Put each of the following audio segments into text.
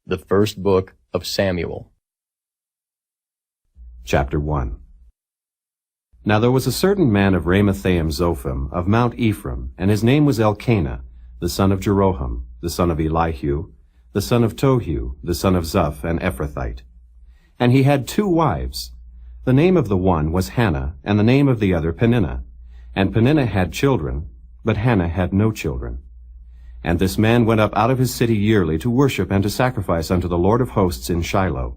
The First Book of Samuel. Chapter 1. Now there was a certain man of Ramathaim Zophim, of Mount Ephraim, and his name was Elkanah, the son of Jeroham, the son of Elihu, the son of Tohu, the son of Zuph, an Ephrathite. And he had 2 wives. The name of the one was Hannah, and the name of the other Peninnah. And Peninnah had children, but Hannah had no children. And this man went up out of his city yearly to worship and to sacrifice unto the Lord of hosts in Shiloh.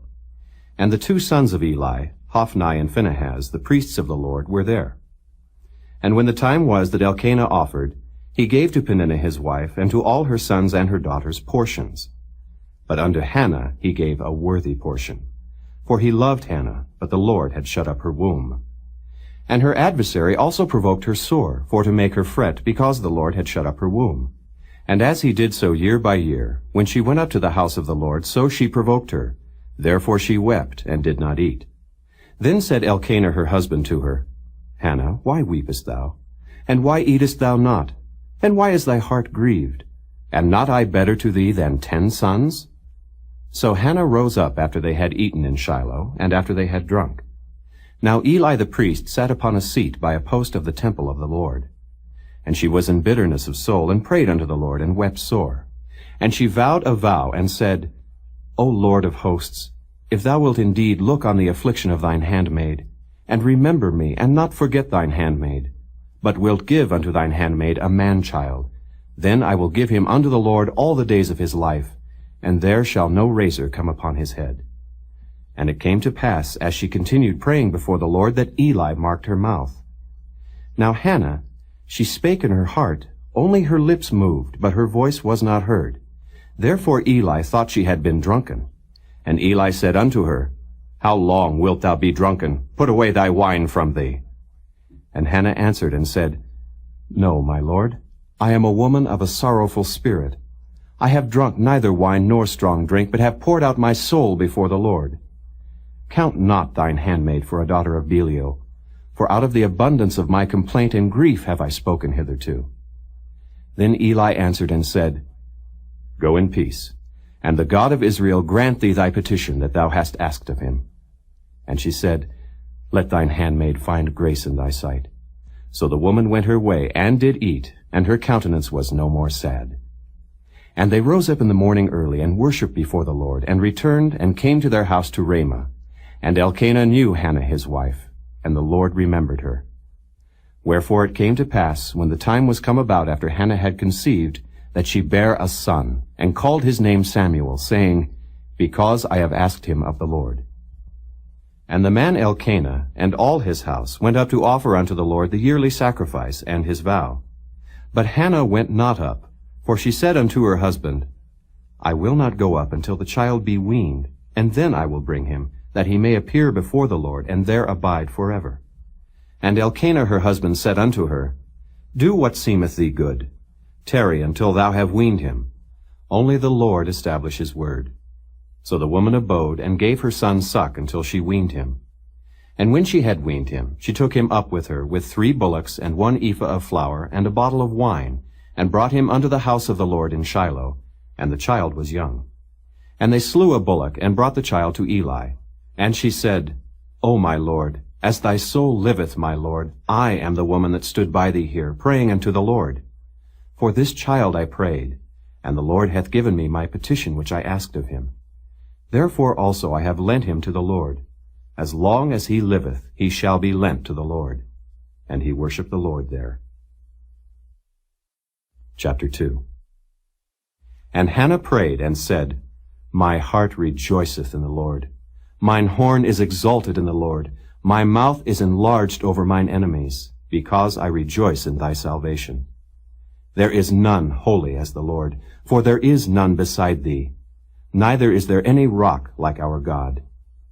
And the 2 sons of Eli, Hophni and Phinehas, the priests of the Lord, were there. And when the time was that Elkanah offered, he gave to Peninnah his wife, and to all her sons and her daughters portions. But unto Hannah he gave a worthy portion. For he loved Hannah, but the Lord had shut up her womb. And her adversary also provoked her sore, for to make her fret, because the Lord had shut up her womb. And as he did so year by year, when she went up to the house of the Lord, so she provoked her. Therefore she wept, and did not eat. Then said Elkanah her husband to her, Hannah, why weepest thou? And why eatest thou not? And why is thy heart grieved? Am not I better to thee than 10 sons? So Hannah rose up after they had eaten in Shiloh, and after they had drunk. Now Eli the priest sat upon a seat by a post of the temple of the Lord. And she was in bitterness of soul, and prayed unto the Lord, and wept sore. And she vowed a vow, and said, O Lord of hosts, if thou wilt indeed look on the affliction of thine handmaid, and remember me, and not forget thine handmaid, but wilt give unto thine handmaid a man-child, then I will give him unto the Lord all the days of his life, and there shall no razor come upon his head. And it came to pass, as she continued praying before the Lord, that Eli marked her mouth. Now Hannah, she spake in her heart, only her lips moved, but her voice was not heard. Therefore Eli thought she had been drunken. And Eli said unto her, How long wilt thou be drunken? Put away thy wine from thee. And Hannah answered and said, No, my lord, I am a woman of a sorrowful spirit. I have drunk neither wine nor strong drink, but have poured out my soul before the Lord. Count not thine handmaid for a daughter of Belial, for out of the abundance of my complaint and grief have I spoken hitherto. Then Eli answered and said, Go in peace, and the God of Israel grant thee thy petition that thou hast asked of him. And she said, Let thine handmaid find grace in thy sight. So the woman went her way, and did eat, and her countenance was no more sad. And they rose up in the morning early, and worshipped before the Lord, and returned, and came to their house to Ramah. And Elkanah knew Hannah his wife, and the Lord remembered her. Wherefore it came to pass, when the time was come about after Hannah had conceived, that she bare a son, and called his name Samuel, saying, Because I have asked him of the Lord. And the man Elkanah and all his house went up to offer unto the Lord the yearly sacrifice and his vow. But Hannah went not up, for she said unto her husband, I will not go up until the child be weaned, and then I will bring him, that he may appear before the Lord, and there abide forever. And Elkanah her husband said unto her, Do what seemeth thee good. Tarry until thou have weaned him. Only the Lord establish his word. So the woman abode, and gave her son suck until she weaned him. And when she had weaned him, she took him up with her, with 3 bullocks, and 1 ephah of flour, and a bottle of wine, and brought him unto the house of the Lord in Shiloh, and the child was young. And they slew a bullock, and brought the child to Eli. And she said, O my Lord, as thy soul liveth, my Lord, I am the woman that stood by thee here, praying unto the Lord. For this child I prayed, and the Lord hath given me my petition which I asked of him. Therefore also I have lent him to the Lord. As long as he liveth, he shall be lent to the Lord. And he worshipped the Lord there. Chapter 2. And Hannah prayed and said, My heart rejoiceth in the Lord. Mine horn is exalted in the Lord. My mouth is enlarged over mine enemies, because I rejoice in thy salvation. There is none holy as the Lord, for there is none beside thee. Neither is there any rock like our God.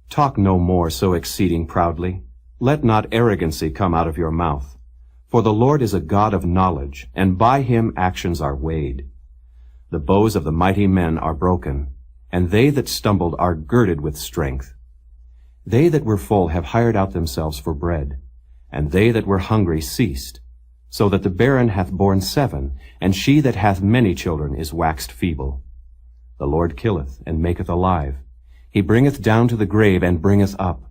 Talk no more so exceeding proudly. Let not arrogancy come out of your mouth. For the Lord is a God of knowledge, and by him actions are weighed. The bows of the mighty men are broken, and they that stumbled are girded with strength. They that were full have hired out themselves for bread, and they that were hungry ceased, so that the barren hath borne 7, and she that hath many children is waxed feeble. The Lord killeth, and maketh alive. He bringeth down to the grave, and bringeth up.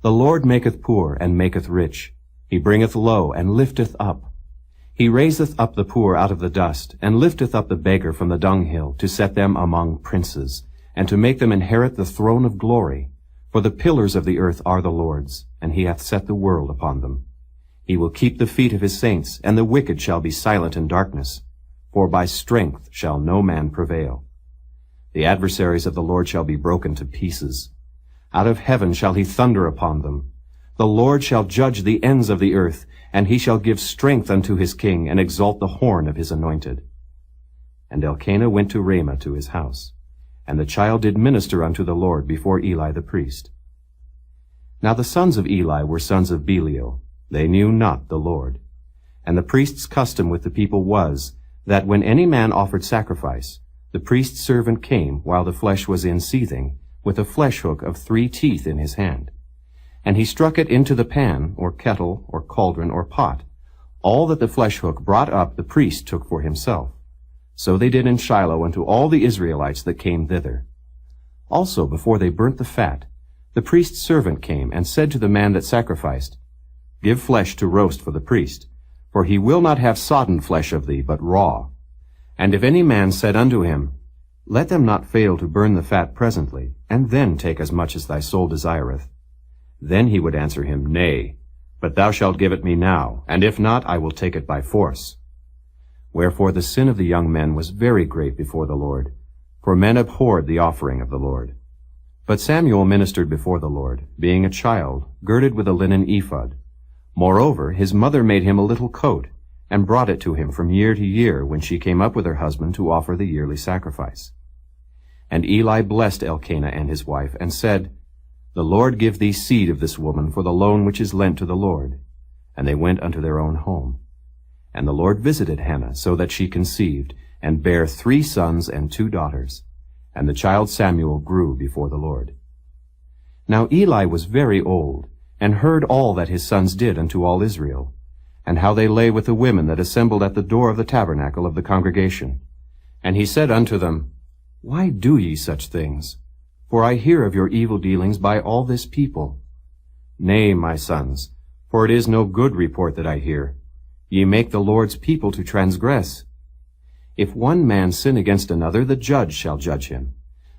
The Lord maketh poor, and maketh rich. He bringeth low, and lifteth up. He raiseth up the poor out of the dust, and lifteth up the beggar from the dunghill, to set them among princes, and to make them inherit the throne of glory. For the pillars of the earth are the Lord's, and he hath set the world upon them. He will keep the feet of his saints, and the wicked shall be silent in darkness. For by strength shall no man prevail. The adversaries of the Lord shall be broken to pieces. Out of heaven shall he thunder upon them. The Lord shall judge the ends of the earth, and he shall give strength unto his king, and exalt the horn of his anointed. And Elkanah went to Ramah to his house. And the child did minister unto the Lord before Eli the priest. Now the sons of Eli were sons of Belial. They knew not the Lord. And the priest's custom with the people was, that when any man offered sacrifice, the priest's servant came, while the flesh was in seething, with a flesh hook of 3 teeth in his hand. And he struck it into the pan, or kettle, or cauldron, or pot. All that the flesh hook brought up the priest took for himself. So they did in Shiloh unto all the Israelites that came thither. Also before they burnt the fat, the priest's servant came, and said to the man that sacrificed, Give flesh to roast for the priest, for he will not have sodden flesh of thee, but raw. And if any man said unto him, Let them not fail to burn the fat presently, and then take as much as thy soul desireth, then he would answer him, Nay, but thou shalt give it me now, and if not, I will take it by force. Wherefore the sin of the young men was very great before the Lord, for men abhorred the offering of the Lord. But Samuel ministered before the Lord, being a child, girded with a linen ephod. Moreover, his mother made him a little coat, and brought it to him from year to year when she came up with her husband to offer the yearly sacrifice. And Eli blessed Elkanah and his wife, and said, The Lord give thee seed of this woman for the loan which is lent to the Lord. And they went unto their own home. And the Lord visited Hannah, so that she conceived, and bare 3 sons and 2 daughters. And the child Samuel grew before the Lord. Now Eli was very old, and heard all that his sons did unto all Israel, and how they lay with the women that assembled at the door of the tabernacle of the congregation. And he said unto them, Why do ye such things? For I hear of your evil dealings by all this people. Nay, my sons, for it is no good report that I hear. Ye make the Lord's people to transgress. If one man sin against another, the judge shall judge him.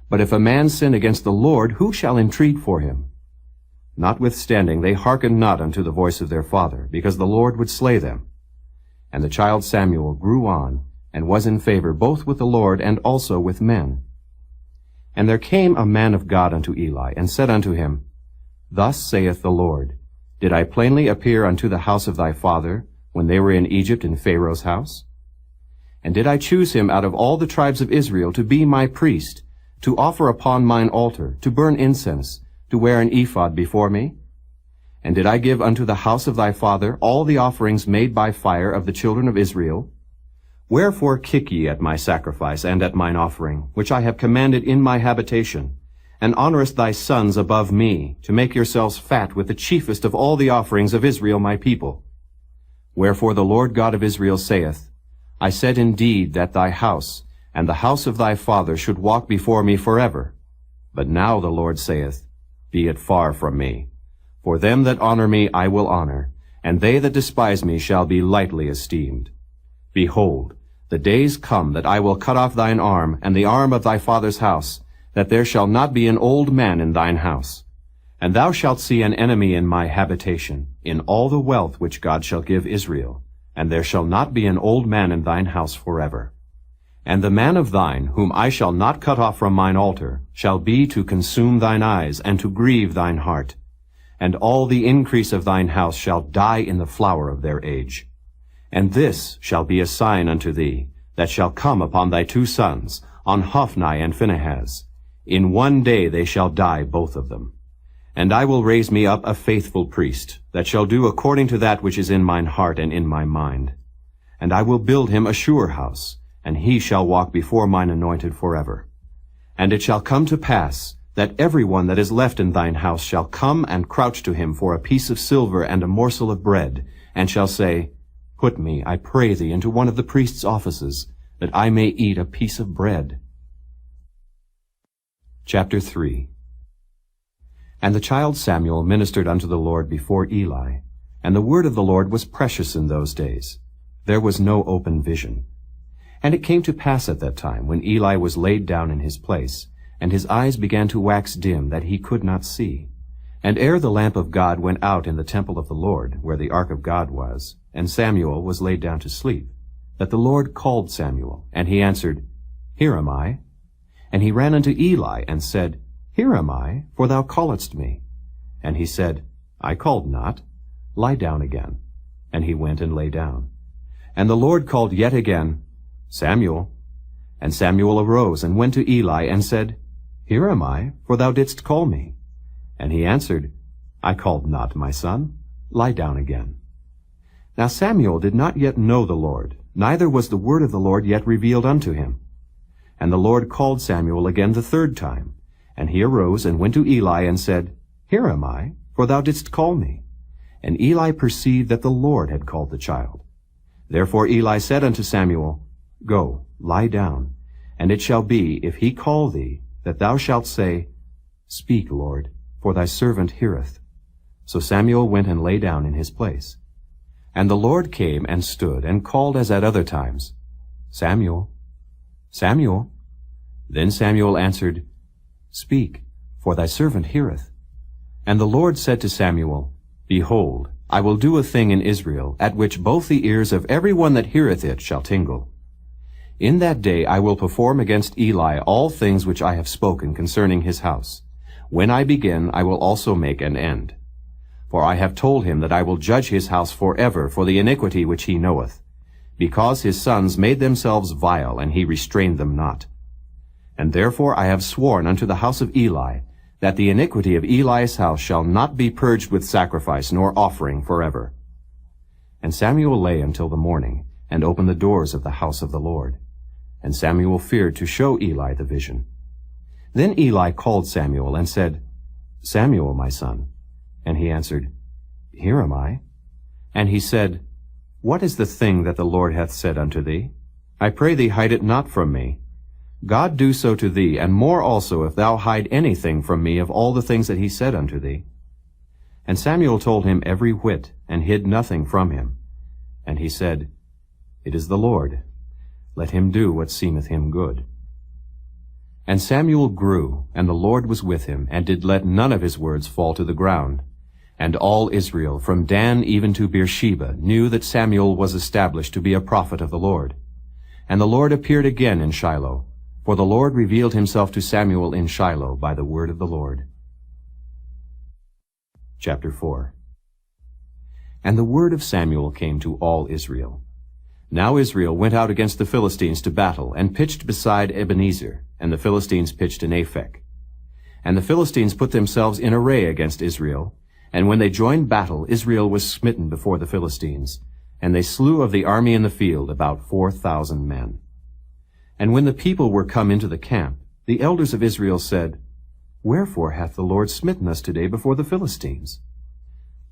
But if a man sin against the Lord, who shall entreat for him? Notwithstanding, they hearkened not unto the voice of their father, because the Lord would slay them. And the child Samuel grew on, and was in favor both with the Lord and also with men. And there came a man of God unto Eli, and said unto him, Thus saith the Lord, Did I plainly appear unto the house of thy father, when they were in Egypt in Pharaoh's house? And did I choose him out of all the tribes of Israel to be my priest, to offer upon mine altar, to burn incense, to wear an ephod before me? And did I give unto the house of thy father all the offerings made by fire of the children of Israel? Wherefore kick ye at my sacrifice and at mine offering, which I have commanded in my habitation, and honorest thy sons above me, to make yourselves fat with the chiefest of all the offerings of Israel my people? Wherefore the Lord God of Israel saith, I said indeed that thy house, and the house of thy father, should walk before me forever. But now the Lord saith, Be it far from me. For them that honor me I will honor, and they that despise me shall be lightly esteemed. Behold, the days come that I will cut off thine arm, and the arm of thy father's house, that there shall not be an old man in thine house. And thou shalt see an enemy in my habitation, in all the wealth which God shall give Israel, and there shall not be an old man in thine house forever. And the man of thine, whom I shall not cut off from mine altar, shall be to consume thine eyes, and to grieve thine heart. And all the increase of thine house shall die in the flower of their age. And this shall be a sign unto thee, that shall come upon thy 2 sons, on Hophni and Phinehas. In one day they shall die both of them. And I will raise me up a faithful priest, that shall do according to that which is in mine heart and in my mind. And I will build him a sure house, and he shall walk before mine anointed forever. And it shall come to pass, that every one that is left in thine house shall come and crouch to him for a piece of silver and a morsel of bread, and shall say, Put me, I pray thee, into one of the priest's offices, that I may eat a piece of bread. Chapter 3. And the child Samuel ministered unto the Lord before Eli, and the word of the Lord was precious in those days. There was no open vision. And it came to pass at that time, when Eli was laid down in his place, and his eyes began to wax dim, that he could not see. And ere the lamp of God went out in the temple of the Lord, where the ark of God was, and Samuel was laid down to sleep, that the Lord called Samuel, and he answered, Here am I. And he ran unto Eli, and said, Here am I, for thou calledst me. And he said, I called not. Lie down again. And he went and lay down. And the Lord called yet again, Samuel. And Samuel arose and went to Eli, and said, Here am I, for thou didst call me. And he answered, I called not, my son. Lie down again. Now Samuel did not yet know the Lord, neither was the word of the Lord yet revealed unto him. And the Lord called Samuel again the third time. And he arose and went to Eli, and said, Here am I, for thou didst call me. And Eli perceived that the Lord had called the child. Therefore Eli said unto Samuel, Go, lie down, and it shall be, if he call thee, that thou shalt say, Speak, Lord, for thy servant heareth. So Samuel went and lay down in his place. And the Lord came and stood, and called as at other times, Samuel, Samuel. Then Samuel answered, Speak, for thy servant heareth. And the Lord said to Samuel, Behold, I will do a thing in Israel, at which both the ears of every one that heareth it shall tingle. In that day I will perform against Eli all things which I have spoken concerning his house. When I begin, I will also make an end. For I have told him that I will judge his house forever for the iniquity which he knoweth, because his sons made themselves vile, and he restrained them not. And therefore I have sworn unto the house of Eli, that the iniquity of Eli's house shall not be purged with sacrifice nor offering forever. And Samuel lay until the morning, and opened the doors of the house of the Lord. And Samuel feared to show Eli the vision. Then Eli called Samuel, and said, Samuel, my son. And he answered, Here am I. And he said, What is the thing that the Lord hath said unto thee? I pray thee, hide it not from me. God do so to thee, and more also, if thou hide anything from me of all the things that he said unto thee. And Samuel told him every whit, and hid nothing from him. And he said, It is the Lord. Let him do what seemeth him good. And Samuel grew, and the Lord was with him, and did let none of his words fall to the ground. And all Israel, from Dan even to Beersheba, knew that Samuel was established to be a prophet of the Lord. And the Lord appeared again in Shiloh, for the Lord revealed himself to Samuel in Shiloh by the word of the Lord. Chapter 4. And the word of Samuel came to all Israel. Now Israel went out against the Philistines to battle, and pitched beside Ebenezer, and the Philistines pitched in Aphek. And the Philistines put themselves in array against Israel, and when they joined battle, Israel was smitten before the Philistines, and they slew of the army in the field about 4,000 men. And when the people were come into the camp, the elders of Israel said, Wherefore hath the Lord smitten us today before the Philistines?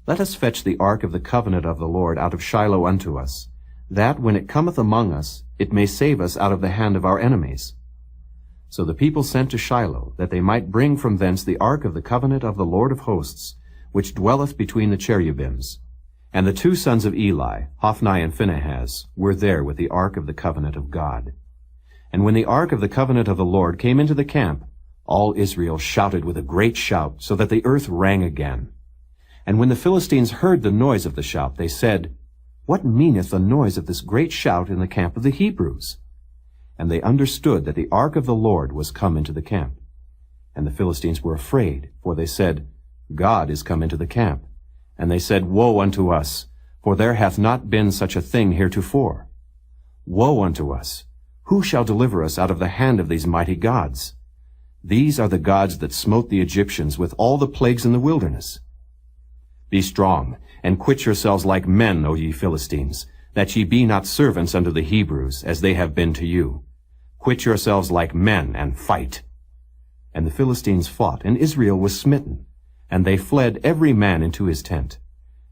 Let us fetch the ark of the covenant of the Lord out of Shiloh unto us, that when it cometh among us, it may save us out of the hand of our enemies. So the people sent to Shiloh, that they might bring from thence the ark of the covenant of the Lord of hosts, which dwelleth between the cherubims. And the two sons of Eli, Hophni and Phinehas, were there with the ark of the covenant of God. And when the ark of the covenant of the Lord came into the camp, all Israel shouted with a great shout, so that the earth rang again. And when the Philistines heard the noise of the shout, they said, What meaneth the noise of this great shout in the camp of the Hebrews? And they understood that the ark of the Lord was come into the camp. And the Philistines were afraid, for they said, God is come into the camp. And they said, Woe unto us, for there hath not been such a thing heretofore. Woe unto us! Who shall deliver us out of the hand of these mighty gods? These are the gods that smote the Egyptians with all the plagues in the wilderness. Be strong, and quit yourselves like men, O ye Philistines, that ye be not servants unto the Hebrews, as they have been to you. Quit yourselves like men, and fight. And the Philistines fought, and Israel was smitten. And they fled every man into his tent.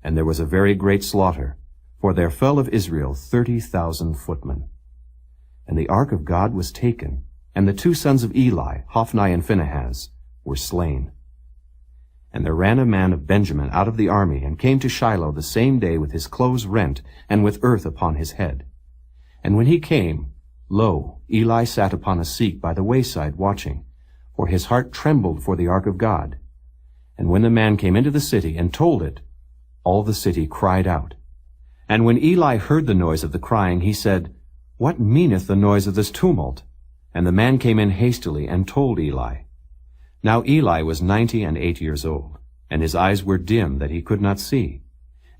And there was a very great slaughter, for there fell of Israel 30,000 footmen. And the ark of God was taken, and the 2 sons of Eli, Hophni and Phinehas, were slain. And there ran a man of Benjamin out of the army, and came to Shiloh the same day with his clothes rent, and with earth upon his head. And when he came, lo, Eli sat upon a seat by the wayside watching, for his heart trembled for the ark of God. And when the man came into the city and told it, all the city cried out. And when Eli heard the noise of the crying, he said, What meaneth the noise of this tumult? And the man came in hastily and told Eli. Now Eli was 98 years old, and his eyes were dim that he could not see.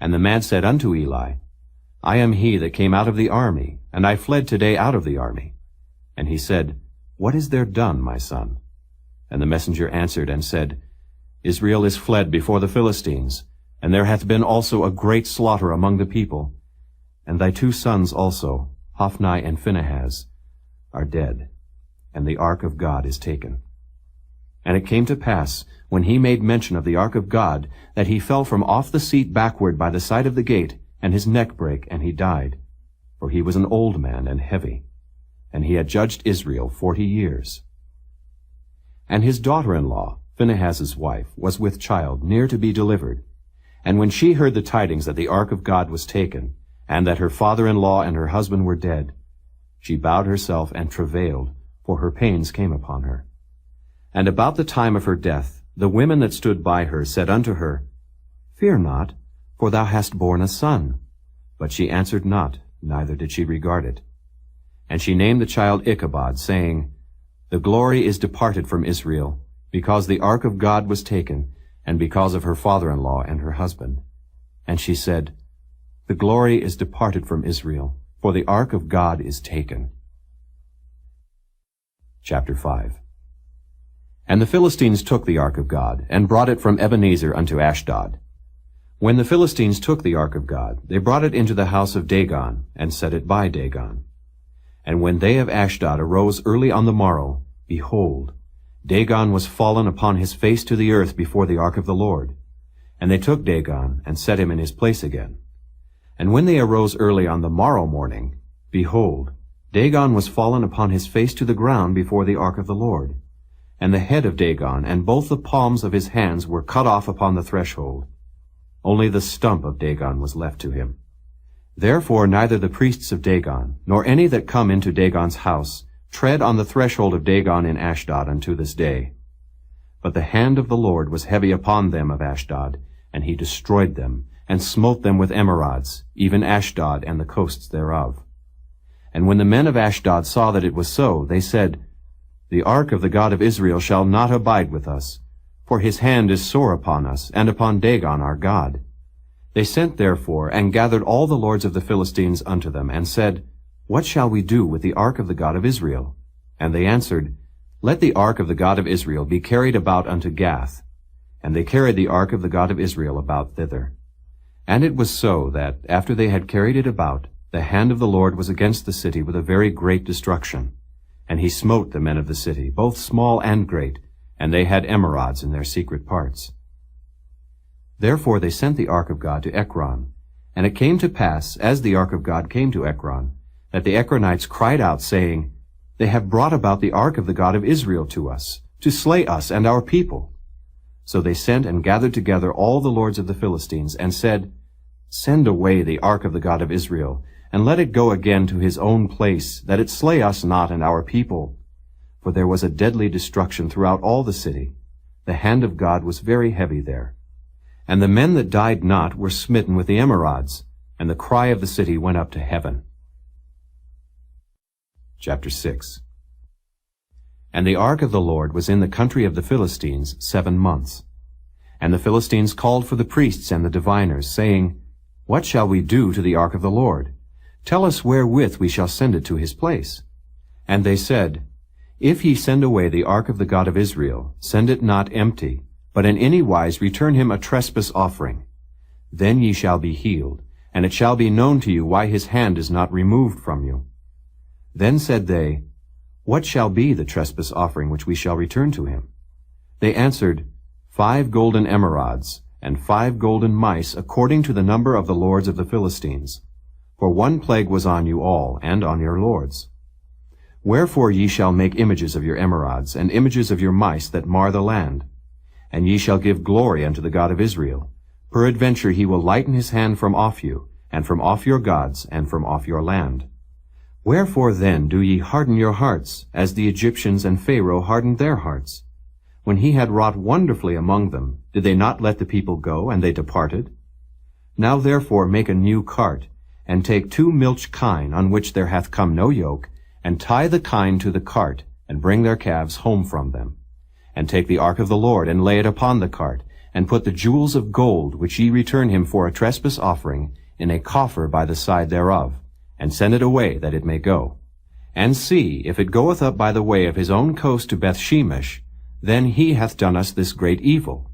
And the man said unto Eli, I am he that came out of the army, and I fled today out of the army. And he said, What is there done, my son? And the messenger answered and said, Israel is fled before the Philistines, and there hath been also a great slaughter among the people. And thy 2 sons also, Hophni and Phinehas, are dead, and the ark of God is taken. And it came to pass, when he made mention of the ark of God, that he fell from off the seat backward by the side of the gate, and his neck brake, and he died. For he was an old man and heavy, and he had judged Israel 40 years. And his daughter-in-law, Phinehas's wife, was with child, near to be delivered. And when she heard the tidings that the ark of God was taken, and that her father-in-law and her husband were dead, she bowed herself and travailed, for her pains came upon her. And about the time of her death, the women that stood by her said unto her, Fear not, for thou hast borne a son. But she answered not, neither did she regard it. And she named the child Ichabod, saying, The glory is departed from Israel, because the ark of God was taken, and because of her father-in-law and her husband. And she said, The glory is departed from Israel, for the ark of God is taken. Chapter 5. And the Philistines took the ark of God, and brought it from Ebenezer unto Ashdod. When the Philistines took the ark of God, they brought it into the house of Dagon, and set it by Dagon. And when they of Ashdod arose early on the morrow, behold, Dagon was fallen upon his face to the earth before the ark of the Lord. And they took Dagon, and set him in his place again. And when they arose early on the morrow morning, behold, Dagon was fallen upon his face to the ground before the ark of the Lord. And the head of Dagon and both the palms of his hands were cut off upon the threshold. Only the stump of Dagon was left to him. Therefore neither the priests of Dagon, nor any that come into Dagon's house, tread on the threshold of Dagon in Ashdod unto this day. But the hand of the Lord was heavy upon them of Ashdod, and he destroyed them, and smote them with emerods, even Ashdod and the coasts thereof. And when the men of Ashdod saw that it was so, they said, The ark of the God of Israel shall not abide with us, for his hand is sore upon us, and upon Dagon our God. They sent therefore, and gathered all the lords of the Philistines unto them, and said, What shall we do with the ark of the God of Israel? And they answered, Let the ark of the God of Israel be carried about unto Gath. And they carried the ark of the God of Israel about thither. And it was so that, after they had carried it about, the hand of the Lord was against the city with a very great destruction. And he smote the men of the city, both small and great, and they had emerods in their secret parts. Therefore they sent the ark of God to Ekron. And it came to pass, as the ark of God came to Ekron, that the Ekronites cried out, saying, They have brought about the ark of the God of Israel to us, to slay us and our people. So they sent and gathered together all the lords of the Philistines, and said, Send away the ark of the God of Israel, and let it go again to his own place, that it slay us not and our people. For there was a deadly destruction throughout all the city. The hand of God was very heavy there. And the men that died not were smitten with the emerods, and the cry of the city went up to heaven. Chapter 6. And the ark of the Lord was in the country of the Philistines 7 months. And the Philistines called for the priests and the diviners, saying, What shall we do to the ark of the Lord? Tell us wherewith we shall send it to his place. And they said, If ye send away the ark of the God of Israel, send it not empty, but in any wise return him a trespass offering. Then ye shall be healed, and it shall be known to you why his hand is not removed from you. Then said they, What shall be the trespass offering which we shall return to him? They answered, 5 golden emerods, and 5 golden mice, according to the number of the lords of the Philistines. For 1 plague was on you all, and on your lords. Wherefore ye shall make images of your emerods, and images of your mice that mar the land. And ye shall give glory unto the God of Israel. Peradventure he will lighten his hand from off you, and from off your gods, and from off your land. Wherefore then do ye harden your hearts, as the Egyptians and Pharaoh hardened their hearts? When he had wrought wonderfully among them, did they not let the people go, and they departed? Now therefore make a new cart, and take 2 milch kine, on which there hath come no yoke, and tie the kine to the cart, and bring their calves home from them. And take the ark of the Lord, and lay it upon the cart, and put the jewels of gold, which ye return him for a trespass offering, in a coffer by the side thereof, and send it away, that it may go. And see, if it goeth up by the way of his own coast to Bethshemesh, then he hath done us this great evil.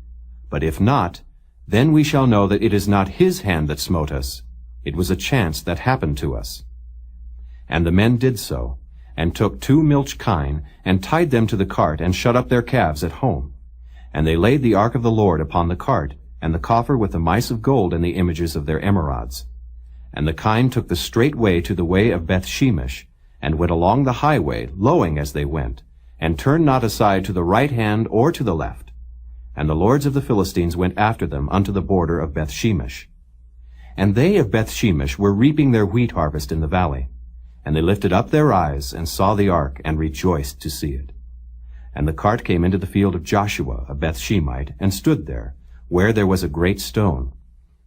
But if not, then we shall know that it is not his hand that smote us. It was a chance that happened to us. And the men did so, and took 2 milch kine, and tied them to the cart, and shut up their calves at home. And they laid the ark of the Lord upon the cart, and the coffer with the mice of gold and the images of their emerods. And the kine took the straight way to the way of Bethshemesh, and went along the highway, lowing as they went, and turned not aside to the right hand or to the left. And the lords of the Philistines went after them unto the border of Bethshemesh. And they of Bethshemesh were reaping their wheat harvest in the valley. And they lifted up their eyes, and saw the ark, and rejoiced to see it. And the cart came into the field of Joshua, a Bethshemite, and stood there, where there was a great stone.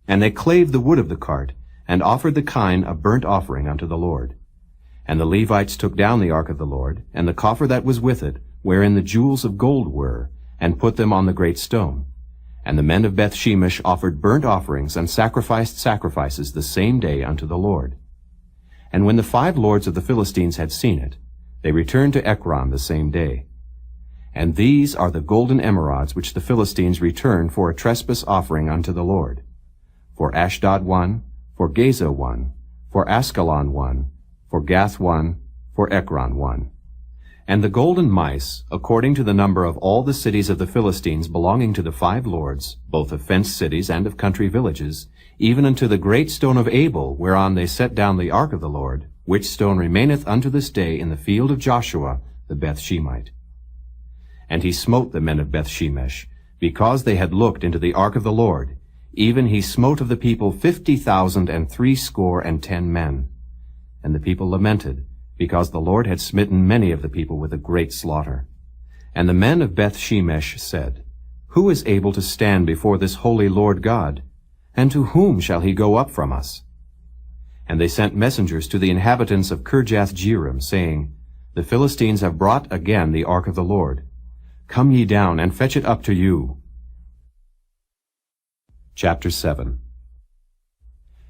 And they clave the wood of the cart, and offered the kine a burnt offering unto the Lord. And the Levites took down the ark of the Lord, and the coffer that was with it, wherein the jewels of gold were, and put them on the great stone. And the men of Bethshemesh offered burnt offerings, and sacrificed sacrifices the same day unto the Lord. And when the 5 lords of the Philistines had seen it, they returned to Ekron the same day. And these are the golden emerods which the Philistines returned for a trespass offering unto the Lord. For Ashdod 1, for Gaza 1, for Askelon 1, for Gath 1, for Ekron 1. And the golden mice, according to the number of all the cities of the Philistines belonging to the 5 lords, both of fenced cities and of country villages, even unto the great stone of Abel, whereon they set down the ark of the Lord, which stone remaineth unto this day in the field of Joshua the Bethshemite. And he smote the men of Bethshemesh, because they had looked into the ark of the Lord. Even he smote of the people 50,060 men. And the people lamented, because the Lord had smitten many of the people with a great slaughter. And the men of Bethshemesh said, Who is able to stand before this holy Lord God? And to whom shall he go up from us? And they sent messengers to the inhabitants of Kirjath-jearim, saying, The Philistines have brought again the ark of the Lord. Come ye down, and fetch it up to you. Chapter 7.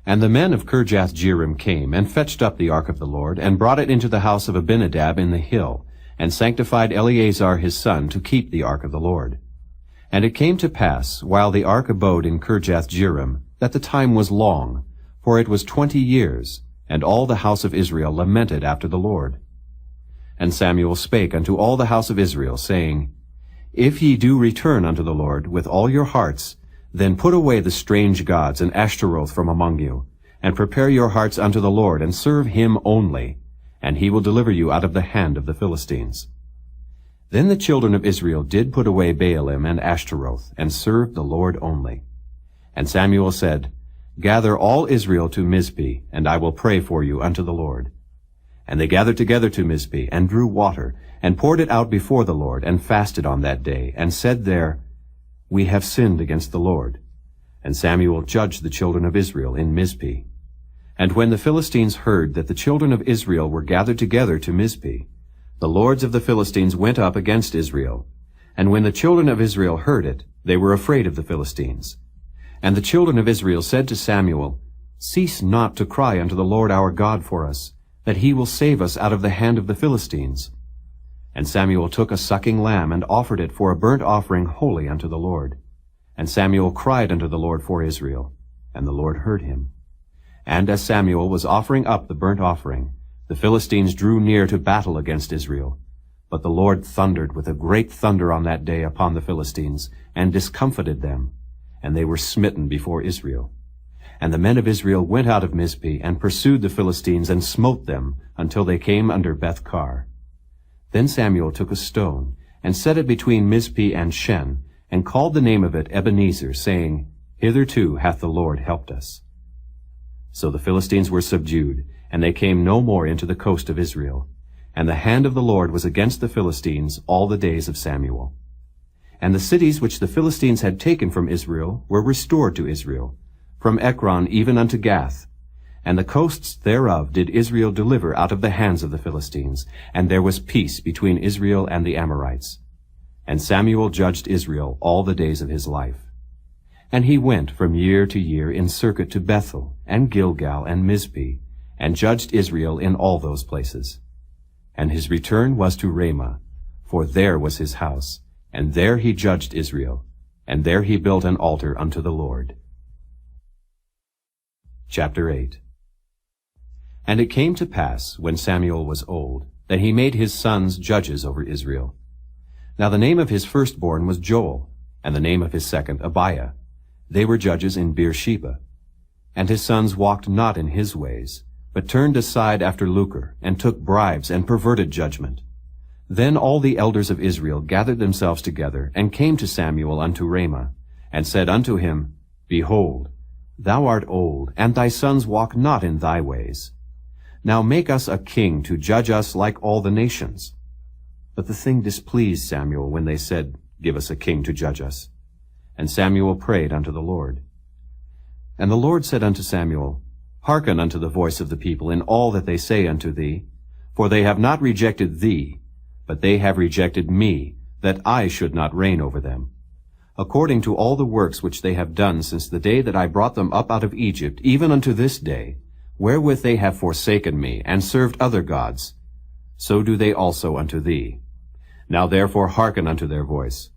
And the men of Kirjath-jearim came, and fetched up the ark of the Lord, and brought it into the house of Abinadab in the hill, and sanctified Eleazar his son to keep the ark of the Lord. And it came to pass, while the ark abode in Kirjath-jearim, that the time was long, for it was 20 years, and all the house of Israel lamented after the Lord. And Samuel spake unto all the house of Israel, saying, If ye do return unto the Lord with all your hearts, then put away the strange gods and Ashtaroth from among you, and prepare your hearts unto the Lord, and serve him only, and he will deliver you out of the hand of the Philistines. Then the children of Israel did put away Baalim and Ashtaroth, and served the Lord only. And Samuel said, Gather all Israel to Mizpeh, and I will pray for you unto the Lord. And they gathered together to Mizpeh, and drew water, and poured it out before the Lord, and fasted on that day, and said there, We have sinned against the Lord. And Samuel judged the children of Israel in Mizpeh. And when the Philistines heard that the children of Israel were gathered together to Mizpeh, the lords of the Philistines went up against Israel. And when the children of Israel heard it, they were afraid of the Philistines. And the children of Israel said to Samuel, Cease not to cry unto the Lord our God for us, that he will save us out of the hand of the Philistines. And Samuel took a sucking lamb, and offered it for a burnt offering holy unto the Lord. And Samuel cried unto the Lord for Israel, and the Lord heard him. And as Samuel was offering up the burnt offering, the Philistines drew near to battle against Israel. But the Lord thundered with a great thunder on that day upon the Philistines, and discomfited them, and they were smitten before Israel. And the men of Israel went out of Mizpeh, and pursued the Philistines, and smote them, until they came under Beth-kar. Then Samuel took a stone, and set it between Mizpeh and Shen, and called the name of it Ebenezer, saying, Hitherto hath the Lord helped us. So the Philistines were subdued, and they came no more into the coast of Israel. And the hand of the Lord was against the Philistines all the days of Samuel. And the cities which the Philistines had taken from Israel were restored to Israel, from Ekron even unto Gath. And the coasts thereof did Israel deliver out of the hands of the Philistines, and there was peace between Israel and the Amorites. And Samuel judged Israel all the days of his life. And he went from year to year in circuit to Bethel, and Gilgal, and Mizpeh, and judged Israel in all those places. And his return was to Ramah, for there was his house, and there he judged Israel, and there he built an altar unto the Lord. Chapter 8. And it came to pass, when Samuel was old, that he made his sons judges over Israel. Now the name of his firstborn was Joel, and the name of his second Abiah. They were judges in Beersheba. And his sons walked not in his ways, but turned aside after lucre, and took bribes, and perverted judgment. Then all the elders of Israel gathered themselves together, and came to Samuel unto Ramah, and said unto him, Behold, thou art old, and thy sons walk not in thy ways. Now make us a king to judge us like all the nations. But the thing displeased Samuel when they said, Give us a king to judge us. And Samuel prayed unto the Lord. And the Lord said unto Samuel, Hearken unto the voice of the people in all that they say unto thee, for they have not rejected thee, but they have rejected me, that I should not reign over them. According to all the works which they have done since the day that I brought them up out of Egypt, even unto this day, wherewith they have forsaken me, and served other gods, so do they also unto thee. Now therefore hearken unto their voice.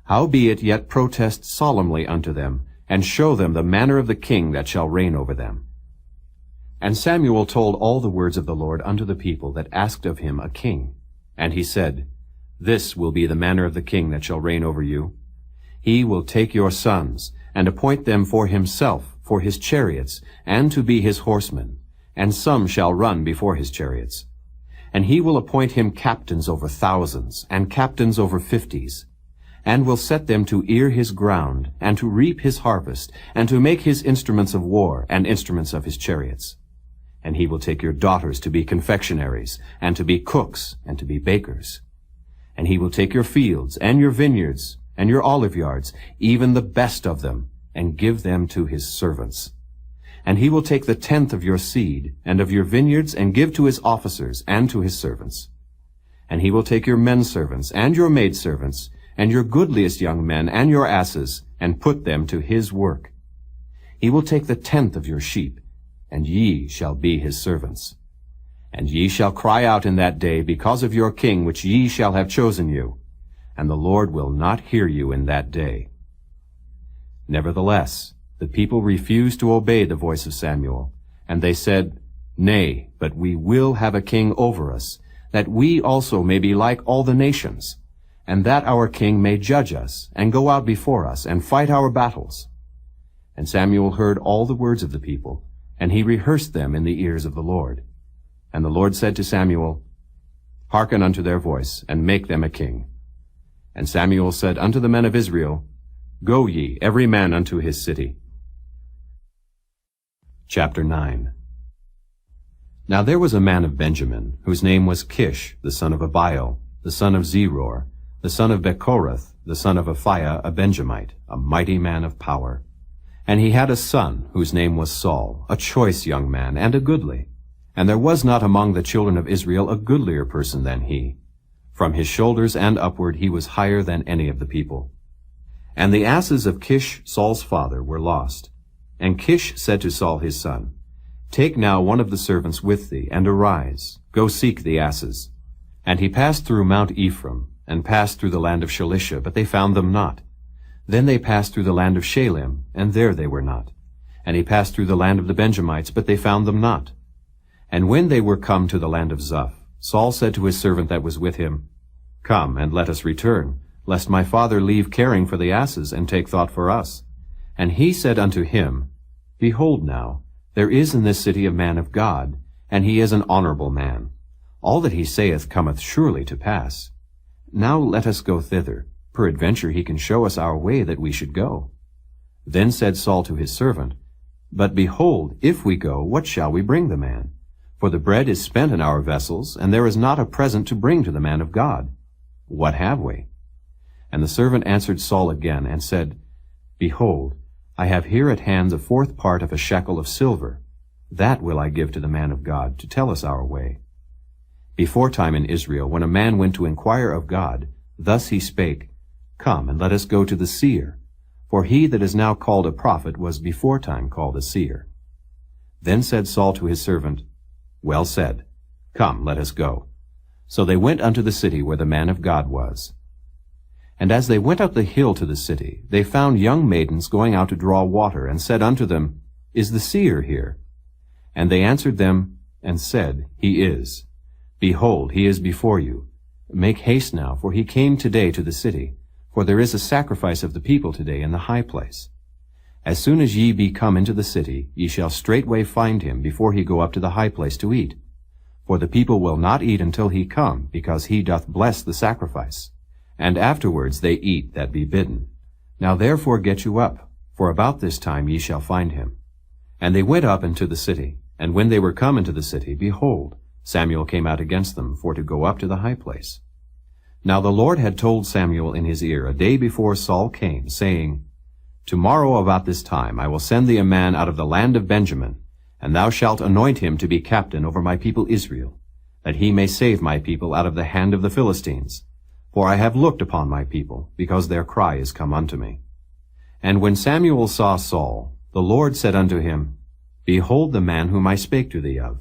Howbeit yet protest solemnly unto them, and show them the manner of the king that shall reign over them. And Samuel told all the words of the Lord unto the people that asked of him a king. And he said, This will be the manner of the king that shall reign over you. He will take your sons, and appoint them for himself, for his chariots, and to be his horsemen, and some shall run before his chariots. And he will appoint him captains over thousands, and captains over 50s, and will set them to ear his ground, and to reap his harvest, and to make his instruments of war, and instruments of his chariots. And he will take your daughters to be confectionaries, and to be cooks, and to be bakers. And he will take your fields, and your vineyards, and your olive yards, even the best of them, and give them to his servants. And he will take the 10th of your seed, and of your vineyards, and give to his officers, and to his servants. And he will take your menservants, and your maidservants, and your goodliest young men, and your asses, and put them to his work. He will take the 10th of your sheep, and ye shall be his servants. And ye shall cry out in that day because of your king which ye shall have chosen you, and the Lord will not hear you in that day. Nevertheless, the people refused to obey the voice of Samuel, and they said, Nay, but we will have a king over us, that we also may be like all the nations, and that our king may judge us, and go out before us, and fight our battles. And Samuel heard all the words of the people, and he rehearsed them in the ears of the Lord. And the Lord said to Samuel, Hearken unto their voice, and make them a king. And Samuel said unto the men of Israel, Go ye, every man unto his city. Chapter 9. Now there was a man of Benjamin, whose name was Kish, the son of Abiel, the son of Zeror, the son of Bechorath, the son of Aphiah, a Benjamite, a mighty man of power. And he had a son, whose name was Saul, a choice young man, and a goodly. And there was not among the children of Israel a goodlier person than he. From his shoulders and upward he was higher than any of the people. And the asses of Kish, Saul's father, were lost. And Kish said to Saul his son, Take now one of the servants with thee, and arise, go seek the asses. And he passed through Mount Ephraim, and passed through the land of Shalisha, but they found them not. Then they passed through the land of Shalim, and there they were not. And he passed through the land of the Benjamites, but they found them not. And when they were come to the land of Zuph, Saul said to his servant that was with him, Come, and let us return, lest my father leave caring for the asses, and take thought for us. And he said unto him, Behold now, there is in this city a man of God, and he is an honorable man. All that he saith cometh surely to pass. Now let us go thither. Peradventure he can show us our way that we should go. Then said Saul to his servant, But behold, if we go, what shall we bring the man? For the bread is spent in our vessels, and there is not a present to bring to the man of God. What have we? And the servant answered Saul again, and said, Behold, I have here at hand the 4th part of a shekel of silver. That will I give to the man of God, to tell us our way. Beforetime in Israel, when a man went to inquire of God, thus he spake, Come, and let us go to the seer. For he that is now called a prophet was beforetime called a seer. Then said Saul to his servant, Well said. Come, let us go. So they went unto the city where the man of God was. And as they went up the hill to the city, they found young maidens going out to draw water, and said unto them, Is the seer here? And they answered them, and said, He is. Behold, he is before you. Make haste now, for he came today to the city. For there is a sacrifice of the people today in the high place. As soon as ye be come into the city, ye shall straightway find him before he go up to the high place to eat. For the people will not eat until he come, because he doth bless the sacrifice. And afterwards they eat that be bidden. Now therefore get you up, for about this time ye shall find him. And they went up into the city. And when they were come into the city, behold, Samuel came out against them for to go up to the high place. Now the Lord had told Samuel in his ear a day before Saul came, saying, Tomorrow about this time I will send thee a man out of the land of Benjamin, and thou shalt anoint him to be captain over my people Israel, that he may save my people out of the hand of the Philistines. For I have looked upon my people, because their cry is come unto me. And when Samuel saw Saul, the Lord said unto him, Behold the man whom I spake to thee of.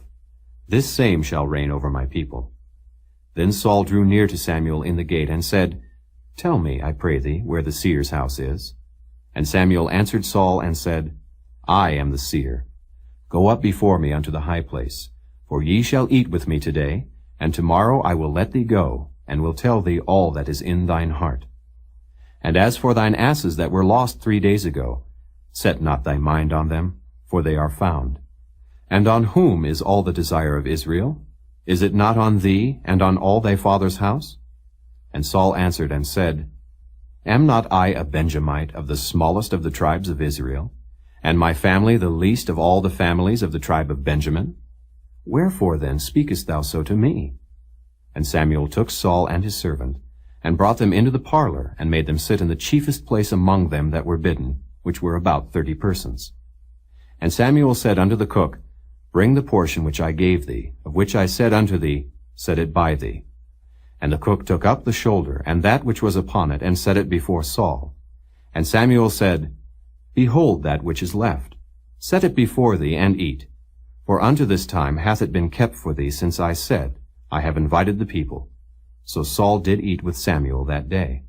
This same shall reign over my people. Then Saul drew near to Samuel in the gate, and said, Tell me, I pray thee, where the seer's house is. And Samuel answered Saul, and said, I am the seer. Go up before me unto the high place, for ye shall eat with me today, and tomorrow I will let thee go, and will tell thee all that is in thine heart. And as for thine asses that were lost 3 days ago, set not thy mind on them, for they are found. And on whom is all the desire of Israel? Is it not on thee, and on all thy father's house? And Saul answered and said, Am not I a Benjamite of the smallest of the tribes of Israel, and my family the least of all the families of the tribe of Benjamin? Wherefore then speakest thou so to me? And Samuel took Saul and his servant, and brought them into the parlor, and made them sit in the chiefest place among them that were bidden, which were about 30 persons. And Samuel said unto the cook, Bring the portion which I gave thee, of which I said unto thee, Set it by thee. And the cook took up the shoulder, and that which was upon it, and set it before Saul. And Samuel said, Behold that which is left. Set it before thee, and eat. For unto this time hath it been kept for thee, since I said, I have invited the people. So Saul did eat with Samuel that day.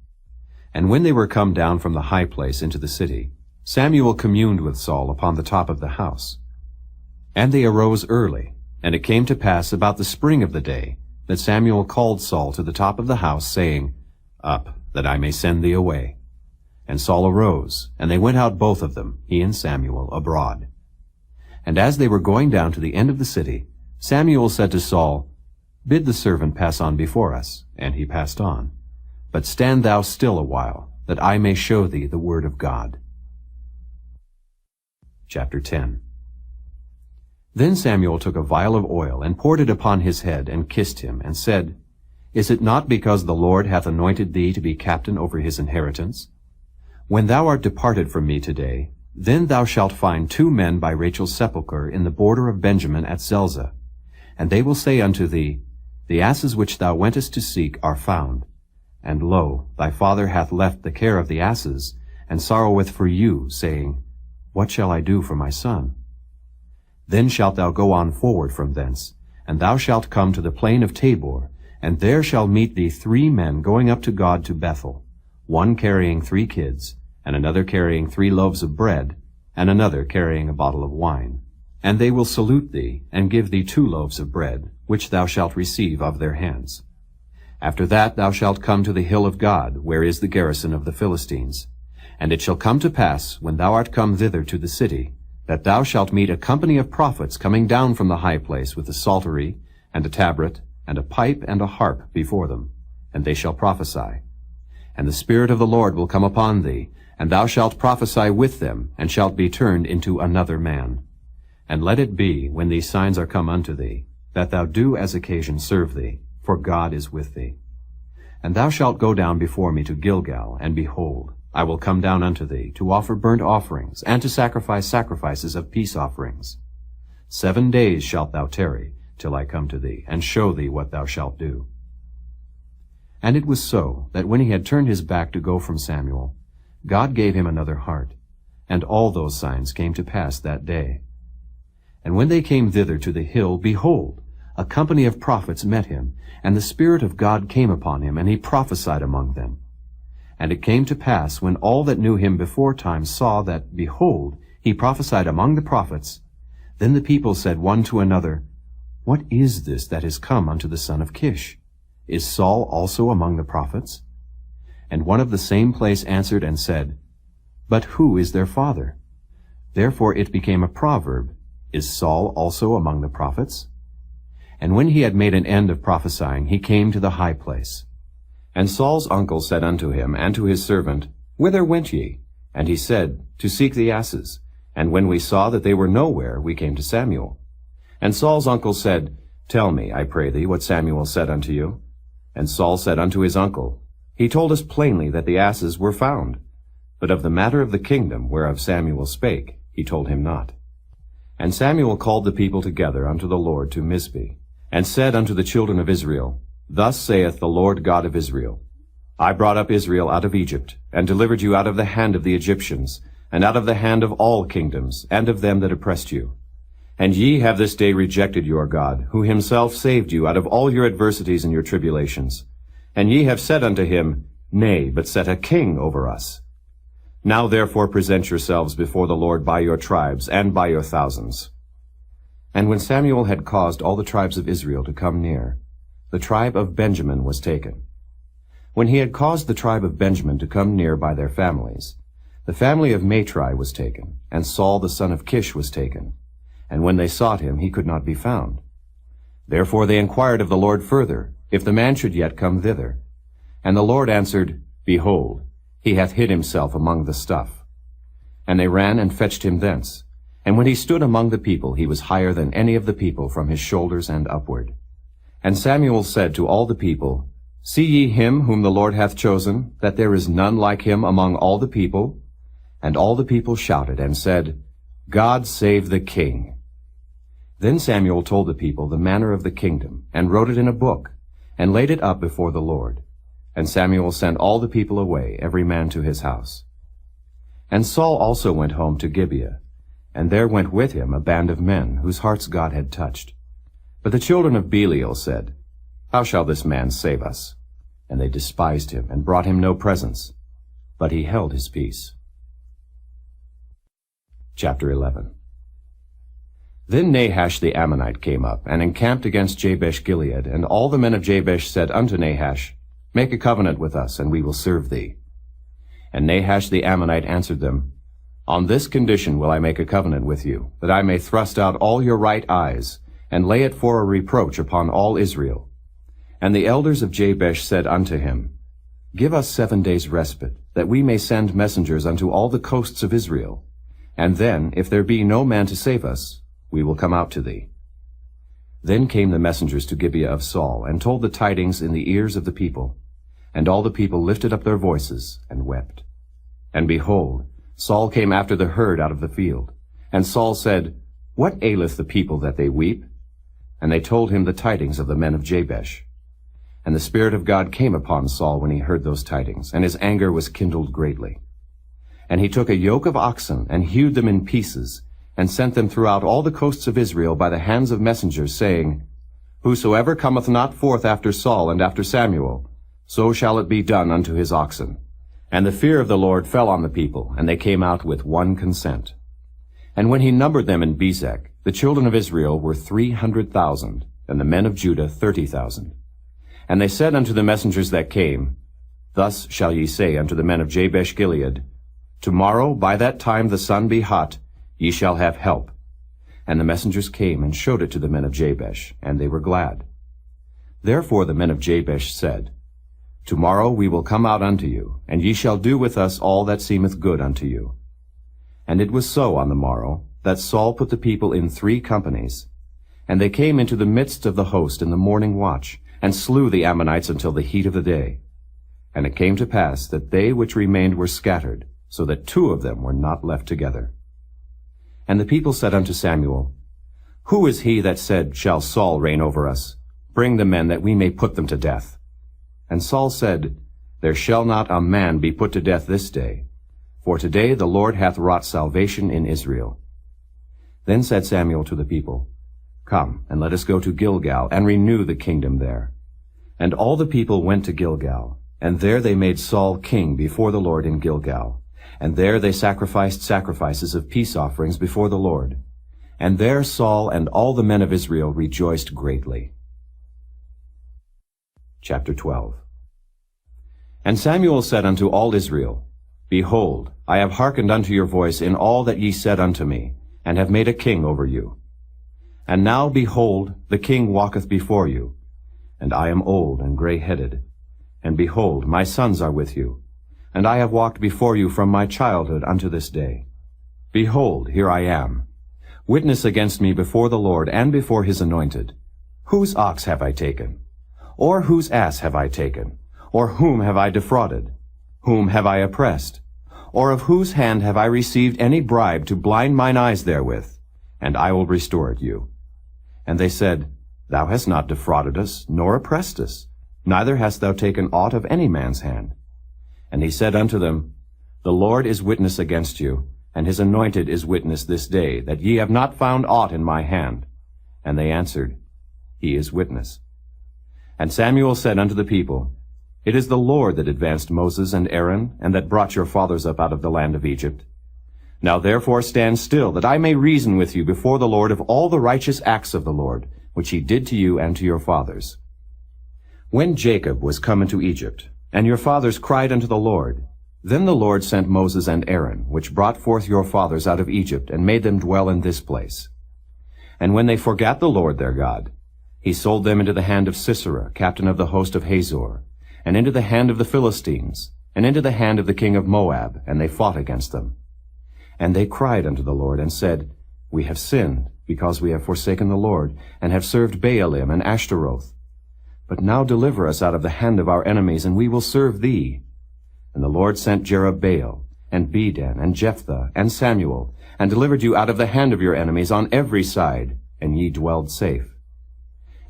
And when they were come down from the high place into the city, Samuel communed with Saul upon the top of the house. And they arose early, and it came to pass about the spring of the day, that Samuel called Saul to the top of the house, saying, Up, that I may send thee away. And Saul arose, and they went out both of them, he and Samuel, abroad. And as they were going down to the end of the city, Samuel said to Saul, Bid the servant pass on before us. And he passed on. But stand thou still a while, that I may show thee the word of God. Chapter 10. Then Samuel took a vial of oil, and poured it upon his head, and kissed him, and said, Is it not because the Lord hath anointed thee to be captain over his inheritance? When thou art departed from me today, then thou shalt find 2 men by Rachel's sepulchre in the border of Benjamin at Zelzah. And they will say unto thee, The asses which thou wentest to seek are found. And lo, thy father hath left the care of the asses, and sorroweth for you, saying, What shall I do for my son? Then shalt thou go on forward from thence, and thou shalt come to the plain of Tabor, and there shall meet thee 3 men going up to God to Bethel, one carrying 3 kids, and another carrying 3 loaves of bread, and another carrying a bottle of wine. And they will salute thee, and give thee 2 loaves of bread, which thou shalt receive of their hands. After that thou shalt come to the hill of God, where is the garrison of the Philistines. And it shall come to pass, when thou art come thither to the city, that thou shalt meet a company of prophets coming down from the high place with a psaltery, and a tabret, and a pipe and a harp before them, and they shall prophesy. And the Spirit of the Lord will come upon thee, and thou shalt prophesy with them, and shalt be turned into another man. And let it be, when these signs are come unto thee, that thou do as occasion serve thee, for God is with thee. And thou shalt go down before me to Gilgal, and behold, I will come down unto thee, to offer burnt offerings, and to sacrifice sacrifices of peace offerings. 7 days shalt thou tarry, till I come to thee, and show thee what thou shalt do. And it was so, that when he had turned his back to go from Samuel, God gave him another heart, and all those signs came to pass that day. And when they came thither to the hill, behold, a company of prophets met him, and the Spirit of God came upon him, and he prophesied among them. And it came to pass, when all that knew him beforetime saw that, behold, he prophesied among the prophets, then the people said one to another, What is this that is come unto the son of Kish? Is Saul also among the prophets? And one of the same place answered and said, But who is their father? Therefore it became a proverb, Is Saul also among the prophets? And when he had made an end of prophesying, he came to the high place. And Saul's uncle said unto him and to his servant, Whither went ye? And he said, To seek the asses. And when we saw that they were nowhere, we came to Samuel. And Saul's uncle said, Tell me, I pray thee, what Samuel said unto you. And Saul said unto his uncle, He told us plainly that the asses were found. But of the matter of the kingdom whereof Samuel spake, he told him not. And Samuel called the people together unto the Lord to Mizpeh, and said unto the children of Israel, Thus saith the Lord God of Israel, I brought up Israel out of Egypt, and delivered you out of the hand of the Egyptians, and out of the hand of all kingdoms, and of them that oppressed you. And ye have this day rejected your God, who himself saved you out of all your adversities and your tribulations. And ye have said unto him, Nay, but set a king over us. Now therefore present yourselves before the Lord by your tribes, and by your thousands. And when Samuel had caused all the tribes of Israel to come near, the tribe of Benjamin was taken. When he had caused the tribe of Benjamin to come near by their families, the family of Matri was taken, and Saul the son of Kish was taken. And when they sought him, he could not be found. Therefore they inquired of the Lord further, if the man should yet come thither. And the Lord answered, Behold, he hath hid himself among the stuff. And they ran and fetched him thence. And when he stood among the people, he was higher than any of the people from his shoulders and upward. And Samuel said to all the people, See ye him whom the Lord hath chosen, that there is none like him among all the people? And all the people shouted and said, God save the king. Then Samuel told the people the manner of the kingdom, and wrote it in a book, and laid it up before the Lord. And Samuel sent all the people away, every man to his house. And Saul also went home to Gibeah, and there went with him a band of men, whose hearts God had touched. But the children of Belial said, How shall this man save us? And they despised him, and brought him no presents. But he held his peace. Chapter 11. Then Nahash the Ammonite came up, and encamped against Jabesh-Gilead, and all the men of Jabesh said unto Nahash, Make a covenant with us, and we will serve thee. And Nahash the Ammonite answered them, On this condition will I make a covenant with you, that I may thrust out all your right eyes, and lay it for a reproach upon all Israel. And the elders of Jabesh said unto him, Give us 7 days' respite, that we may send messengers unto all the coasts of Israel. And then, if there be no man to save us, we will come out to thee. Then came the messengers to Gibeah of Saul, and told the tidings in the ears of the people. And all the people lifted up their voices, and wept. And behold, Saul came after the herd out of the field. And Saul said, What aileth the people that they weep? And they told him the tidings of the men of Jabesh. And the Spirit of God came upon Saul when he heard those tidings, and his anger was kindled greatly. And he took a yoke of oxen, and hewed them in pieces, and sent them throughout all the coasts of Israel by the hands of messengers, saying, Whosoever cometh not forth after Saul and after Samuel, so shall it be done unto his oxen. And the fear of the Lord fell on the people, and they came out with one consent. And when he numbered them in Bezek, the children of Israel were 300,000, and the men of Judah 30,000. And they said unto the messengers that came, Thus shall ye say unto the men of Jabesh-Gilead, Tomorrow by that time the sun be hot, ye shall have help. And the messengers came and showed it to the men of Jabesh, and they were glad. Therefore the men of Jabesh said, Tomorrow we will come out unto you, and ye shall do with us all that seemeth good unto you. And it was so on the morrow, that Saul put the people in 3 companies. And they came into the midst of the host in the morning watch, and slew the Ammonites until the heat of the day. And it came to pass that they which remained were scattered, so that 2 of them were not left together. And the people said unto Samuel, Who is he that said, Shall Saul reign over us? Bring the men, that we may put them to death. And Saul said, There shall not a man be put to death this day, for today the Lord hath wrought salvation in Israel. Then said Samuel to the people, Come, and let us go to Gilgal, and renew the kingdom there. And all the people went to Gilgal, and there they made Saul king before the Lord in Gilgal. And there they sacrificed sacrifices of peace offerings before the Lord. And there Saul and all the men of Israel rejoiced greatly. Chapter 12. And Samuel said unto all Israel, Behold, I have hearkened unto your voice in all that ye said unto me, and have made a king over you. And now, behold, the king walketh before you, and I am old and gray-headed. And behold, my sons are with you, and I have walked before you from my childhood unto this day. Behold, here I am. Witness against me before the Lord and before his anointed. Whose ox have I taken? Or whose ass have I taken? Or whom have I defrauded? Whom have I oppressed? Or of whose hand have I received any bribe to blind mine eyes therewith? And I will restore it you. And they said, Thou hast not defrauded us, nor oppressed us, neither hast thou taken aught of any man's hand. And he said unto them, The Lord is witness against you, and his anointed is witness this day, that ye have not found aught in my hand. And they answered, He is witness. And Samuel said unto the people, It is the Lord that advanced Moses and Aaron, and that brought your fathers up out of the land of Egypt. Now therefore stand still, that I may reason with you before the Lord of all the righteous acts of the Lord, which he did to you and to your fathers. When Jacob was come into Egypt, and your fathers cried unto the Lord, then the Lord sent Moses and Aaron, which brought forth your fathers out of Egypt, and made them dwell in this place. And when they forgat the Lord their God, he sold them into the hand of Sisera, captain of the host of Hazor, and into the hand of the Philistines, and into the hand of the king of Moab, and they fought against them. And they cried unto the Lord, and said, We have sinned, because we have forsaken the Lord, and have served Baalim and Ashtaroth. But now deliver us out of the hand of our enemies, and we will serve thee. And the Lord sent Jerubbaal, and Bedan, and Jephthah, and Samuel, and delivered you out of the hand of your enemies on every side, and ye dwelled safe.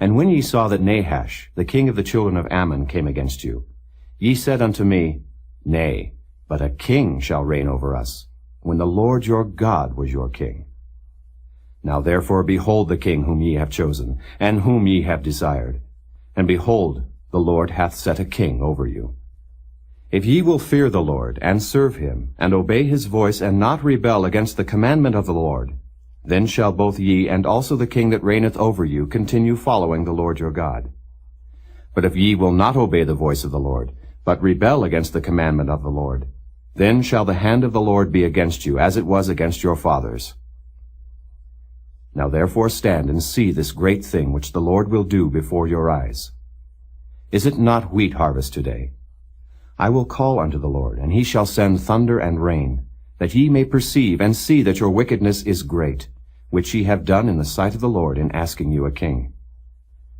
And when ye saw that Nahash, the king of the children of Ammon, came against you, ye said unto me, Nay, but a king shall reign over us, when the Lord your God was your king. Now therefore behold the king whom ye have chosen, and whom ye have desired. And behold, the Lord hath set a king over you. If ye will fear the Lord, and serve him, and obey his voice, and not rebel against the commandment of the Lord, then shall both ye and also the king that reigneth over you continue following the Lord your God. But if ye will not obey the voice of the Lord, but rebel against the commandment of the Lord, then shall the hand of the Lord be against you, as it was against your fathers. Now therefore stand and see this great thing which the Lord will do before your eyes. Is it not wheat harvest today? I will call unto the Lord, and he shall send thunder and rain, that ye may perceive and see that your wickedness is great, which ye have done in the sight of the Lord in asking you a king.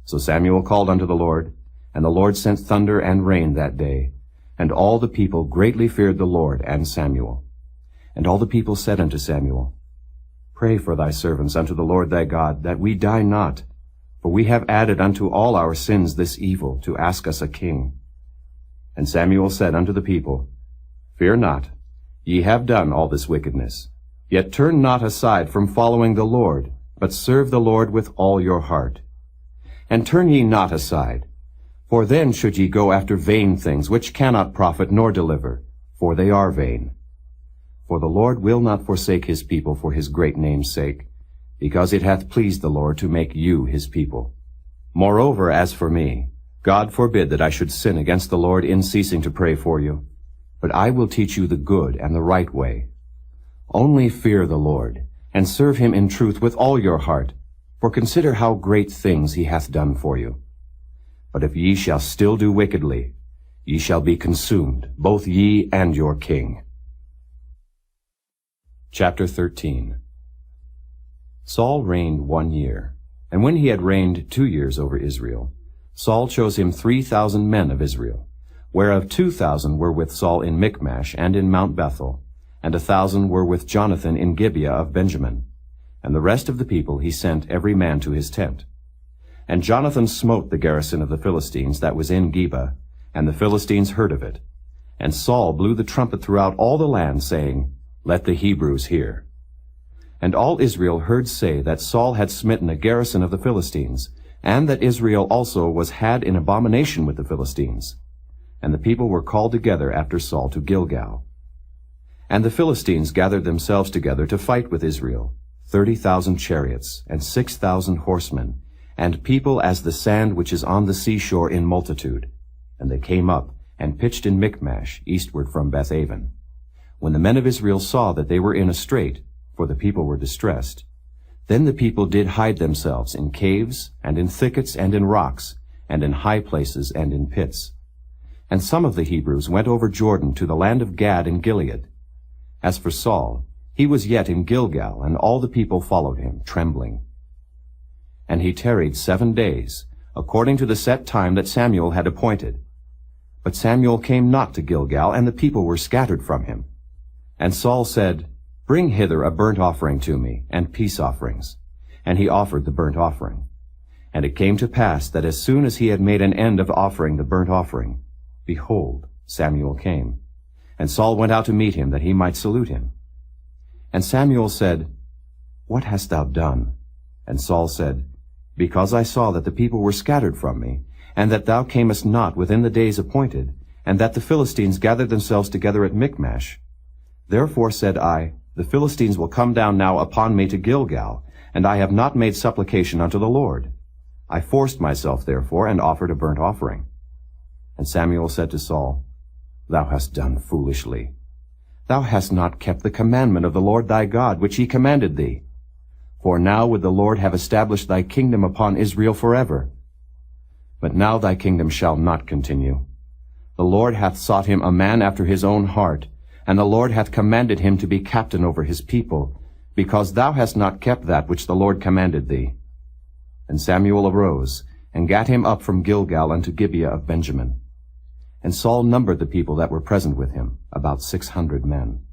So Samuel called unto the Lord, and the Lord sent thunder and rain that day, and all the people greatly feared the Lord and Samuel. And all the people said unto Samuel, Pray for thy servants unto the Lord thy God, that we die not, for we have added unto all our sins this evil, to ask us a king. And Samuel said unto the people, Fear not, ye have done all this wickedness. Yet turn not aside from following the Lord, but serve the Lord with all your heart. And turn ye not aside, for then should ye go after vain things, which cannot profit nor deliver, for they are vain. For the Lord will not forsake his people for his great name's sake, because it hath pleased the Lord to make you his people. Moreover, as for me, God forbid that I should sin against the Lord in ceasing to pray for you. But I will teach you the good and the right way. Only fear the Lord, and serve him in truth with all your heart, for consider how great things he hath done for you. But if ye shall still do wickedly, ye shall be consumed, both ye and your king. Chapter 13. Saul reigned 1 year, and when he had reigned 2 years over Israel, Saul chose him 3,000 men of Israel, whereof 2,000 were with Saul in Michmash and in Mount Bethel, and 1,000 were with Jonathan in Gibeah of Benjamin. And the rest of the people he sent every man to his tent. And Jonathan smote the garrison of the Philistines that was in Geba, and the Philistines heard of it. And Saul blew the trumpet throughout all the land, saying, Let the Hebrews hear. And all Israel heard say that Saul had smitten a garrison of the Philistines, and that Israel also was had in abomination with the Philistines. And the people were called together after Saul to Gilgal. And the Philistines gathered themselves together to fight with Israel, 30,000 chariots, and 6,000 horsemen, and people as the sand which is on the seashore in multitude. And they came up, and pitched in Michmash, eastward from Bethaven. When the men of Israel saw that they were in a strait, for the people were distressed, then the people did hide themselves in caves, and in thickets, and in rocks, and in high places, and in pits. And some of the Hebrews went over Jordan to the land of Gad and Gilead. As for Saul, he was yet in Gilgal, and all the people followed him, trembling. And he tarried 7 days, according to the set time that Samuel had appointed. But Samuel came not to Gilgal, and the people were scattered from him. And Saul said, Bring hither a burnt offering to me, and peace offerings. And he offered the burnt offering. And it came to pass that as soon as he had made an end of offering the burnt offering, behold, Samuel came. And Saul went out to meet him, that he might salute him. And Samuel said, What hast thou done? And Saul said, Because I saw that the people were scattered from me, and that thou camest not within the days appointed, and that the Philistines gathered themselves together at Michmash. Therefore said I, The Philistines will come down now upon me to Gilgal, and I have not made supplication unto the Lord. I forced myself therefore, and offered a burnt offering. And Samuel said to Saul, Thou hast done foolishly. Thou hast not kept the commandment of the Lord thy God, which he commanded thee. For now would the Lord have established thy kingdom upon Israel forever. But now thy kingdom shall not continue. The Lord hath sought him a man after his own heart, and the Lord hath commanded him to be captain over his people, because thou hast not kept that which the Lord commanded thee. And Samuel arose, and gat him up from Gilgal unto Gibeah of Benjamin. And Saul numbered the people that were present with him, about 600 men.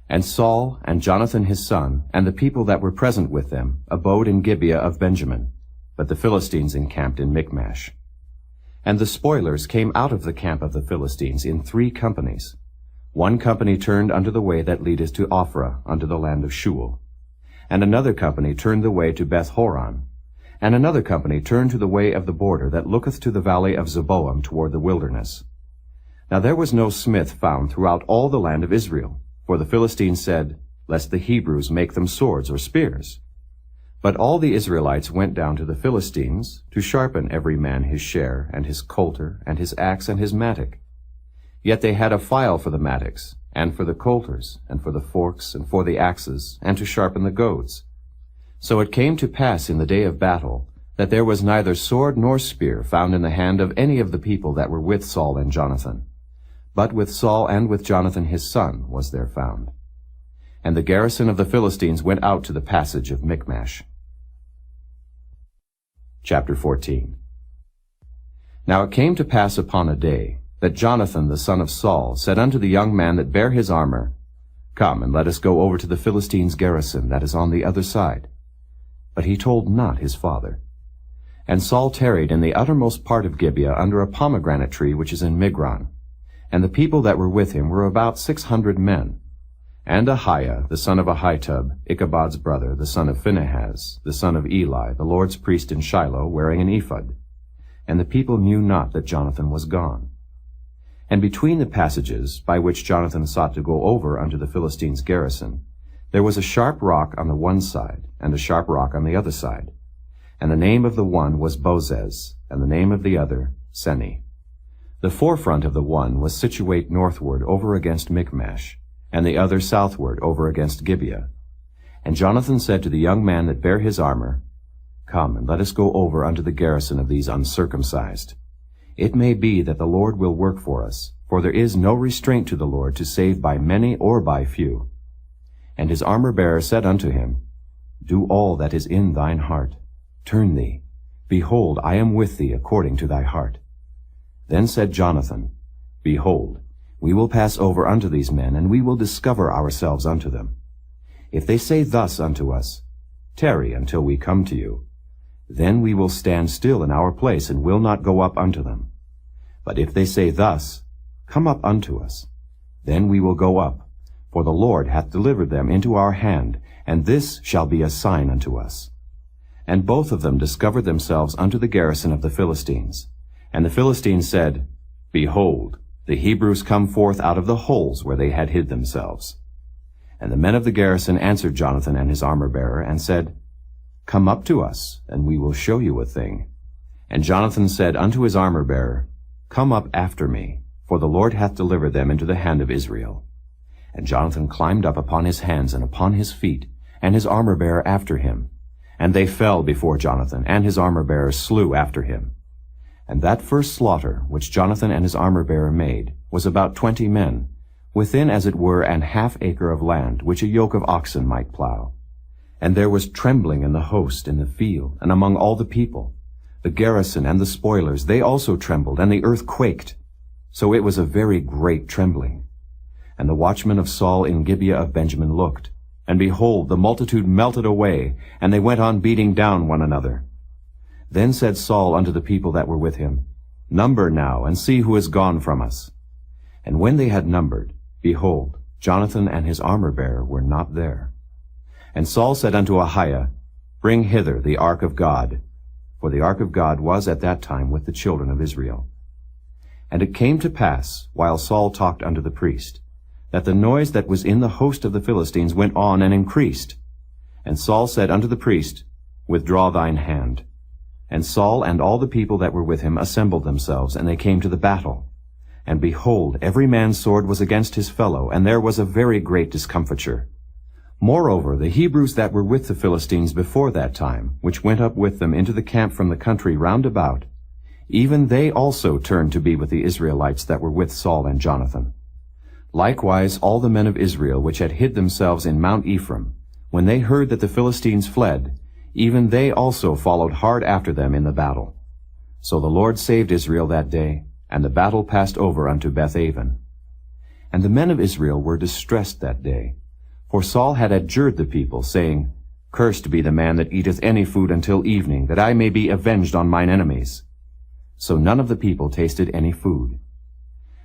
And Saul and Jonathan his son, and the people that were present with them, abode in Gibeah of Benjamin, but the Philistines encamped in Michmash. And the spoilers came out of the camp of the Philistines in 3 companies. One company turned unto the way that leadeth to Ophrah, unto the land of Shual. And another company turned the way to Beth-horon. And another company turned to the way of the border that looketh to the valley of Zeboam toward the wilderness. Now there was no smith found throughout all the land of Israel, for the Philistines said, Lest the Hebrews make them swords or spears. But all the Israelites went down to the Philistines, to sharpen every man his share, and his coulter, and his axe, and his mattock. Yet they had a file for the mattocks, and for the coulters, and for the forks, and for the axes, and to sharpen the goads. So it came to pass in the day of battle, that there was neither sword nor spear found in the hand of any of the people that were with Saul and Jonathan. But with Saul and with Jonathan his son was there found. And the garrison of the Philistines went out to the passage of Michmash. Chapter 14. Now it came to pass upon a day, that Jonathan the son of Saul said unto the young man that bare his armor, Come, and let us go over to the Philistines' garrison that is on the other side. But he told not his father. And Saul tarried in the uttermost part of Gibeah under a pomegranate tree which is in Migron. And the people that were with him were about 600 men. And Ahiah, the son of Ahitub, Ichabod's brother, the son of Phinehas, the son of Eli, the Lord's priest in Shiloh, wearing an ephod. And the people knew not that Jonathan was gone. And between the passages, by which Jonathan sought to go over unto the Philistines' garrison, there was a sharp rock on the one side, and a sharp rock on the other side. And the name of the one was Bozez, and the name of the other Seni. The forefront of the one was situate northward over against Michmash, and the other southward over against Gibeah. And Jonathan said to the young man that bare his armor, Come, and let us go over unto the garrison of these uncircumcised. It may be that the Lord will work for us, for there is no restraint to the Lord to save by many or by few. And his armor-bearer said unto him, Do all that is in thine heart. Turn thee. Behold, I am with thee according to thy heart. Then said Jonathan, Behold, we will pass over unto these men, and we will discover ourselves unto them. If they say thus unto us, Tarry until we come to you, then we will stand still in our place, and will not go up unto them. But if they say thus, Come up unto us, then we will go up, for the Lord hath delivered them into our hand, and this shall be a sign unto us. And both of them discovered themselves unto the garrison of the Philistines. And the Philistines said, Behold, the Hebrews come forth out of the holes where they had hid themselves. And the men of the garrison answered Jonathan and his armor-bearer, and said, Come up to us, and we will show you a thing. And Jonathan said unto his armor-bearer, Come up after me, for the Lord hath delivered them into the hand of Israel. And Jonathan climbed up upon his hands and upon his feet, and his armor-bearer after him. And they fell before Jonathan, and his armor-bearer slew after him. And that first slaughter which Jonathan and his armor-bearer made was about 20 men, within as it were an half-acre of land, which a yoke of oxen might plow. And there was trembling in the host in the field, and among all the people. The garrison and the spoilers, they also trembled, and the earth quaked. So it was a very great trembling. And the watchmen of Saul in Gibeah of Benjamin looked, and behold, the multitude melted away, and they went on beating down one another. Then said Saul unto the people that were with him, Number now, and see who is gone from us. And when they had numbered, behold, Jonathan and his armor-bearer were not there. And Saul said unto Ahiah, Bring hither the ark of God. For the ark of God was at that time with the children of Israel. And it came to pass, while Saul talked unto the priest, that the noise that was in the host of the Philistines went on and increased. And Saul said unto the priest, Withdraw thine hand. And Saul and all the people that were with him assembled themselves, and they came to the battle. And behold, every man's sword was against his fellow, and there was a very great discomfiture. Moreover, the Hebrews that were with the Philistines before that time, which went up with them into the camp from the country round about, even they also turned to be with the Israelites that were with Saul and Jonathan. Likewise all the men of Israel which had hid themselves in Mount Ephraim, when they heard that the Philistines fled, even they also followed hard after them in the battle. So the Lord saved Israel that day, and the battle passed over unto Bethaven. And the men of Israel were distressed that day, for Saul had adjured the people, saying, Cursed be the man that eateth any food until evening, that I may be avenged on mine enemies. So none of the people tasted any food.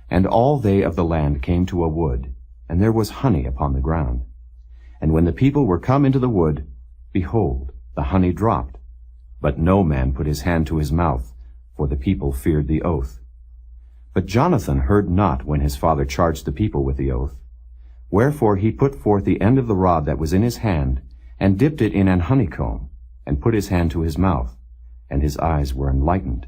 And all they of the land came to a wood, and there was honey upon the ground. And when the people were come into the wood, behold, the honey dropped. But no man put his hand to his mouth, for the people feared the oath. But Jonathan heard not when his father charged the people with the oath. Wherefore he put forth the end of the rod that was in his hand, and dipped it in an honeycomb, and put his hand to his mouth, and his eyes were enlightened.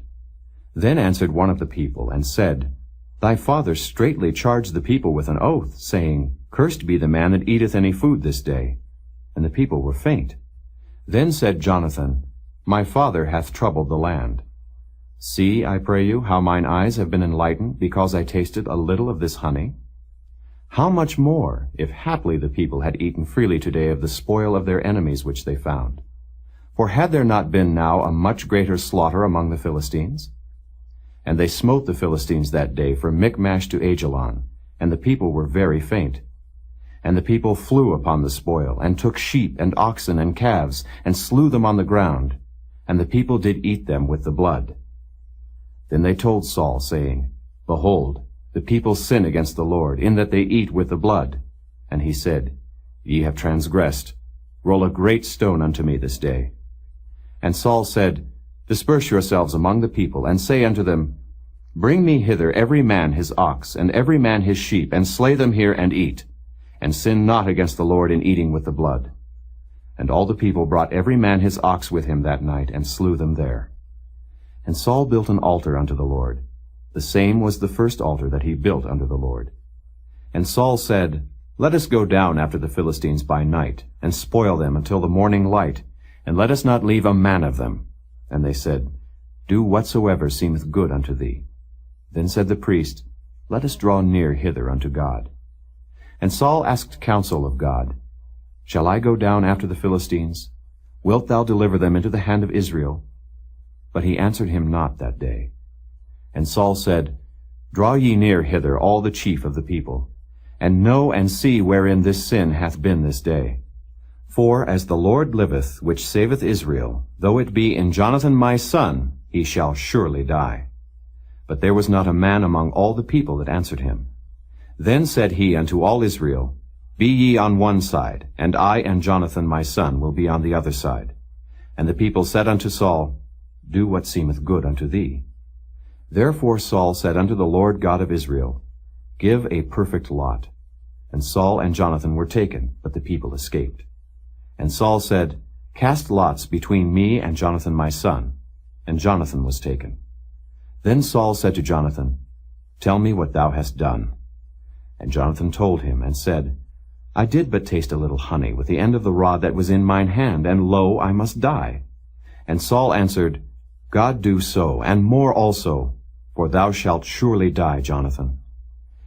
Then answered one of the people, and said, Thy father straitly charged the people with an oath, saying, Cursed be the man that eateth any food this day. And the people were faint. Then said Jonathan, My father hath troubled the land. See, I pray you, how mine eyes have been enlightened, because I tasted a little of this honey. How much more, if haply the people had eaten freely today of the spoil of their enemies which they found? For had there not been now a much greater slaughter among the Philistines? And they smote the Philistines that day from Michmash to Ajalon, and the people were very faint. And the people flew upon the spoil, and took sheep and oxen and calves, and slew them on the ground, and the people did eat them with the blood. Then they told Saul, saying, Behold, the people sin against the Lord, in that they eat with the blood. And he said, Ye have transgressed. Roll a great stone unto me this day. And Saul said, Disperse yourselves among the people, and say unto them, Bring me hither every man his ox, and every man his sheep, and slay them here, and eat. And sin not against the Lord in eating with the blood. And all the people brought every man his ox with him that night, and slew them there. And Saul built an altar unto the Lord. The same was the first altar that he built unto the Lord. And Saul said, Let us go down after the Philistines by night, and spoil them until the morning light, and let us not leave a man of them. And they said, Do whatsoever seemeth good unto thee. Then said the priest, Let us draw near hither unto God. And Saul asked counsel of God, Shall I go down after the Philistines? Wilt thou deliver them into the hand of Israel? But he answered him not that day. And Saul said, Draw ye near hither all the chief of the people, and know and see wherein this sin hath been this day. For as the Lord liveth, which saveth Israel, though it be in Jonathan my son, he shall surely die. But there was not a man among all the people that answered him. Then said he unto all Israel, Be ye on one side, and I and Jonathan my son will be on the other side. And the people said unto Saul, Do what seemeth good unto thee. Therefore Saul said unto the Lord God of Israel, Give a perfect lot. And Saul and Jonathan were taken, but the people escaped. And Saul said, Cast lots between me and Jonathan my son. And Jonathan was taken. Then Saul said to Jonathan, Tell me what thou hast done. And Jonathan told him, and said, I did but taste a little honey with the end of the rod that was in mine hand, and lo, I must die. And Saul answered, God do so, and more also, for thou shalt surely die, Jonathan.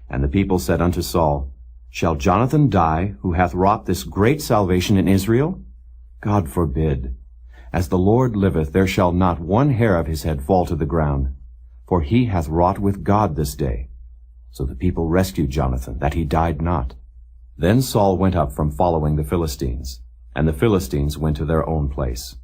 And the people said unto Saul, Shall Jonathan die, who hath wrought this great salvation in Israel? God forbid. As the Lord liveth, there shall not one hair of his head fall to the ground, for he hath wrought with God this day. So the people rescued Jonathan, that he died not. Then Saul went up from following the Philistines, and the Philistines went to their own place.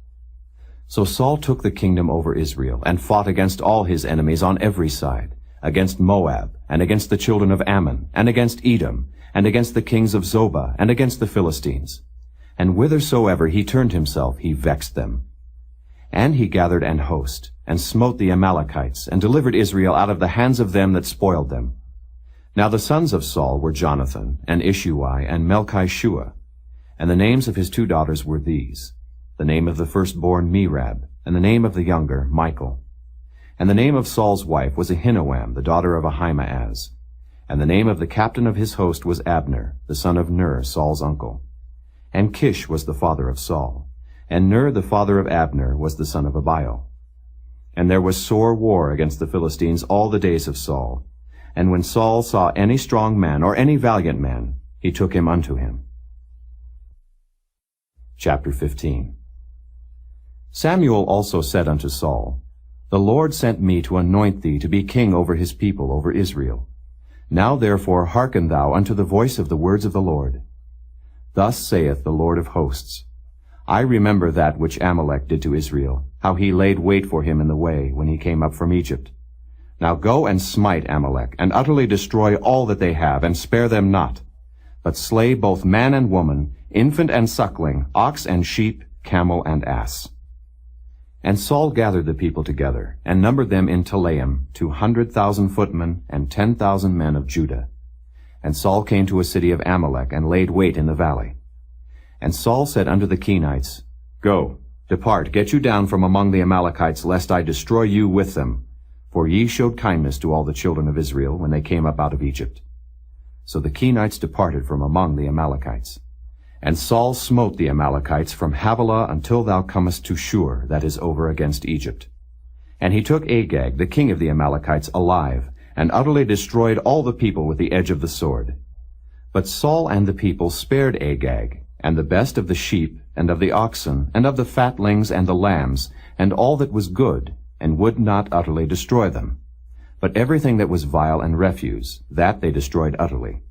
So Saul took the kingdom over Israel, and fought against all his enemies on every side, against Moab, and against the children of Ammon, and against Edom, and against the kings of Zobah, and against the Philistines. And whithersoever he turned himself, he vexed them. And he gathered an host, and smote the Amalekites, and delivered Israel out of the hands of them that spoiled them. Now the sons of Saul were Jonathan, and Ishuai, and Melchishua. And the names of his 2 daughters were these, the name of the firstborn Merab, and the name of the younger Michal. And the name of Saul's wife was Ahinoam, the daughter of Ahimaaz. And the name of the captain of his host was Abner, the son of Ner, Saul's uncle. And Kish was the father of Saul, and Ner the father of Abner was the son of Abiel. And there was sore war against the Philistines all the days of Saul. And when Saul saw any strong man or any valiant man, he took him unto him. Chapter 15. Samuel also said unto Saul, The Lord sent me to anoint thee to be king over his people, over Israel. Now therefore hearken thou unto the voice of the words of the Lord. Thus saith the Lord of hosts, I remember that which Amalek did to Israel, how he laid wait for him in the way when he came up from Egypt. Now go and smite Amalek, and utterly destroy all that they have, and spare them not, but slay both man and woman, infant and suckling, ox and sheep, camel and ass. And Saul gathered the people together, and numbered them in Telaim 200,000 footmen, and 10,000 men of Judah. And Saul came to a city of Amalek, and laid wait in the valley. And Saul said unto the Kenites, Go, depart, get you down from among the Amalekites, lest I destroy you with them. For ye showed kindness to all the children of Israel when they came up out of Egypt. So the Kenites departed from among the Amalekites. And Saul smote the Amalekites from Havilah until thou comest to Shur, that is over against Egypt. And he took Agag, the king of the Amalekites, alive, and utterly destroyed all the people with the edge of the sword. But Saul and the people spared Agag, and the best of the sheep, and of the oxen, and of the fatlings, and the lambs, and all that was good, and would not utterly destroy them. But everything that was vile and refuse, that they destroyed utterly.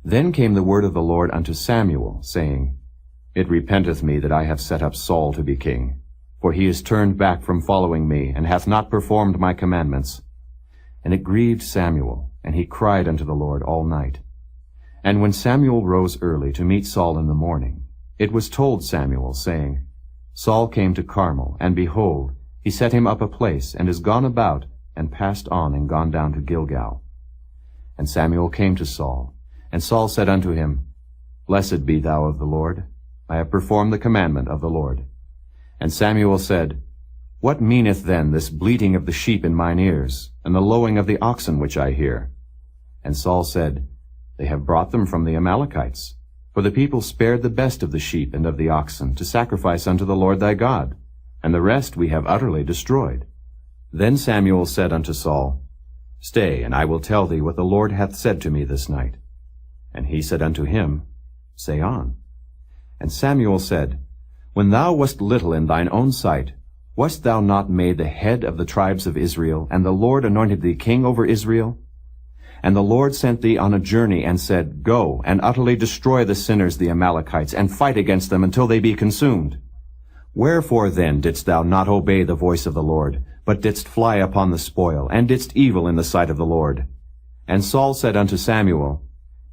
Then came the word of the Lord unto Samuel, saying, It repenteth me that I have set up Saul to be king, for he is turned back from following me, and hath not performed my commandments. And it grieved Samuel, and he cried unto the Lord all night. And when Samuel rose early to meet Saul in the morning, it was told Samuel, saying, Saul came to Carmel, and behold, he set him up a place, and is gone about, and passed on, and gone down to Gilgal. And Samuel came to Saul, and Saul said unto him, Blessed be thou of the Lord. I have performed the commandment of the Lord. And Samuel said, What meaneth then this bleating of the sheep in mine ears, and the lowing of the oxen which I hear? And Saul said, They have brought them from the Amalekites. For the people spared the best of the sheep and of the oxen to sacrifice unto the Lord thy God, and the rest we have utterly destroyed. Then Samuel said unto Saul, Stay, and I will tell thee what the Lord hath said to me this night. And he said unto him, Say on. And Samuel said, When thou wast little in thine own sight, wast thou not made the head of the tribes of Israel, and the Lord anointed thee king over Israel? And the Lord sent thee on a journey, and said, Go, and utterly destroy the sinners the Amalekites, and fight against them until they be consumed. Wherefore then didst thou not obey the voice of the Lord, but didst fly upon the spoil, and didst evil in the sight of the Lord? And Saul said unto Samuel,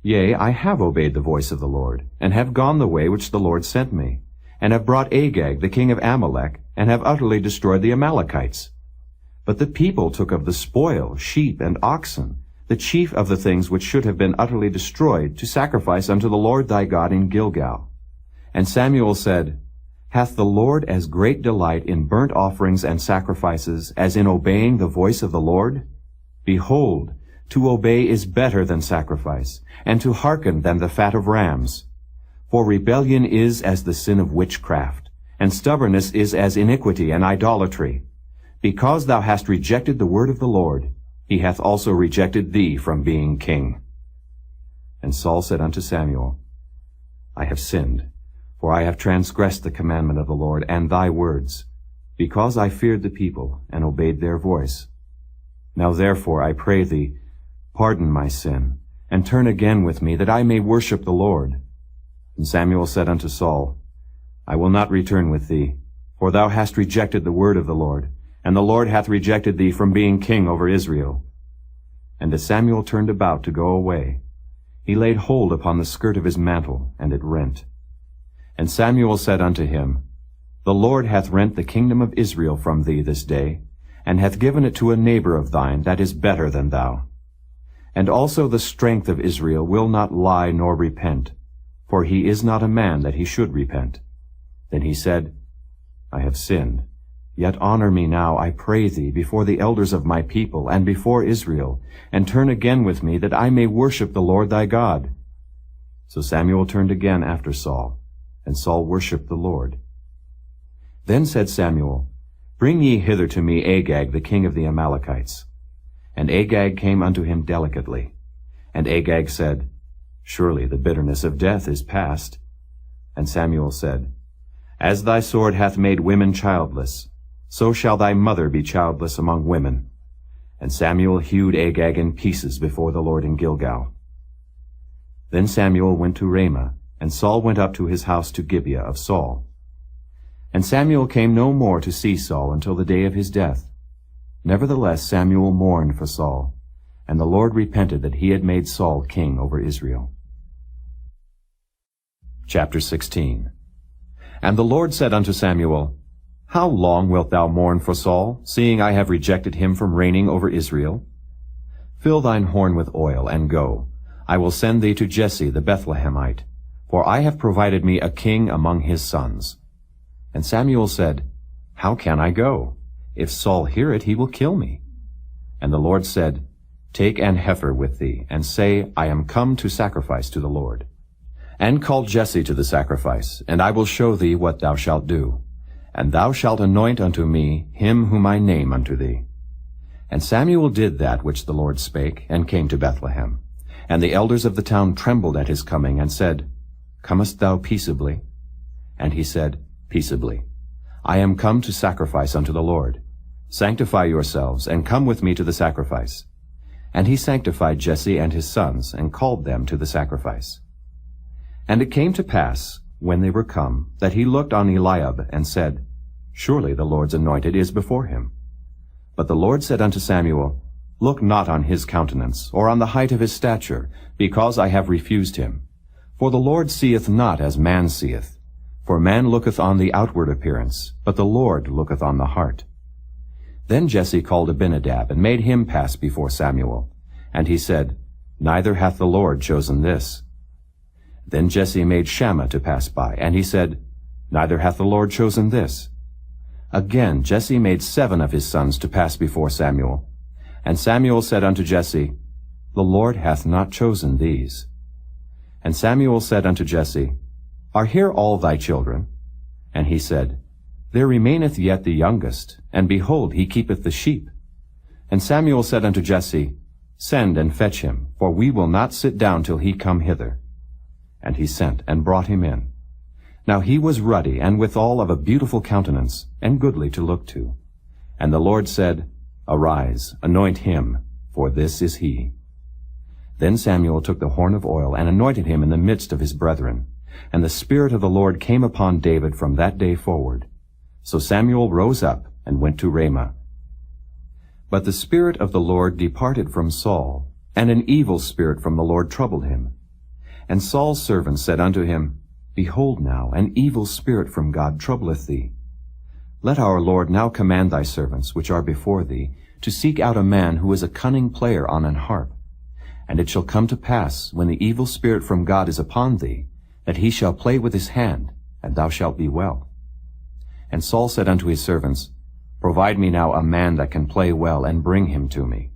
Yea, I have obeyed the voice of the Lord, and have gone the way which the Lord sent me, and have brought Agag the king of Amalek, and have utterly destroyed the Amalekites. But the people took of the spoil sheep and oxen, the chief of the things which should have been utterly destroyed, to sacrifice unto the Lord thy God in Gilgal. And Samuel said, Hath the Lord as great delight in burnt offerings and sacrifices as in obeying the voice of the Lord? Behold, to obey is better than sacrifice, and to hearken than the fat of rams. For rebellion is as the sin of witchcraft, and stubbornness is as iniquity and idolatry. Because thou hast rejected the word of the Lord, he hath also rejected thee from being king. And Saul said unto Samuel, I have sinned, for I have transgressed the commandment of the Lord and thy words, because I feared the people and obeyed their voice. Now therefore I pray thee, pardon my sin, and turn again with me, that I may worship the Lord. And Samuel said unto Saul, I will not return with thee, for thou hast rejected the word of the Lord, and the Lord hath rejected thee from being king over Israel. And as Samuel turned about to go away, he laid hold upon the skirt of his mantle, and it rent. And Samuel said unto him, The Lord hath rent the kingdom of Israel from thee this day, and hath given it to a neighbor of thine that is better than thou. And also the strength of Israel will not lie nor repent, for he is not a man that he should repent. Then he said, I have sinned. Yet honor me now, I pray thee, before the elders of my people, and before Israel, and turn again with me, that I may worship the Lord thy God. So Samuel turned again after Saul, and Saul worshipped the Lord. Then said Samuel, Bring ye hither to me Agag the king of the Amalekites. And Agag came unto him delicately. And Agag said, Surely the bitterness of death is past. And Samuel said, As thy sword hath made women childless, so shall thy mother be childless among women. And Samuel hewed Agag in pieces before the Lord in Gilgal. Then Samuel went to Ramah, and Saul went up to his house to Gibeah of Saul. And Samuel came no more to see Saul until the day of his death. Nevertheless Samuel mourned for Saul, and the Lord repented that he had made Saul king over Israel. Chapter 16. And the Lord said unto Samuel, How long wilt thou mourn for Saul, seeing I have rejected him from reigning over Israel? Fill thine horn with oil, and go. I will send thee to Jesse the Bethlehemite, for I have provided me a king among his sons. And Samuel said, How can I go? If Saul hear it, he will kill me. And the Lord said, Take an heifer with thee, and say, I am come to sacrifice to the Lord. And call Jesse to the sacrifice, and I will show thee what thou shalt do. And thou shalt anoint unto me him whom I name unto thee. And Samuel did that which the Lord spake, and came to Bethlehem. And the elders of the town trembled at his coming, and said, Comest thou peaceably? And he said, Peaceably. I am come to sacrifice unto the Lord. Sanctify yourselves, and come with me to the sacrifice. And he sanctified Jesse and his sons, and called them to the sacrifice. And it came to pass, when they were come, that he looked on Eliab, and said, Surely the Lord's anointed is before him. But the Lord said unto Samuel, Look not on his countenance, or on the height of his stature, because I have refused him. For the Lord seeth not as man seeth. For man looketh on the outward appearance, but the Lord looketh on the heart. Then Jesse called Abinadab, and made him pass before Samuel. And he said, Neither hath the Lord chosen this. Then Jesse made Shammah to pass by, and he said, Neither hath the Lord chosen this. Again Jesse made 7 of his sons to pass before Samuel. And Samuel said unto Jesse, The Lord hath not chosen these. And Samuel said unto Jesse, Are here all thy children? And he said, There remaineth yet the youngest, and behold, he keepeth the sheep. And Samuel said unto Jesse, Send and fetch him, for we will not sit down till he come hither. And he sent, and brought him in. Now he was ruddy, and withal of a beautiful countenance, and goodly to look to. And the Lord said, Arise, anoint him, for this is he. Then Samuel took the horn of oil, and anointed him in the midst of his brethren. And the Spirit of the Lord came upon David from that day forward. So Samuel rose up, and went to Ramah. But the Spirit of the Lord departed from Saul, and an evil spirit from the Lord troubled him. And Saul's servants said unto him, Behold now, an evil spirit from God troubleth thee. Let our Lord now command thy servants, which are before thee, to seek out a man who is a cunning player on an harp. And it shall come to pass, when the evil spirit from God is upon thee, that he shall play with his hand, and thou shalt be well. And Saul said unto his servants, Provide me now a man that can play well, and bring him to me.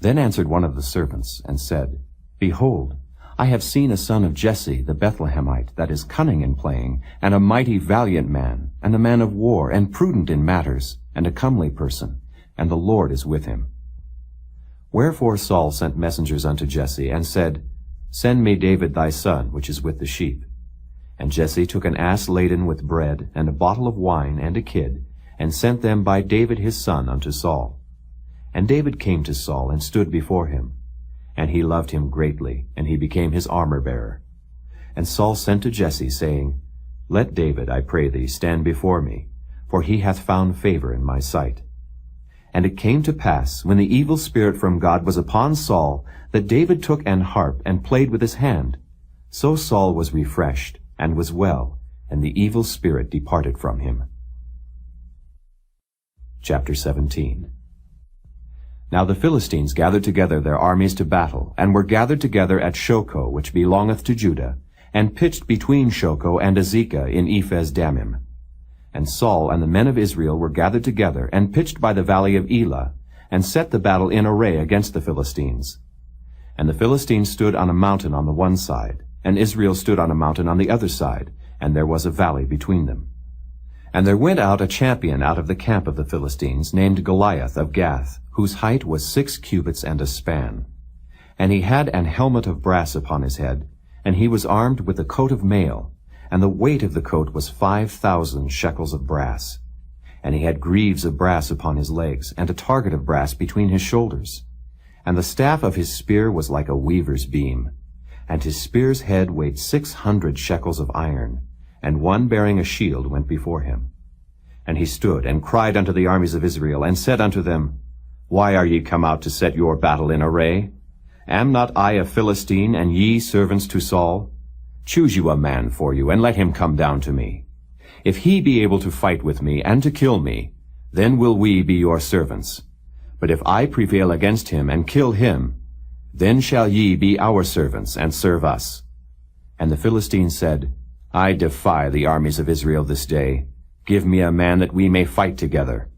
Then answered one of the servants, and said, Behold, I have seen a son of Jesse the Bethlehemite, that is cunning in playing, and a mighty valiant man, and a man of war, and prudent in matters, and a comely person, and the Lord is with him. Wherefore Saul sent messengers unto Jesse, and said, Send me David thy son, which is with the sheep. And Jesse took an ass laden with bread, and a bottle of wine, and a kid, and sent them by David his son unto Saul. And David came to Saul, and stood before him. And he loved him greatly, and he became his armor-bearer. And Saul sent to Jesse, saying, Let David, I pray thee, stand before me, for he hath found favor in my sight. And it came to pass, when the evil spirit from God was upon Saul, that David took an harp, and played with his hand. So Saul was refreshed, and was well, and the evil spirit departed from him. Chapter 17. Now the Philistines gathered together their armies to battle, and were gathered together at Shochoh, which belongeth to Judah, and pitched between Shochoh and Azekah in Ephes-dammim. And Saul and the men of Israel were gathered together, and pitched by the valley of Elah, and set the battle in array against the Philistines. And the Philistines stood on a mountain on the one side, and Israel stood on a mountain on the other side, and there was a valley between them. And there went out a champion out of the camp of the Philistines, named Goliath of Gath, whose height was 6 cubits and a span. And he had an helmet of brass upon his head, and he was armed with a coat of mail, and the weight of the coat was 5,000 shekels of brass. And he had greaves of brass upon his legs, and a target of brass between his shoulders. And the staff of his spear was like a weaver's beam. And his spear's head weighed 600 shekels of iron, and one bearing a shield went before him. And he stood and cried unto the armies of Israel, and said unto them, Why are ye come out to set your battle in array? Am not I a Philistine, and ye servants to Saul? Choose you a man for you, and let him come down to me. If he be able to fight with me, and to kill me, then will we be your servants. But if I prevail against him, and kill him, then shall ye be our servants, and serve us. And the Philistines said, I defy the armies of Israel this day. Give me a man that we may fight together.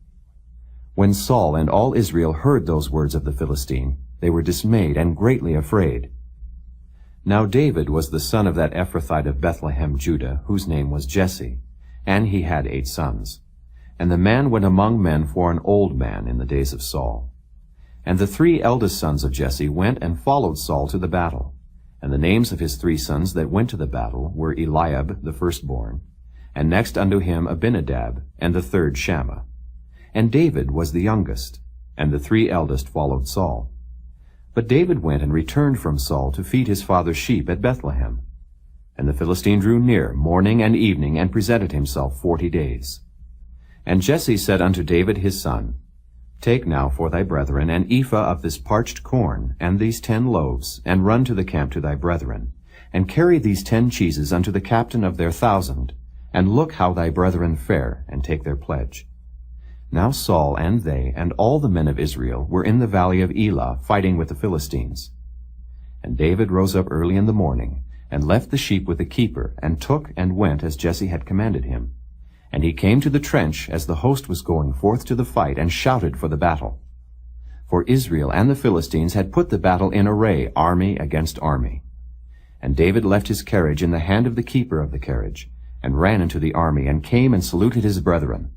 When Saul and all Israel heard those words of the Philistine, they were dismayed and greatly afraid. Now David was the son of that Ephrathite of Bethlehem, Judah, whose name was Jesse, and he had 8 sons. And the man went among men for an old man in the days of Saul. And the 3 eldest sons of Jesse went and followed Saul to the battle. And the names of his 3 sons that went to the battle were Eliab the firstborn, and next unto him Abinadab, and the 3rd Shammah. And David was the youngest, and the 3 eldest followed Saul. But David went and returned from Saul to feed his father's sheep at Bethlehem. And the Philistine drew near morning and evening, and presented himself 40 days. And Jesse said unto David his son, Take now for thy brethren an ephah of this parched corn, and these 10 loaves, and run to the camp to thy brethren, and carry these 10 cheeses unto the captain of their 1,000, and look how thy brethren fare, and take their pledge. Now Saul and they, and all the men of Israel, were in the valley of Elah, fighting with the Philistines. And David rose up early in the morning, and left the sheep with the keeper, and took and went as Jesse had commanded him. And he came to the trench as the host was going forth to the fight, and shouted for the battle. For Israel and the Philistines had put the battle in array, army against army. And David left his carriage in the hand of the keeper of the carriage, and ran into the army, and came and saluted his brethren.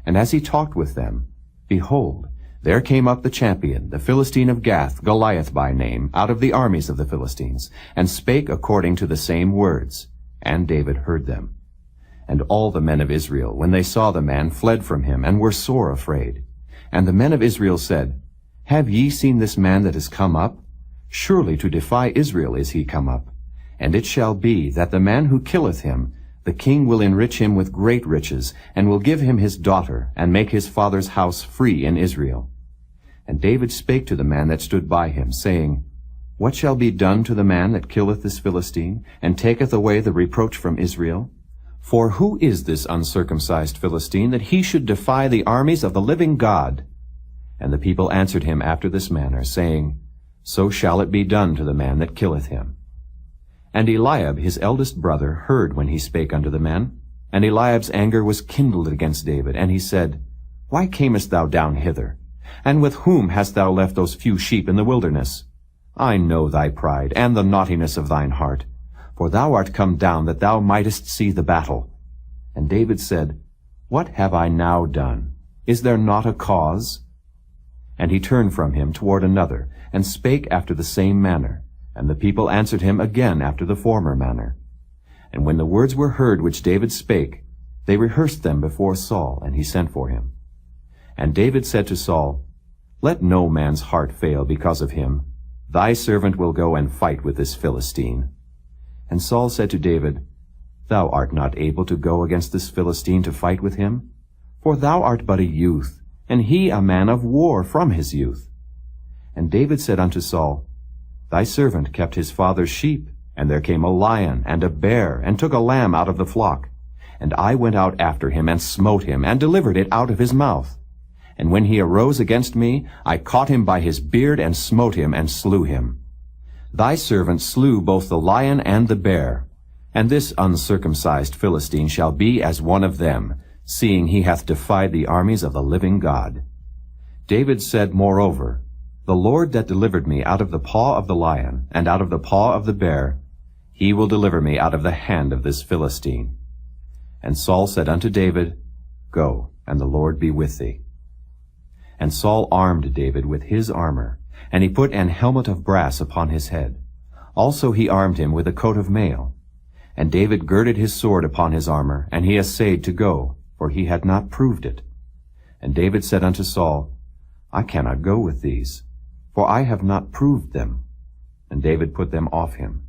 And as he talked with them, behold, There came up the champion, the Philistine of Gath, Goliath by name, out of the armies of the Philistines, and spake according to the same words. And David heard them. And all the men of Israel, when they saw the man, fled from him, and were sore afraid. And the men of Israel said, Have ye seen this man that is come up? Surely to defy Israel is he come up. And it shall be that the man who killeth him, the king will enrich him with great riches, and will give him his daughter, and make his father's house free in Israel. And David spake to the man that stood by him, saying, What shall be done to the man that killeth this Philistine, and taketh away the reproach from Israel? For who is this uncircumcised Philistine, that he should defy the armies of the living God? And the people answered him after this manner, saying, So shall it be done to the man that killeth him. And Eliab his eldest brother heard when he spake unto the men. And Eliab's anger was kindled against David, and he said, Why camest thou down hither? And with whom hast thou left those few sheep in the wilderness? I know thy pride, and the naughtiness of thine heart. For thou art come down, that thou mightest see the battle. And David said, What have I now done? Is there not a cause? And he turned from him toward another, and spake after the same manner. And the people answered him again after the former manner. And when the words were heard which David spake, they rehearsed them before Saul, and he sent for him. And David said to Saul, Let no man's heart fail because of him. Thy servant will go and fight with this Philistine. And Saul said to David, Thou art not able to go against this Philistine to fight with him, for thou art but a youth, and he a man of war from his youth. And David said unto Saul, Thy servant kept his father's sheep, and there came a lion and a bear, and took a lamb out of the flock. And I went out after him, and smote him, and delivered it out of his mouth. And when he arose against me, I caught him by his beard, and smote him, and slew him. Thy servant slew both the lion and the bear. And this uncircumcised Philistine shall be as one of them, seeing he hath defied the armies of the living God. David said moreover, The Lord that delivered me out of the paw of the lion, and out of the paw of the bear, he will deliver me out of the hand of this Philistine. And Saul said unto David, Go, and the Lord be with thee. And Saul armed David with his armor, and he put an helmet of brass upon his head. Also he armed him with a coat of mail. And David girded his sword upon his armor, and he essayed to go, for he had not proved it. And David said unto Saul, I cannot go with these, for I have not proved them. And David put them off him.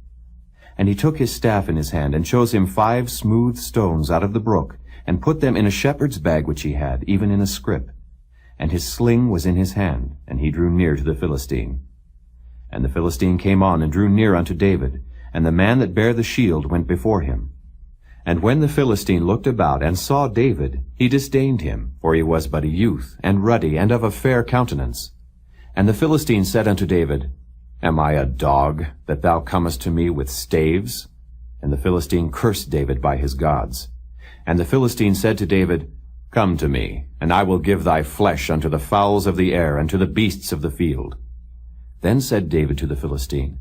And he took his staff in his hand, and chose him 5 smooth stones out of the brook, and put them in a shepherd's bag which he had, even in a scrip. And his sling was in his hand, and he drew near to the Philistine. And the Philistine came on, and drew near unto David, and the man that bare the shield went before him. And when the Philistine looked about, and saw David, he disdained him, for he was but a youth, and ruddy, and of a fair countenance. And the Philistine said unto David, Am I a dog, that thou comest to me with staves? And the Philistine cursed David by his gods. And the Philistine said to David, Come to me, and I will give thy flesh unto the fowls of the air, and to the beasts of the field. Then said David to the Philistine,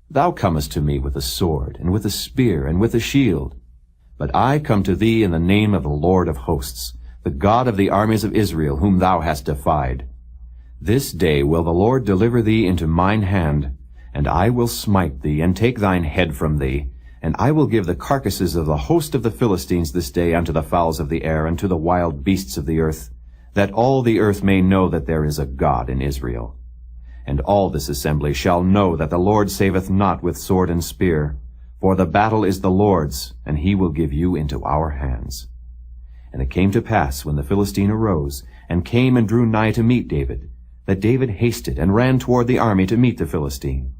Thou comest to me with a sword, and with a spear, and with a shield. But I come to thee in the name of the Lord of hosts, the God of the armies of Israel, whom thou hast defied. This day will the Lord deliver thee into mine hand, and I will smite thee, and take thine head from thee, and I will give the carcasses of the host of the Philistines this day unto the fowls of the air, and to the wild beasts of the earth, that all the earth may know that there is a God in Israel. And all this assembly shall know that the Lord saveth not with sword and spear, for the battle is the Lord's, and he will give you into our hands. And it came to pass, when the Philistine arose, and came and drew nigh to meet David, that David hasted and ran toward the army to meet the Philistine.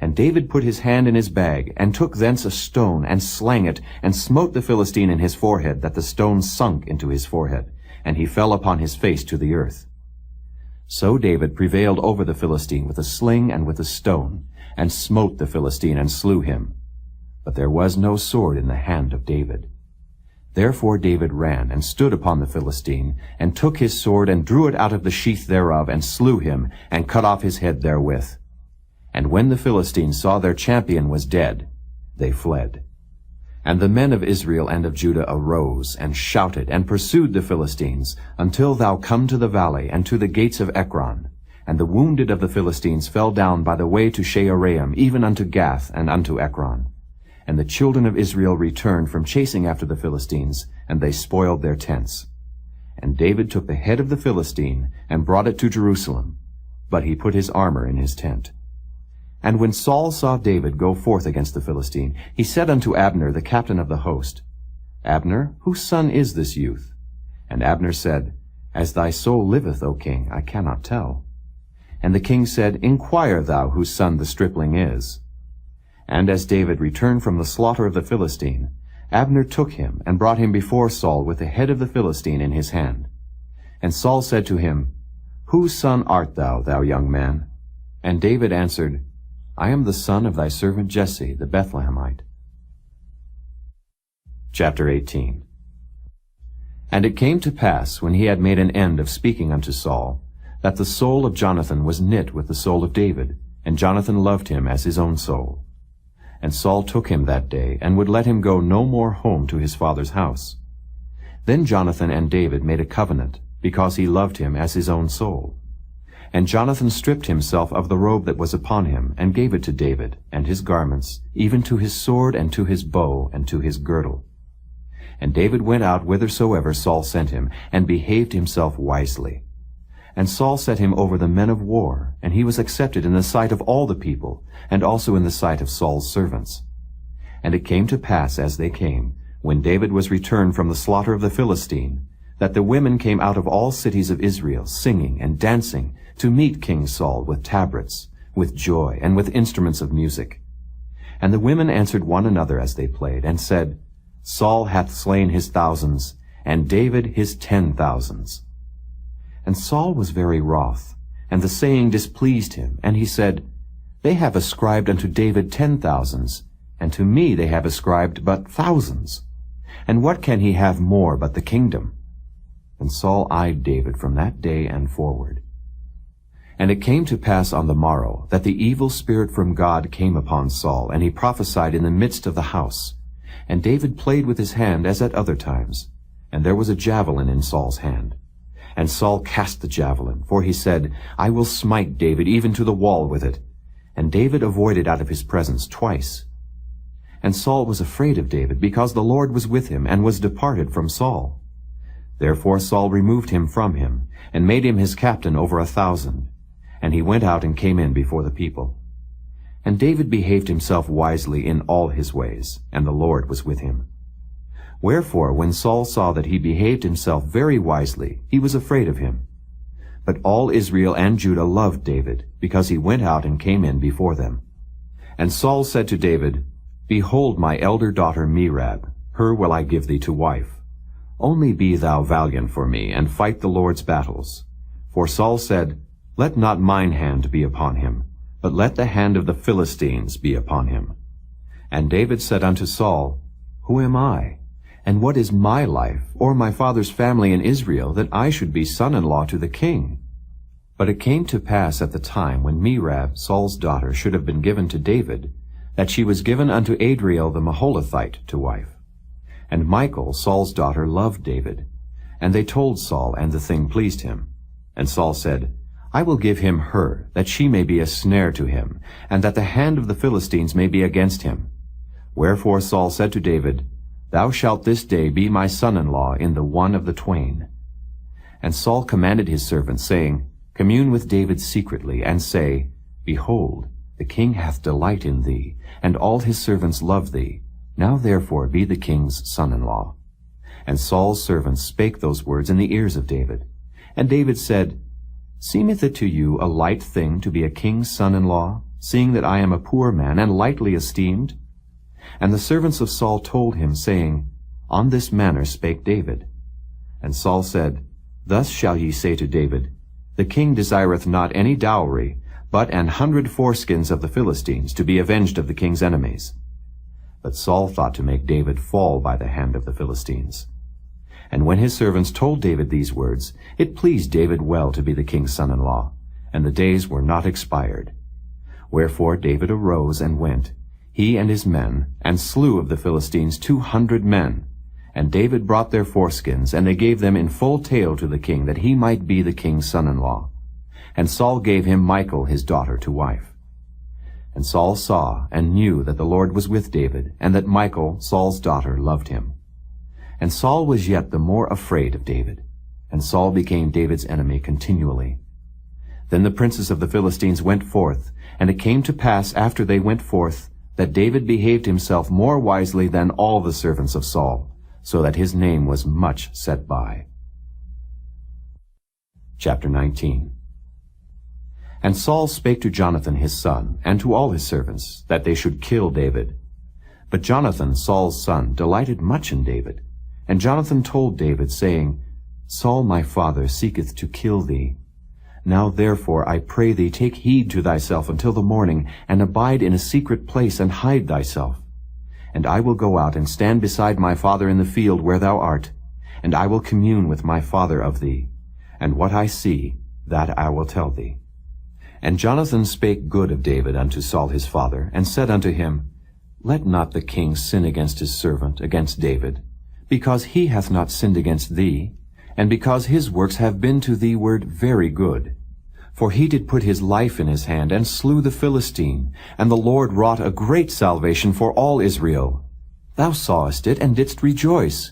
And David put his hand in his bag, and took thence a stone, and slang it, and smote the Philistine in his forehead, that the stone sunk into his forehead, and he fell upon his face to the earth. So David prevailed over the Philistine with a sling and with a stone, and smote the Philistine, and slew him. But there was no sword in the hand of David. Therefore David ran, and stood upon the Philistine, and took his sword, and drew it out of the sheath thereof, and slew him, and cut off his head therewith. And when the Philistines saw their champion was dead, they fled. And the men of Israel and of Judah arose, and shouted, and pursued the Philistines, until thou come to the valley, and to the gates of Ekron. And the wounded of the Philistines fell down by the way to Shaaraim, even unto Gath, and unto Ekron. And the children of Israel returned from chasing after the Philistines, and they spoiled their tents. And David took the head of the Philistine, and brought it to Jerusalem. But he put his armor in his tent. And when Saul saw David go forth against the Philistine, he said unto Abner, the captain of the host, Abner, whose son is this youth? And Abner said, As thy soul liveth, O king, I cannot tell. And the king said, Inquire thou whose son the stripling is. And as David returned from the slaughter of the Philistine, Abner took him, and brought him before Saul with the head of the Philistine in his hand. And Saul said to him, Whose son art thou, thou young man? And David answered, I am the son of thy servant Jesse, the Bethlehemite. Chapter 18. And it came to pass, when he had made an end of speaking unto Saul, that the soul of Jonathan was knit with the soul of David, and Jonathan loved him as his own soul. And Saul took him that day, and would let him go no more home to his father's house. Then Jonathan and David made a covenant, because he loved him as his own soul. And Jonathan stripped himself of the robe that was upon him, and gave it to David, and his garments, even to his sword, and to his bow, and to his girdle. And David went out whithersoever Saul sent him, and behaved himself wisely. And Saul set him over the men of war, and he was accepted in the sight of all the people, and also in the sight of Saul's servants. And it came to pass as they came, when David was returned from the slaughter of the Philistine, that the women came out of all cities of Israel, singing and dancing, to meet King Saul with tabrets, with joy, and with instruments of music. And the women answered one another as they played, and said, Saul hath slain his thousands, and David his 10,000s. And Saul was very wroth, and the saying displeased him, and he said, They have ascribed unto David 10,000s, and to me they have ascribed but thousands. And what can he have more but the kingdom? And Saul eyed David from that day and forward. And it came to pass on the morrow that the evil spirit from God came upon Saul, and he prophesied in the midst of the house. And David played with his hand as at other times, and there was a javelin in Saul's hand. And Saul cast the javelin, for he said, I will smite David even to the wall with it. And David avoided out of his presence twice. And Saul was afraid of David, because the Lord was with him, and was departed from Saul. Therefore Saul removed him from him, and made him his captain over 1,000. And he went out and came in before the people. And David behaved himself wisely in all his ways, and the Lord was with him. Wherefore, when Saul saw that he behaved himself very wisely, he was afraid of him. But all Israel and Judah loved David, because he went out and came in before them. And Saul said to David, Behold my elder daughter Merab, her will I give thee to wife. Only be thou valiant for me, and fight the Lord's battles. For Saul said, Let not mine hand be upon him, but let the hand of the Philistines be upon him. And David said unto Saul, Who am I? And what is my life, or my father's family in Israel, that I should be son-in-law to the king? But it came to pass at the time when Merab, Saul's daughter, should have been given to David, that she was given unto Adriel the Maholathite to wife. And Michal, Saul's daughter, loved David. And they told Saul, and the thing pleased him. And Saul said, I will give him her, that she may be a snare to him, and that the hand of the Philistines may be against him. Wherefore Saul said to David, Thou shalt this day be my son-in-law in the one of the twain. And Saul commanded his servants, saying, Commune with David secretly, and say, Behold, the king hath delight in thee, and all his servants love thee. Now therefore be the king's son-in-law. And Saul's servants spake those words in the ears of David. And David said, Seemeth it to you a light thing to be a king's son-in-law, seeing that I am a poor man, and lightly esteemed? And the servants of Saul told him, saying, On this manner spake David. And Saul said, Thus shall ye say to David, The king desireth not any dowry, but 100 foreskins of the Philistines, to be avenged of the king's enemies. But Saul thought to make David fall by the hand of the Philistines. And when his servants told David these words, it pleased David well to be the king's son-in-law, and the days were not expired. Wherefore David arose and went, he and his men, and slew of the Philistines 200 men. And David brought their foreskins, and they gave them in full tale to the king, that he might be the king's son-in-law. And Saul gave him Michal his daughter to wife. And Saul saw and knew that the Lord was with David, and that Michal, Saul's daughter, loved him. And Saul was yet the more afraid of David, and Saul became David's enemy continually. Then the princes of the Philistines went forth, and it came to pass after they went forth, that David behaved himself more wisely than all the servants of Saul, so that his name was much set by. Chapter 19. And Saul spake to Jonathan his son, and to all his servants, that they should kill David. But Jonathan, Saul's son, delighted much in David. And Jonathan told David, saying, Saul my father seeketh to kill thee. Now therefore I pray thee, take heed to thyself until the morning, and abide in a secret place, and hide thyself. And I will go out and stand beside my father in the field where thou art, and I will commune with my father of thee. And what I see, that I will tell thee. And Jonathan spake good of David unto Saul his father, and said unto him, Let not the king sin against his servant, against David, because he hath not sinned against thee, and because his works have been to thee ward very good. For he did put his life in his hand, and slew the Philistine, and the Lord wrought a great salvation for all Israel. Thou sawest it, and didst rejoice.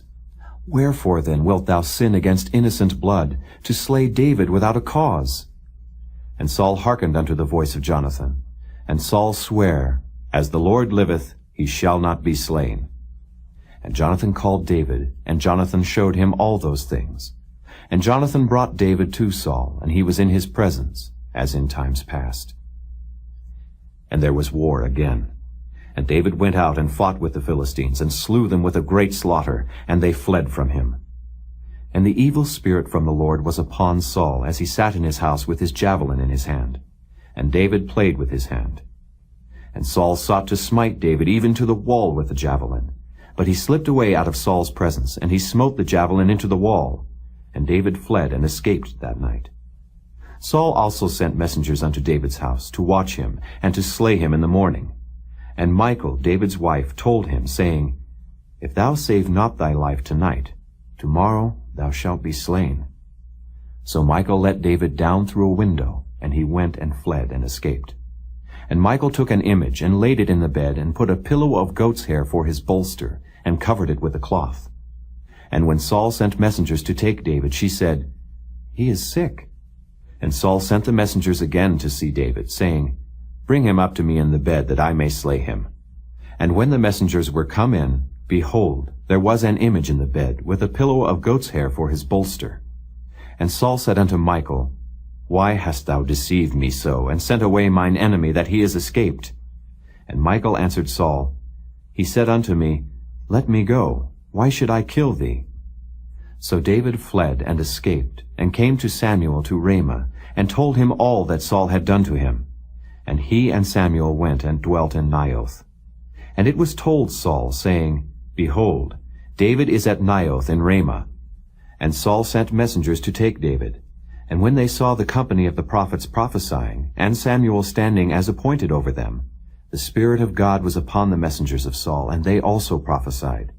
Wherefore then wilt thou sin against innocent blood, to slay David without a cause? And Saul hearkened unto the voice of Jonathan. And Saul sware, As the Lord liveth, he shall not be slain. And Jonathan called David, and Jonathan showed him all those things. And Jonathan brought David to Saul, and he was in his presence, as in times past. And there was war again. And David went out and fought with the Philistines, and slew them with a great slaughter, and they fled from him. And the evil spirit from the Lord was upon Saul, as he sat in his house with his javelin in his hand. And David played with his hand. And Saul sought to smite David even to the wall with the javelin. But he slipped away out of Saul's presence, and he smote the javelin into the wall. And David fled and escaped that night. Saul also sent messengers unto David's house, to watch him, and to slay him in the morning. And Michal, David's wife, told him, saying, If thou save not thy life tonight, tomorrow thou shalt be slain. So Michal let David down through a window, and he went and fled and escaped. And Michal took an image, and laid it in the bed, and put a pillow of goat's hair for his bolster, and covered it with a cloth. And when Saul sent messengers to take David, she said, He is sick. And Saul sent the messengers again to see David, saying, Bring him up to me in the bed, that I may slay him. And when the messengers were come in, behold, there was an image in the bed, with a pillow of goat's hair for his bolster. And Saul said unto Michal, Why hast thou deceived me so, and sent away mine enemy, that he is escaped? And Michal answered Saul, He said unto me, Let me go. Why should I kill thee? So David fled and escaped, and came to Samuel to Ramah, and told him all that Saul had done to him. And he and Samuel went and dwelt in Naioth. And it was told Saul, saying, Behold, David is at Naioth in Ramah. And Saul sent messengers to take David. And when they saw the company of the prophets prophesying, and Samuel standing as appointed over them, the Spirit of God was upon the messengers of Saul, and they also prophesied.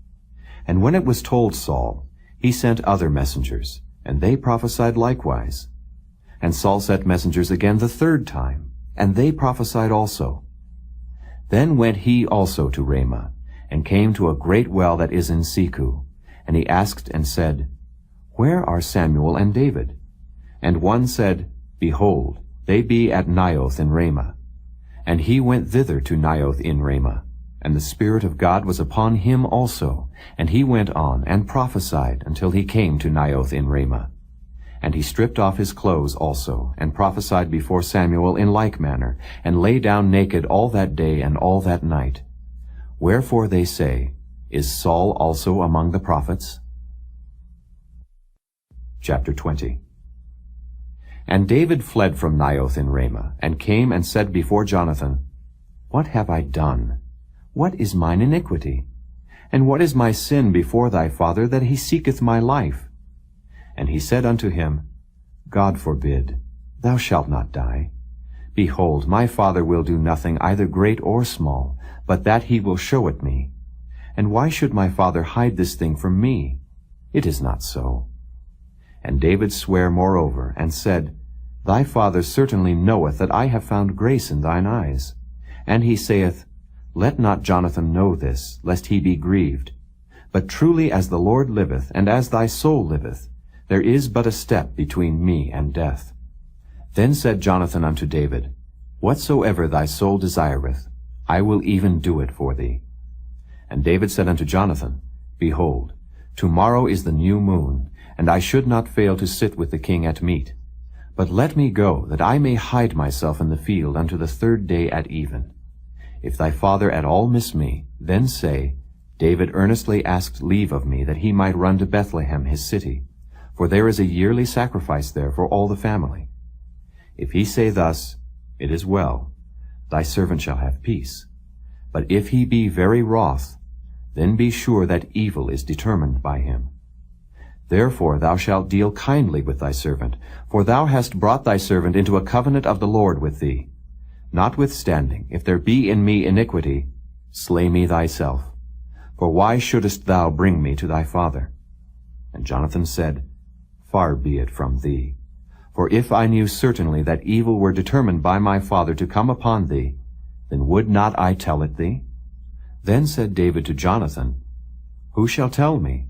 And when it was told Saul, he sent other messengers, and they prophesied likewise. And Saul sent messengers again the third time, and they prophesied also. Then went he also to Ramah, and came to a great well that is in Seku. And he asked and said, Where are Samuel and David? And one said, Behold, they be at Naioth in Ramah. And he went thither to Naioth in Ramah. And the Spirit of God was upon him also. And he went on and prophesied until he came to Naioth in Ramah. And he stripped off his clothes also, and prophesied before Samuel in like manner, and lay down naked all that day and all that night. Wherefore they say, Is Saul also among the prophets? Chapter 20. And David fled from Naioth in Ramah, and came and said before Jonathan, What have I done? What is mine iniquity? And what is my sin before thy father, that he seeketh my life? And he said unto him, God forbid, thou shalt not die. Behold, my father will do nothing either great or small, but that he will show it me. And why should my father hide this thing from me? It is not so. And David sware moreover, and said, Thy father certainly knoweth that I have found grace in thine eyes. And he saith, Let not Jonathan know this, lest he be grieved. But truly as the Lord liveth, and as thy soul liveth, there is but a step between me and death. Then said Jonathan unto David, Whatsoever thy soul desireth, I will even do it for thee. And David said unto Jonathan, Behold, tomorrow is the new moon, and I should not fail to sit with the king at meat. But let me go, that I may hide myself in the field unto the 3rd day at even. If thy father at all miss me, then say, David earnestly asked leave of me that he might run to Bethlehem his city, for there is a yearly sacrifice there for all the family. If he say thus, It is well, thy servant shall have peace. But if he be very wroth, then be sure that evil is determined by him. Therefore thou shalt deal kindly with thy servant, for thou hast brought thy servant into a covenant of the Lord with thee. Notwithstanding, if there be in me iniquity, slay me thyself. For why shouldest thou bring me to thy father? And Jonathan said, Far be it from thee. For if I knew certainly that evil were determined by my father to come upon thee, then would not I tell it thee? Then said David to Jonathan, Who shall tell me?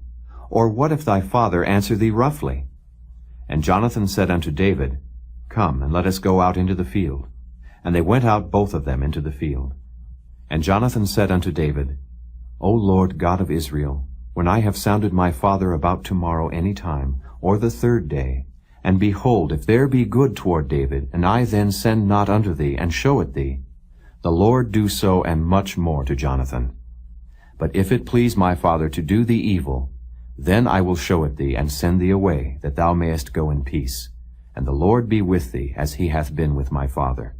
Or what if thy father answer thee roughly? And Jonathan said unto David, Come, and let us go out into the field. And they went out both of them into the field. And Jonathan said unto David, O Lord God of Israel, when I have sounded my father about tomorrow any time, or the 3rd day, and behold, if there be good toward David, and I then send not unto thee, and show it thee, the Lord do so and much more to Jonathan. But if it please my father to do thee evil, then I will show it thee, and send thee away, that thou mayest go in peace. And the Lord be with thee, as he hath been with my father.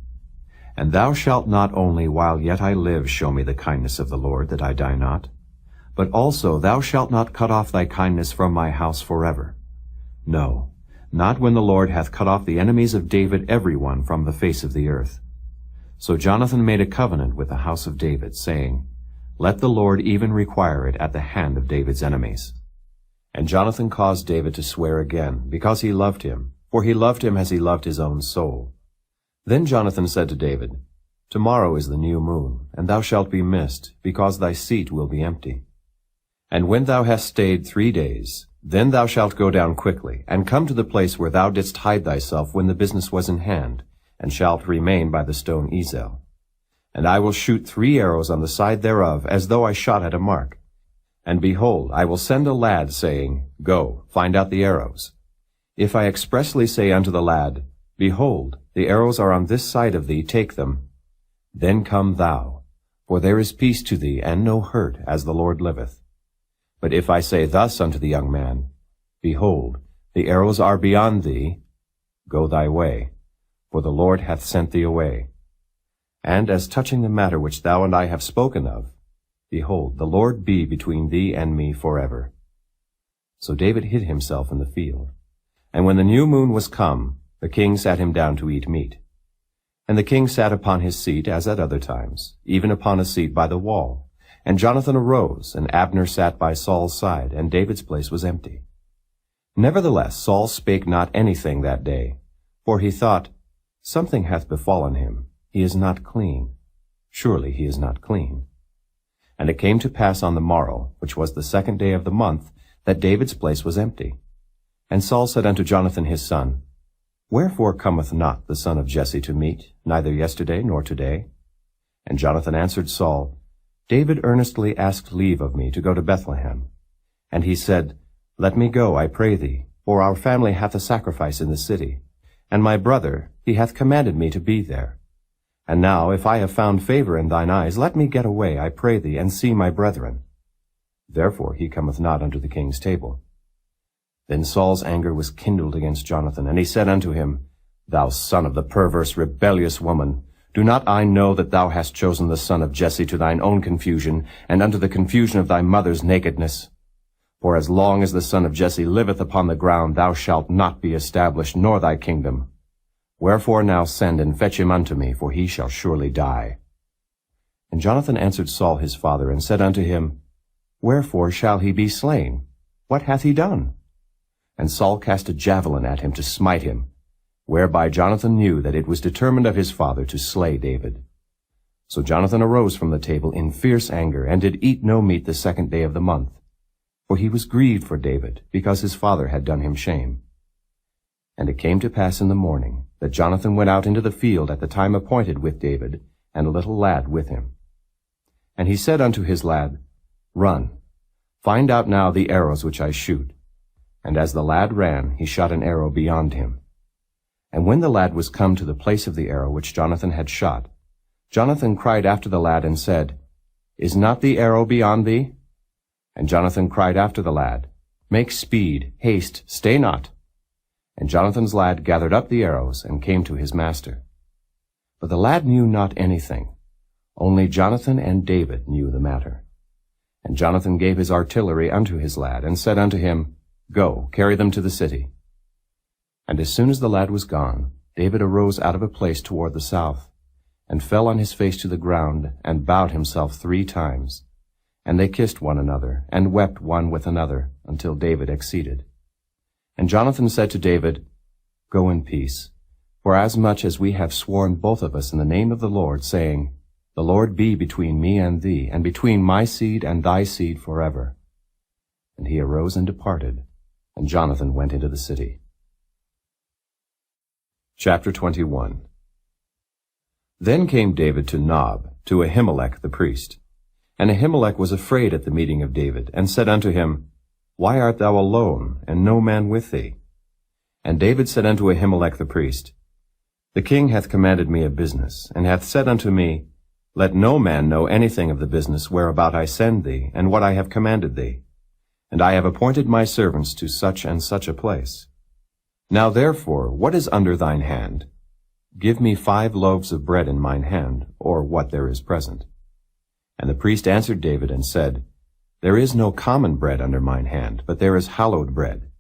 And thou shalt not only while yet I live show me the kindness of the Lord, that I die not, but also thou shalt not cut off thy kindness from my house forever. No, not when the Lord hath cut off the enemies of David every one from the face of the earth. So Jonathan made a covenant with the house of David, saying, Let the Lord even require it at the hand of David's enemies. And Jonathan caused David to swear again, because he loved him, for he loved him as he loved his own soul. Then Jonathan said to David, Tomorrow is the new moon, and thou shalt be missed, because thy seat will be empty. And when thou hast stayed 3 days, then thou shalt go down quickly, and come to the place where thou didst hide thyself when the business was in hand, and shalt remain by the stone Ezel. And I will shoot 3 arrows on the side thereof, as though I shot at a mark. And behold, I will send a lad, saying, Go, find out the arrows. If I expressly say unto the lad, Behold, the arrows are on this side of thee, take them. Then come thou, for there is peace to thee, and no hurt, as the Lord liveth. But if I say thus unto the young man, Behold, the arrows are beyond thee, go thy way, for the Lord hath sent thee away. And as touching the matter which thou and I have spoken of, behold, the Lord be between thee and me forever. So David hid himself in the field. And when the new moon was come, the king sat him down to eat meat. And the king sat upon his seat as at other times, even upon a seat by the wall. And Jonathan arose, and Abner sat by Saul's side, and David's place was empty. Nevertheless Saul spake not anything that day, for he thought, Something hath befallen him, he is not clean. Surely he is not clean. And it came to pass on the morrow, which was the 2nd day of the month, that David's place was empty. And Saul said unto Jonathan his son, Wherefore cometh not the son of Jesse to meat, neither yesterday nor today? And Jonathan answered Saul, David earnestly asked leave of me to go to Bethlehem. And he said, Let me go, I pray thee, for our family hath a sacrifice in the city. And my brother, he hath commanded me to be there. And now, if I have found favor in thine eyes, let me get away, I pray thee, and see my brethren. Therefore he cometh not unto the king's table. Then Saul's anger was kindled against Jonathan, and he said unto him, Thou son of the perverse, rebellious woman, do not I know that thou hast chosen the son of Jesse to thine own confusion, and unto the confusion of thy mother's nakedness? For as long as the son of Jesse liveth upon the ground, thou shalt not be established, nor thy kingdom. Wherefore now send and fetch him unto me, for he shall surely die. And Jonathan answered Saul his father, and said unto him, Wherefore shall he be slain? What hath he done? And Saul cast a javelin at him to smite him, whereby Jonathan knew that it was determined of his father to slay David. So Jonathan arose from the table in fierce anger, and did eat no meat the 2nd day of the month. For he was grieved for David, because his father had done him shame. And it came to pass in the morning, that Jonathan went out into the field at the time appointed with David, and a little lad with him. And he said unto his lad, Run, find out now the arrows which I shoot. And as the lad ran, he shot an arrow beyond him. And when the lad was come to the place of the arrow which Jonathan had shot, Jonathan cried after the lad, and said, Is not the arrow beyond thee? And Jonathan cried after the lad, Make speed, haste, stay not. And Jonathan's lad gathered up the arrows, and came to his master. But the lad knew not anything, only Jonathan and David knew the matter. And Jonathan gave his artillery unto his lad, and said unto him, Go, carry them to the city. And as soon as the lad was gone, David arose out of a place toward the south, and fell on his face to the ground, and bowed himself 3 times. And they kissed one another, and wept one with another, until David exceeded. And Jonathan said to David, Go in peace, forasmuch as we have sworn both of us in the name of the Lord, saying, The Lord be between me and thee, and between my seed and thy seed forever. And he arose and departed, and Jonathan went into the city. Chapter 21. Then came David to Nob, to Ahimelech the priest. And Ahimelech was afraid at the meeting of David, and said unto him, Why art thou alone, and no man with thee? And David said unto Ahimelech the priest, The king hath commanded me a business, and hath said unto me, Let no man know anything of the business whereabout I send thee, and what I have commanded thee. And I have appointed my servants to such and such a place. Now therefore, what is under thine hand? Give me 5 loaves of bread in mine hand, or what there is present. And the priest answered David and said, There is no common bread under mine hand, but there is hallowed bread,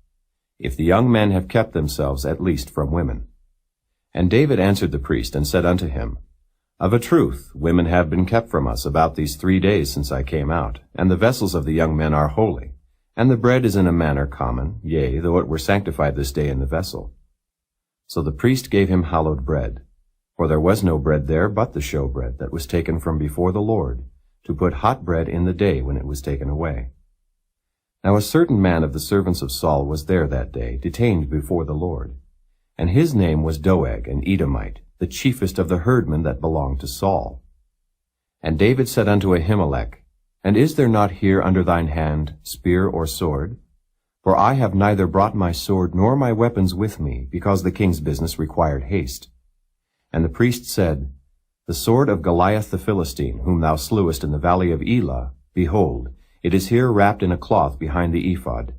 if the young men have kept themselves at least from women. And David answered the priest and said unto him, Of a truth, women have been kept from us about these 3 days since I came out, and the vessels of the young men are holy, and the bread is in a manner common, yea, though it were sanctified this day in the vessel. So the priest gave him hallowed bread, for there was no bread there but the showbread that was taken from before the Lord, to put hot bread in the day when it was taken away. Now a certain man of the servants of Saul was there that day, detained before the Lord. And his name was Doeg, an Edomite, the chiefest of the herdmen that belonged to Saul. And David said unto Ahimelech, And is there not here under thine hand spear or sword? For I have neither brought my sword nor my weapons with me, because the king's business required haste. And the priest said, The sword of Goliath the Philistine, whom thou slewest in the valley of Elah, behold, it is here wrapped in a cloth behind the ephod.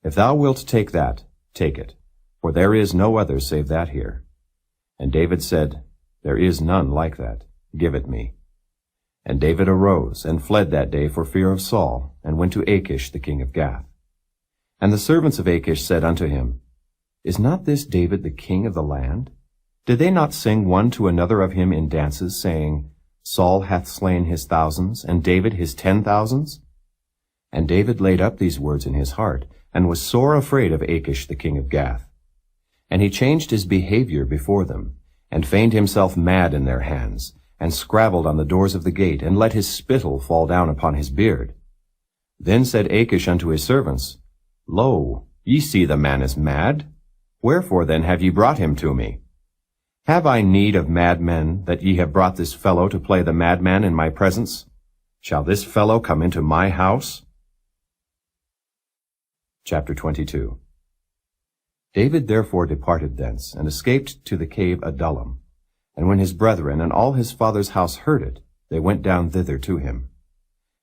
If thou wilt take that, take it, for there is no other save that here. And David said, There is none like that. Give it me. And David arose, and fled that day for fear of Saul, and went to Achish the king of Gath. And the servants of Achish said unto him, Is not this David the king of the land? Did they not sing one to another of him in dances, saying, Saul hath slain his thousands, and David his 10,000s? And David laid up these words in his heart, and was sore afraid of Achish the king of Gath. And he changed his behavior before them, and feigned himself mad in their hands, and scrabbled on the doors of the gate, and let his spittle fall down upon his beard. Then said Achish unto his servants, Lo, ye see the man is mad. Wherefore then have ye brought him to me? Have I need of madmen, that ye have brought this fellow to play the madman in my presence? Shall this fellow come into my house? Chapter 22. David therefore departed thence, and escaped to the cave Adullam. And when his brethren and all his father's house heard it, they went down thither to him.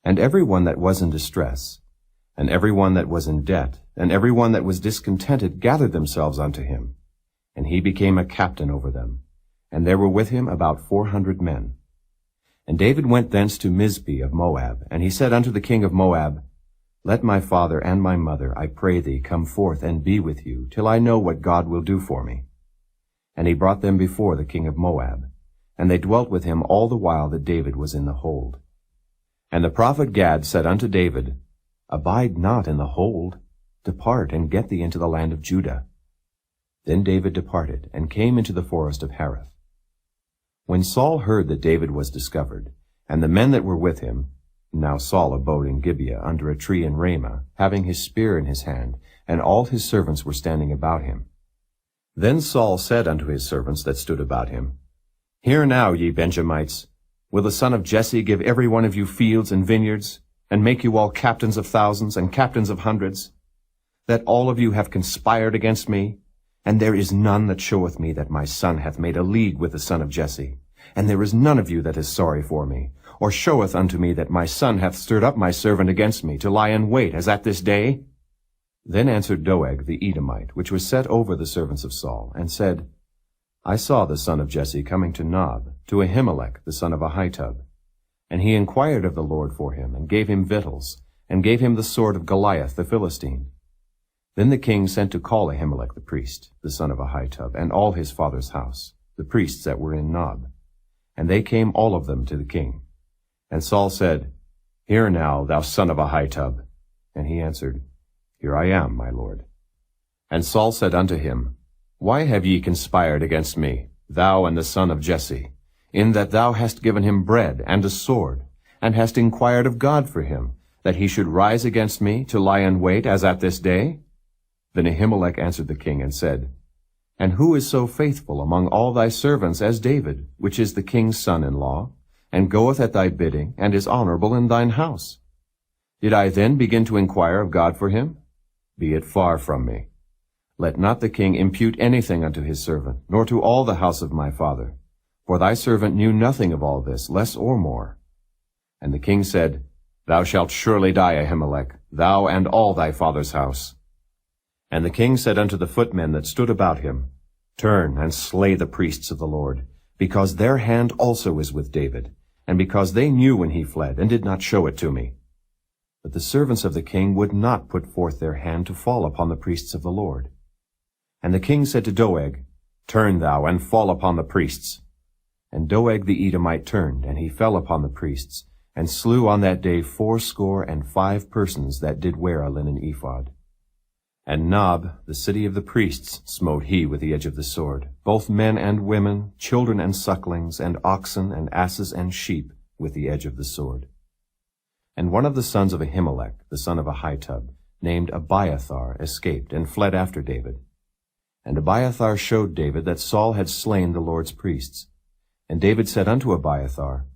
And every one that was in distress, and every one that was in debt, and every one that was discontented gathered themselves unto him. And he became a captain over them. And there were with him about 400 men. And David went thence to Mizpeh of Moab, and he said unto the king of Moab, Let my father and my mother, I pray thee, come forth and be with you, till I know what God will do for me. And he brought them before the king of Moab. And they dwelt with him all the while that David was in the hold. And the prophet Gad said unto David, Abide not in the hold. Depart, and get thee into the land of Judah. Then David departed, and came into the forest of Hareth. When Saul heard that David was discovered, and the men that were with him, now Saul abode in Gibeah under a tree in Ramah, having his spear in his hand, and all his servants were standing about him. Then Saul said unto his servants that stood about him, Hear now, ye Benjamites, will the son of Jesse give every one of you fields and vineyards, and make you all captains of thousands and captains of hundreds, that all of you have conspired against me? And there is none that showeth me that my son hath made a league with the son of Jesse. And there is none of you that is sorry for me, or showeth unto me that my son hath stirred up my servant against me, to lie in wait, as at this day? Then answered Doeg the Edomite, which was set over the servants of Saul, and said, I saw the son of Jesse coming to Nob, to Ahimelech the son of Ahitub. And he inquired of the Lord for him, and gave him victuals, and gave him the sword of Goliath the Philistine. Then the king sent to call Ahimelech the priest, the son of Ahitub, and all his father's house, the priests that were in Nob. And they came all of them to the king. And Saul said, Hear now, thou son of Ahitub. And he answered, Here I am, my lord. And Saul said unto him, Why have ye conspired against me, thou and the son of Jesse, in that thou hast given him bread and a sword, and hast inquired of God for him, that he should rise against me to lie in wait as at this day? Then Ahimelech answered the king and said, And who is so faithful among all thy servants as David, which is the king's son-in-law, and goeth at thy bidding, and is honorable in thine house? Did I then begin to inquire of God for him? Be it far from me. Let not the king impute anything unto his servant, nor to all the house of my father. For thy servant knew nothing of all this, less or more. And the king said, Thou shalt surely die, Ahimelech, thou and all thy father's house. And the king said unto the footmen that stood about him, Turn and slay the priests of the Lord, because their hand also is with David, and because they knew when he fled, and did not show it to me. But the servants of the king would not put forth their hand to fall upon the priests of the Lord. And the king said to Doeg, Turn thou, and fall upon the priests. And Doeg the Edomite turned, and he fell upon the priests, and slew on that day 75 persons that did wear a linen ephod. And Nob, the city of the priests, smote he with the edge of the sword, both men and women, children and sucklings, and oxen and asses and sheep, with the edge of the sword. And one of the sons of Ahimelech, the son of Ahitub, named Abiathar, escaped, and fled after David. And Abiathar showed David that Saul had slain the Lord's priests. And David said unto Abiathar,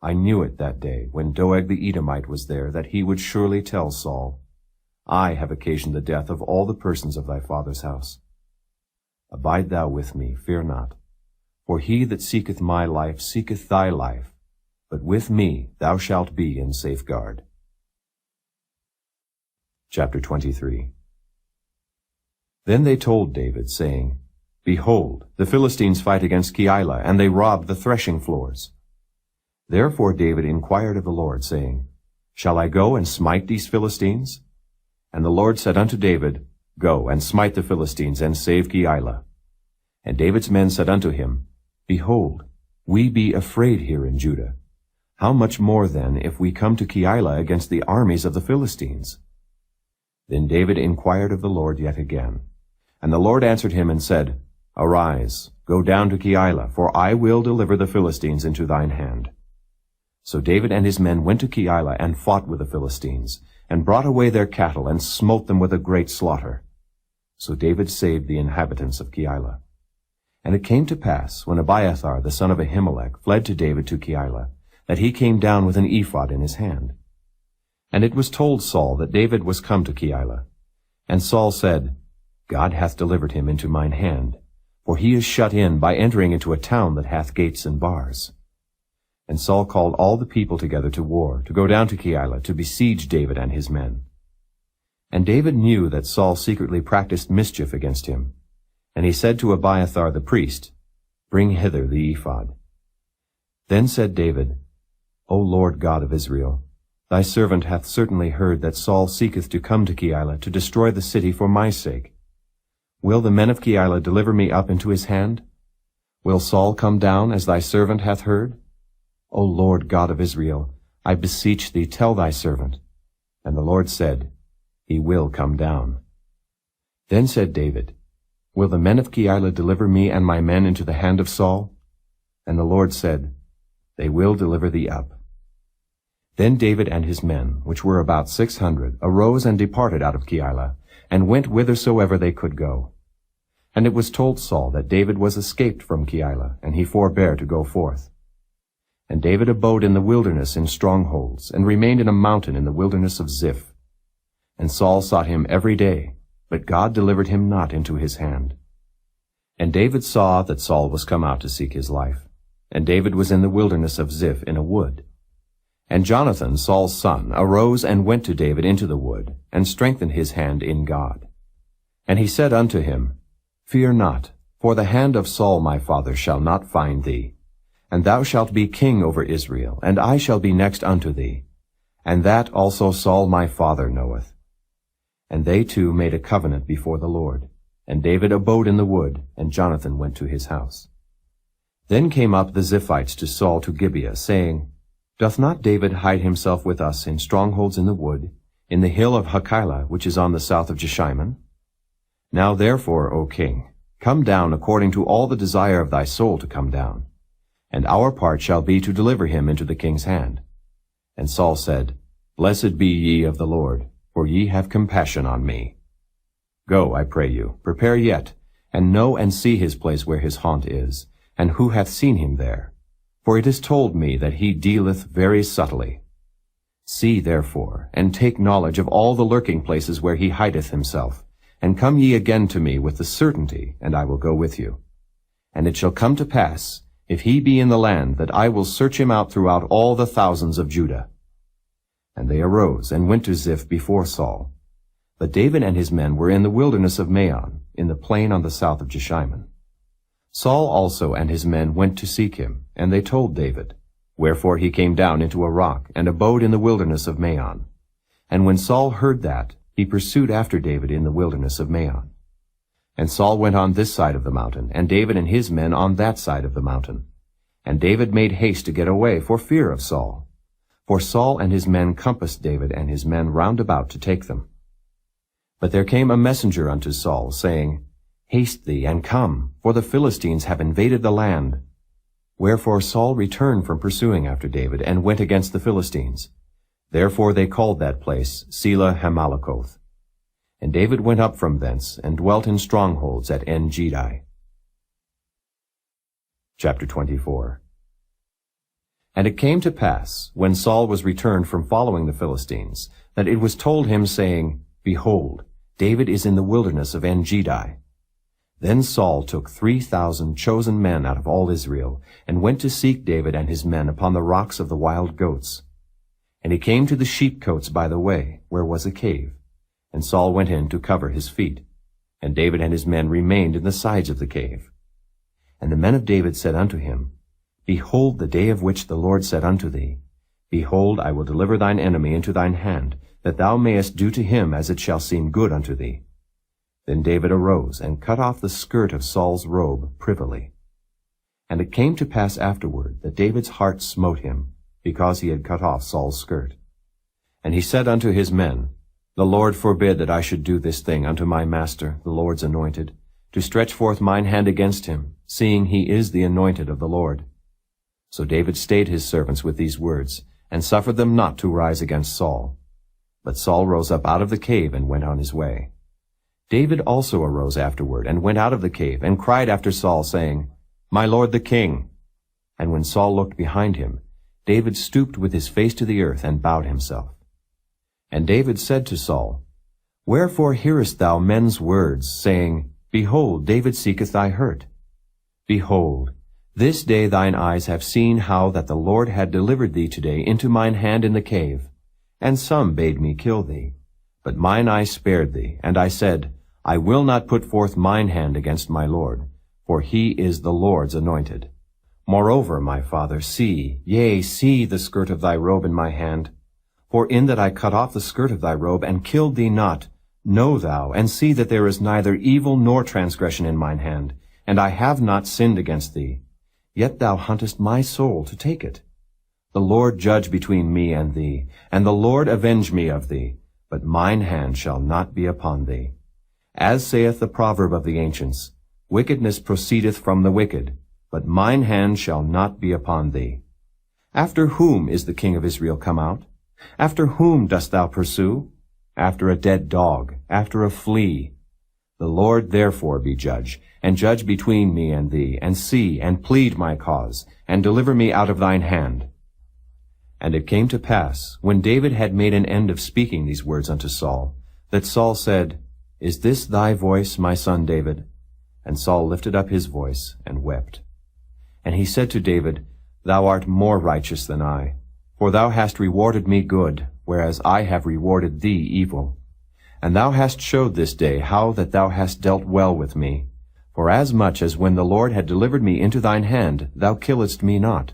I knew it that day, when Doeg the Edomite was there, that he would surely tell Saul, I have occasioned the death of all the persons of thy father's house. Abide thou with me, fear not. For he that seeketh my life seeketh thy life, but with me thou shalt be in safeguard. Chapter 23. Then they told David, saying, Behold, the Philistines fight against Keilah, and they rob the threshing floors. Therefore David inquired of the Lord, saying, Shall I go and smite these Philistines? And the Lord said unto David, Go and smite the Philistines, and save Keilah. And David's men said unto him, Behold, we be afraid here in Judah. How much more then if we come to Keilah against the armies of the Philistines? Then David inquired of the Lord yet again. And the Lord answered him and said, Arise, go down to Keilah, for I will deliver the Philistines into thine hand. So David and his men went to Keilah and fought with the Philistines, and brought away their cattle, and smote them with a great slaughter. So David saved the inhabitants of Keilah. And it came to pass, when Abiathar the son of Ahimelech fled to David to Keilah, that he came down with an ephod in his hand. And it was told Saul that David was come to Keilah. And Saul said, God hath delivered him into mine hand, for he is shut in by entering into a town that hath gates and bars. And Saul called all the people together to war, to go down to Keilah, to besiege David and his men. And David knew that Saul secretly practiced mischief against him. And he said to Abiathar the priest, Bring hither the ephod. Then said David, O Lord God of Israel, thy servant hath certainly heard that Saul seeketh to come to Keilah to destroy the city for my sake. Will the men of Keilah deliver me up into his hand, Will Saul come down as thy servant hath heard? O Lord God of Israel, I beseech thee, tell thy servant. And the Lord said, He will come down. Then said David, Will the men of Keilah deliver me and my men into the hand of Saul? And the Lord said, They will deliver thee up. Then David and his men, which were about 600, arose and departed out of Keilah, and went whithersoever they could go. And it was told Saul that David was escaped from Keilah, and he forbare to go forth. And David abode in the wilderness in strongholds, and remained in a mountain in the wilderness of Ziph. And Saul sought him every day, but God delivered him not into his hand. And David saw that Saul was come out to seek his life. And David was in the wilderness of Ziph in a wood. And Jonathan, Saul's son, arose and went to David into the wood, and strengthened his hand in God. And he said unto him, Fear not, for the hand of Saul my father shall not find thee. And thou shalt be king over Israel, and I shall be next unto thee. And that also Saul my father knoweth. And they two made a covenant before the Lord. And David abode in the wood, and Jonathan went to his house. Then came up the Ziphites to Saul to Gibeah, saying, Doth not David hide himself with us in strongholds in the wood, in the hill of Hachilah, which is on the south of Jeshimon? Now therefore, O king, come down according to all the desire of thy soul to come down. And our part shall be to deliver him into the king's hand. And Saul said, Blessed be ye of the Lord, for ye have compassion on me. Go, I pray you, prepare yet, and know and see his place where his haunt is, and who hath seen him there. For it is told me that he dealeth very subtly. See therefore, and take knowledge of all the lurking places where he hideth himself, and come ye again to me with the certainty, and I will go with you. And it shall come to pass, if he be in the land, that I will search him out throughout all the thousands of Judah. And they arose and went to Ziph before Saul. But David and his men were in the wilderness of Maon, in the plain on the south of Jeshimon. Saul also and his men went to seek him, and they told David. Wherefore he came down into a rock, and abode in the wilderness of Maon. And when Saul heard that, he pursued after David in the wilderness of Maon. And Saul went on this side of the mountain, and David and his men on that side of the mountain. And David made haste to get away for fear of Saul. For Saul and his men compassed David and his men round about to take them. But there came a messenger unto Saul, saying, Haste thee, and come, for the Philistines have invaded the land. Wherefore Saul returned from pursuing after David, and went against the Philistines. Therefore they called that place Selah Hamalakoth. And David went up from thence, and dwelt in strongholds at En-Gedi. Chapter 24. And it came to pass, when Saul was returned from following the Philistines, that it was told him, saying, Behold, David is in the wilderness of En-Gedi. Then Saul took 3,000 chosen men out of all Israel, and went to seek David and his men upon the rocks of the wild goats. And he came to the sheepcotes by the way, where was a cave. And Saul went in to cover his feet. And David and his men remained in the sides of the cave. And the men of David said unto him, Behold the day of which the Lord said unto thee, Behold, I will deliver thine enemy into thine hand, that thou mayest do to him as it shall seem good unto thee. Then David arose, and cut off the skirt of Saul's robe privily. And it came to pass afterward that David's heart smote him, because he had cut off Saul's skirt. And he said unto his men, The Lord forbid that I should do this thing unto my master, the Lord's anointed, to stretch forth mine hand against him, seeing he is the anointed of the Lord. So David stayed his servants with these words, and suffered them not to rise against Saul. But Saul rose up out of the cave and went on his way. David also arose afterward, and went out of the cave, and cried after Saul, saying, My lord the king. And when Saul looked behind him, David stooped with his face to the earth, and bowed himself. And David said to Saul, Wherefore hearest thou men's words, saying, Behold, David seeketh thy hurt? Behold, this day thine eyes have seen how that the Lord had delivered thee today into mine hand in the cave. And some bade me kill thee. But mine eye spared thee, and I said, I will not put forth mine hand against my Lord, for he is the Lord's anointed. Moreover, my father, see, yea, see the skirt of thy robe in my hand. For in that I cut off the skirt of thy robe, and killed thee not, know thou, and see that there is neither evil nor transgression in mine hand, and I have not sinned against thee. Yet thou huntest my soul to take it. The Lord judge between me and thee, and the Lord avenge me of thee, but mine hand shall not be upon thee. As saith the proverb of the ancients, wickedness proceedeth from the wicked, but mine hand shall not be upon thee. After whom is the king of Israel come out? After whom dost thou pursue? After a dead dog, after a flea. The Lord therefore be judge, and judge between me and thee, and see, and plead my cause, and deliver me out of thine hand. And it came to pass, when David had made an end of speaking these words unto Saul, that Saul said, Is this thy voice, my son David? And Saul lifted up his voice, and wept. And he said to David, Thou art more righteous than I, for thou hast rewarded me good, whereas I have rewarded thee evil. And thou hast showed this day how that thou hast dealt well with me, forasmuch as when the Lord had delivered me into thine hand, thou killedst me not.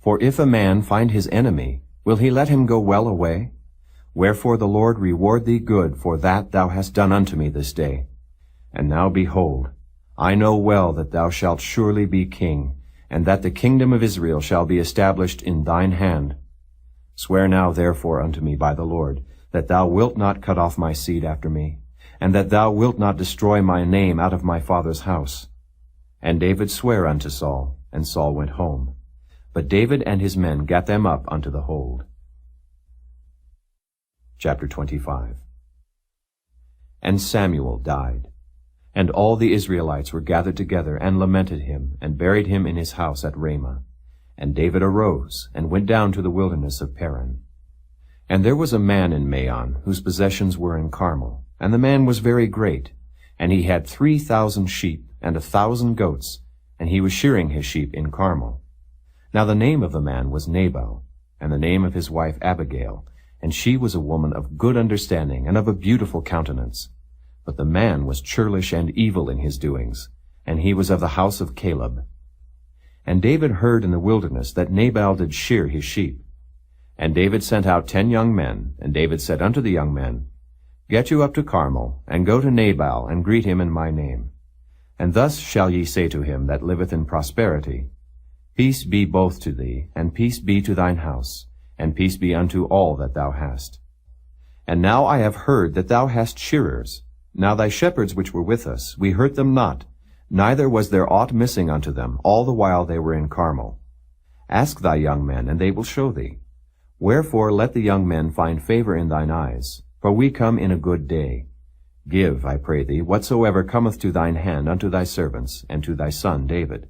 For if a man find his enemy, will he let him go well away? Wherefore the Lord reward thee good for that thou hast done unto me this day. And now behold, I know well that thou shalt surely be king, and that the kingdom of Israel shall be established in thine hand. Swear now therefore unto me by the Lord, that thou wilt not cut off my seed after me, and that thou wilt not destroy my name out of my father's house. And David sware unto Saul, and Saul went home. But David and his men gat them up unto the hold. Chapter 25. And Samuel died. And all the Israelites were gathered together, and lamented him, and buried him in his house at Ramah. And David arose, and went down to the wilderness of Paran. And there was a man in Maon, whose possessions were in Carmel, and the man was very great, and he had 3,000 sheep, and 1,000 goats, and he was shearing his sheep in Carmel. Now the name of the man was Nabal, and the name of his wife Abigail, and she was a woman of good understanding, and of a beautiful countenance. But the man was churlish and evil in his doings, and he was of the house of Caleb. And David heard in the wilderness that Nabal did shear his sheep. And David sent out 10 young men, and David said unto the young men, Get you up to Carmel, and go to Nabal, and greet him in my name. And thus shall ye say to him that liveth in prosperity, Peace be both to thee, and peace be to thine house, and peace be unto all that thou hast. And now I have heard that thou hast shearers. Now thy shepherds which were with us, we hurt them not, neither was there aught missing unto them, all the while they were in Carmel. Ask thy young men, and they will show thee. Wherefore let the young men find favor in thine eyes, for we come in a good day. Give, I pray thee, whatsoever cometh to thine hand unto thy servants, and to thy son David.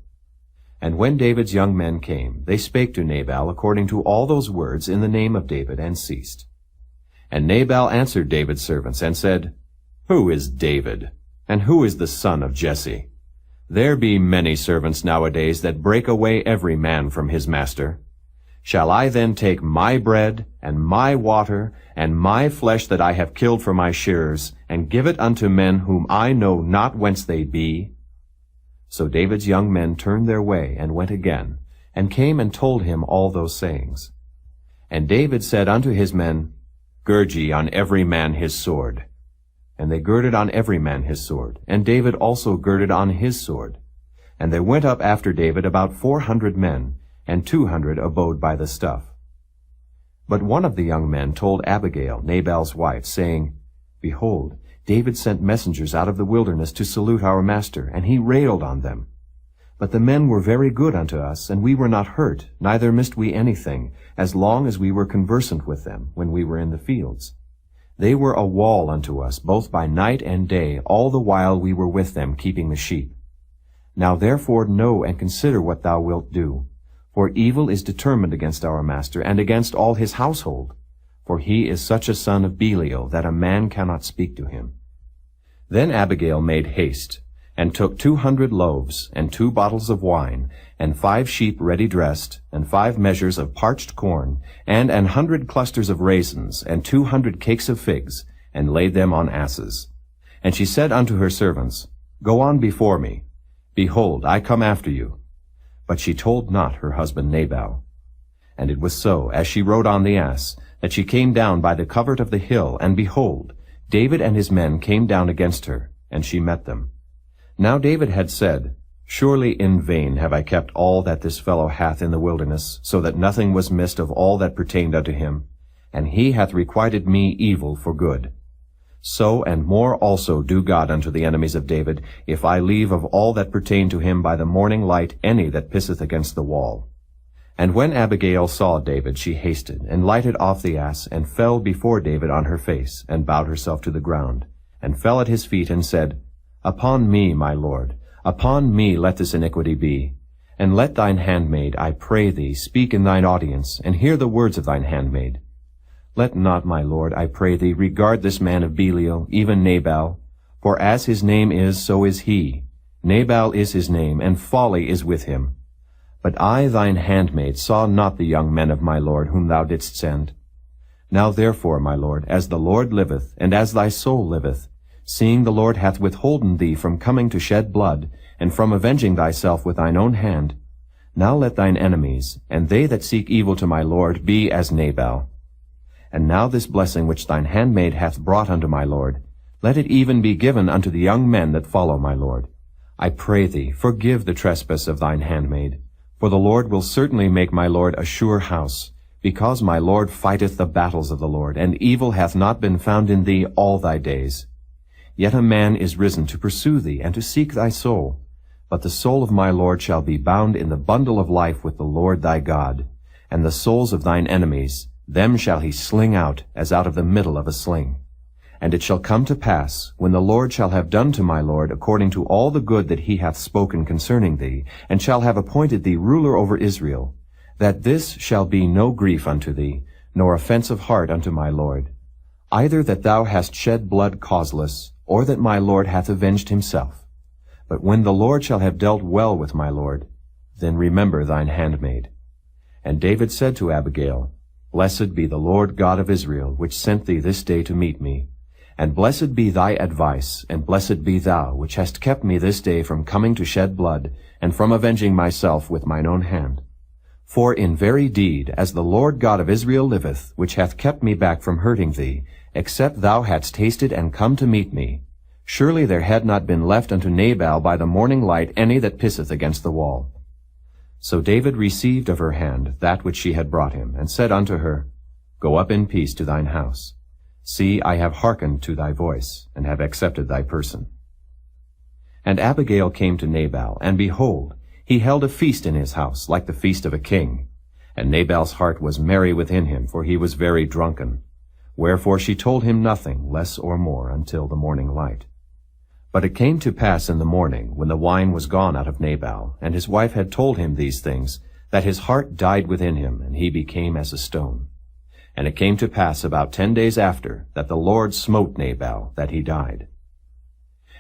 And when David's young men came, they spake to Nabal according to all those words in the name of David, and ceased. And Nabal answered David's servants, and said, Who is David? And who is the son of Jesse? There be many servants nowadays that break away every man from his master. Shall I then take my bread, and my water, and my flesh that I have killed for my shearers, and give it unto men whom I know not whence they be? So David's young men turned their way, and went again, and came and told him all those sayings. And David said unto his men, Gird ye on every man his sword. And they girded on every man his sword, and David also girded on his sword. And there went up after David about 400 men, and 200 abode by the stuff. But one of the young men told Abigail, Nabal's wife, saying, Behold, David sent messengers out of the wilderness to salute our master, and he railed on them. But the men were very good unto us, and we were not hurt, neither missed we anything, as long as we were conversant with them, when we were in the fields. They were a wall unto us, both by night and day, all the while we were with them, keeping the sheep. Now therefore know and consider what thou wilt do. For evil is determined against our master, and against all his household. For he is such a son of Belial, that a man cannot speak to him. Then Abigail made haste, and took 200 loaves, and 2 bottles of wine, and 5 sheep ready dressed, and 5 measures of parched corn, and 100 clusters of raisins, and 200 cakes of figs, and laid them on asses. And she said unto her servants, Go on before me. Behold, I come after you. But she told not her husband Nabal. And it was so, as she rode on the ass, that she came down by the covert of the hill, and behold, David and his men came down against her, and she met them. Now David had said, Surely in vain have I kept all that this fellow hath in the wilderness, so that nothing was missed of all that pertained unto him, and he hath requited me evil for good. So and more also do God unto the enemies of David, if I leave of all that pertain to him by the morning light any that pisseth against the wall. And when Abigail saw David, she hasted, and lighted off the ass, and fell before David on her face, and bowed herself to the ground, and fell at his feet, and said, Upon me, my lord, upon me let this iniquity be. And let thine handmaid, I pray thee, speak in thine audience, and hear the words of thine handmaid. Let not, my lord, I pray thee, regard this man of Belial, even Nabal, for as his name is, so is he. Nabal is his name, and folly is with him. But I, thine handmaid, saw not the young men of my lord, whom thou didst send. Now therefore, my lord, as the Lord liveth, and as thy soul liveth, seeing the Lord hath withholden thee from coming to shed blood, and from avenging thyself with thine own hand, now let thine enemies, and they that seek evil to my lord, be as Nabal. And now this blessing which thine handmaid hath brought unto my lord, let it even be given unto the young men that follow my lord. I pray thee, forgive the trespass of thine handmaid. For the Lord will certainly make my lord a sure house, because my lord fighteth the battles of the Lord, and evil hath not been found in thee all thy days. Yet a man is risen to pursue thee, and to seek thy soul. But the soul of my lord shall be bound in the bundle of life with the Lord thy God, and the souls of thine enemies, them shall he sling out, as out of the middle of a sling. And it shall come to pass, when the Lord shall have done to my lord according to all the good that he hath spoken concerning thee, and shall have appointed thee ruler over Israel, that this shall be no grief unto thee, nor offense of heart unto my lord, either that thou hast shed blood causeless, or that my lord hath avenged himself. But when the Lord shall have dealt well with my lord, then remember thine handmaid. And David said to Abigail, Blessed be the Lord God of Israel, which sent thee this day to meet me. And blessed be thy advice, and blessed be thou, which hast kept me this day from coming to shed blood, and from avenging myself with mine own hand. For in very deed, as the Lord God of Israel liveth, which hath kept me back from hurting thee, except thou hadst tasted and come to meet me, surely there had not been left unto Nabal by the morning light any that pisseth against the wall. So David received of her hand that which she had brought him, and said unto her, Go up in peace to thine house. See, I have hearkened to thy voice, and have accepted thy person. And Abigail came to Nabal, and behold, he held a feast in his house, like the feast of a king. And Nabal's heart was merry within him, for he was very drunken. Wherefore she told him nothing, less or more, until the morning light. But it came to pass in the morning, when the wine was gone out of Nabal, and his wife had told him these things, that his heart died within him, and he became as a stone. And it came to pass about 10 days after, that the Lord smote Nabal, that he died.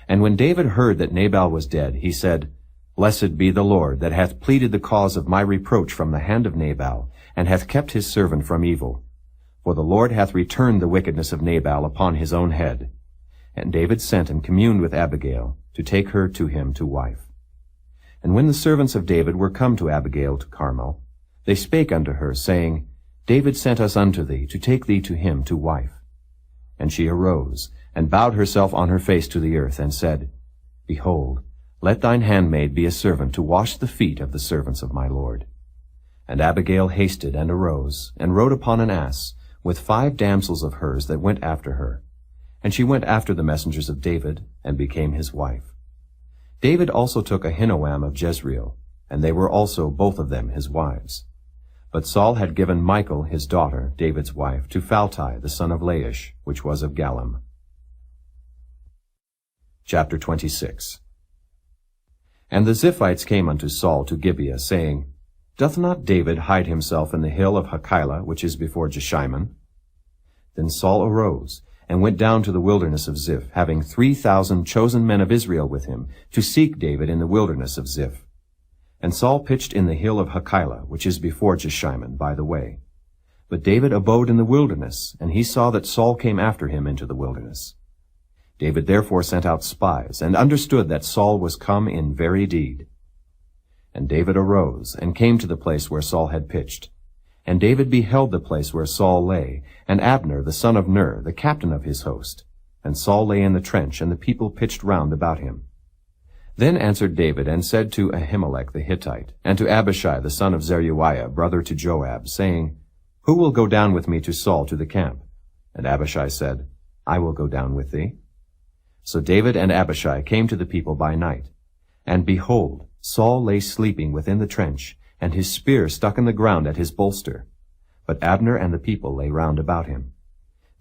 And when David heard that Nabal was dead, he said, Blessed be the Lord, that hath pleaded the cause of my reproach from the hand of Nabal, and hath kept his servant from evil. For the Lord hath returned the wickedness of Nabal upon his own head. And David sent and communed with Abigail, to take her to him to wife. And when the servants of David were come to Abigail to Carmel, they spake unto her, saying, David sent us unto thee, to take thee to him to wife. And she arose, and bowed herself on her face to the earth, and said, Behold, let thine handmaid be a servant to wash the feet of the servants of my lord. And Abigail hasted and arose, and rode upon an ass, with 5 damsels of hers that went after her. And she went after the messengers of David, and became his wife. David also took Ahinoam of Jezreel, and they were also both of them his wives. But Saul had given Michal his daughter, David's wife, to Phalti the son of Laish, which was of Gallim. Chapter 26. And the Ziphites came unto Saul to Gibeah, saying, Doth not David hide himself in the hill of Hachilah, which is before Jeshimon? Then Saul arose, and went down to the wilderness of Ziph, having 3,000 chosen men of Israel with him, to seek David in the wilderness of Ziph. And Saul pitched in the hill of Hachilah, which is before Jeshimon, by the way. But David abode in the wilderness, and he saw that Saul came after him into the wilderness. David therefore sent out spies, and understood that Saul was come in very deed. And David arose, and came to the place where Saul had pitched. And David beheld the place where Saul lay, and Abner the son of Ner, the captain of his host. And Saul lay in the trench, and the people pitched round about him. Then answered David and said to Ahimelech the Hittite, and to Abishai the son of Zeruiah, brother to Joab, saying, Who will go down with me to Saul to the camp? And Abishai said, I will go down with thee. So David and Abishai came to the people by night. And behold, Saul lay sleeping within the trench, and his spear stuck in the ground at his bolster. But Abner and the people lay round about him.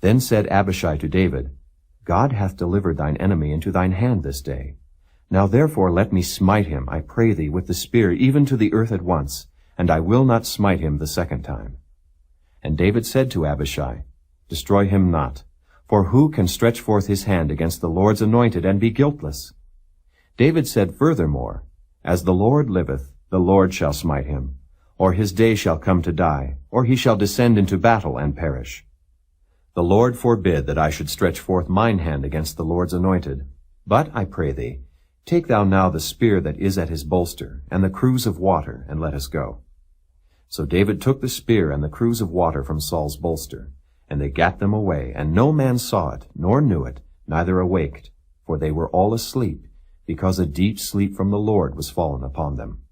Then said Abishai to David, God hath delivered thine enemy into thine hand this day. Now therefore let me smite him, I pray thee, with the spear, even to the earth at once, and I will not smite him the second time. And David said to Abishai, Destroy him not, for who can stretch forth his hand against the Lord's anointed and be guiltless? David said furthermore, As the Lord liveth, the Lord shall smite him, or his day shall come to die, or he shall descend into battle and perish. The Lord forbid that I should stretch forth mine hand against the Lord's anointed. But, I pray thee, take thou now the spear that is at his bolster, and the cruse of water, and let us go. So David took the spear and the cruse of water from Saul's bolster, and they gat them away, and no man saw it, nor knew it, neither awaked, for they were all asleep, because a deep sleep from the Lord was fallen upon them.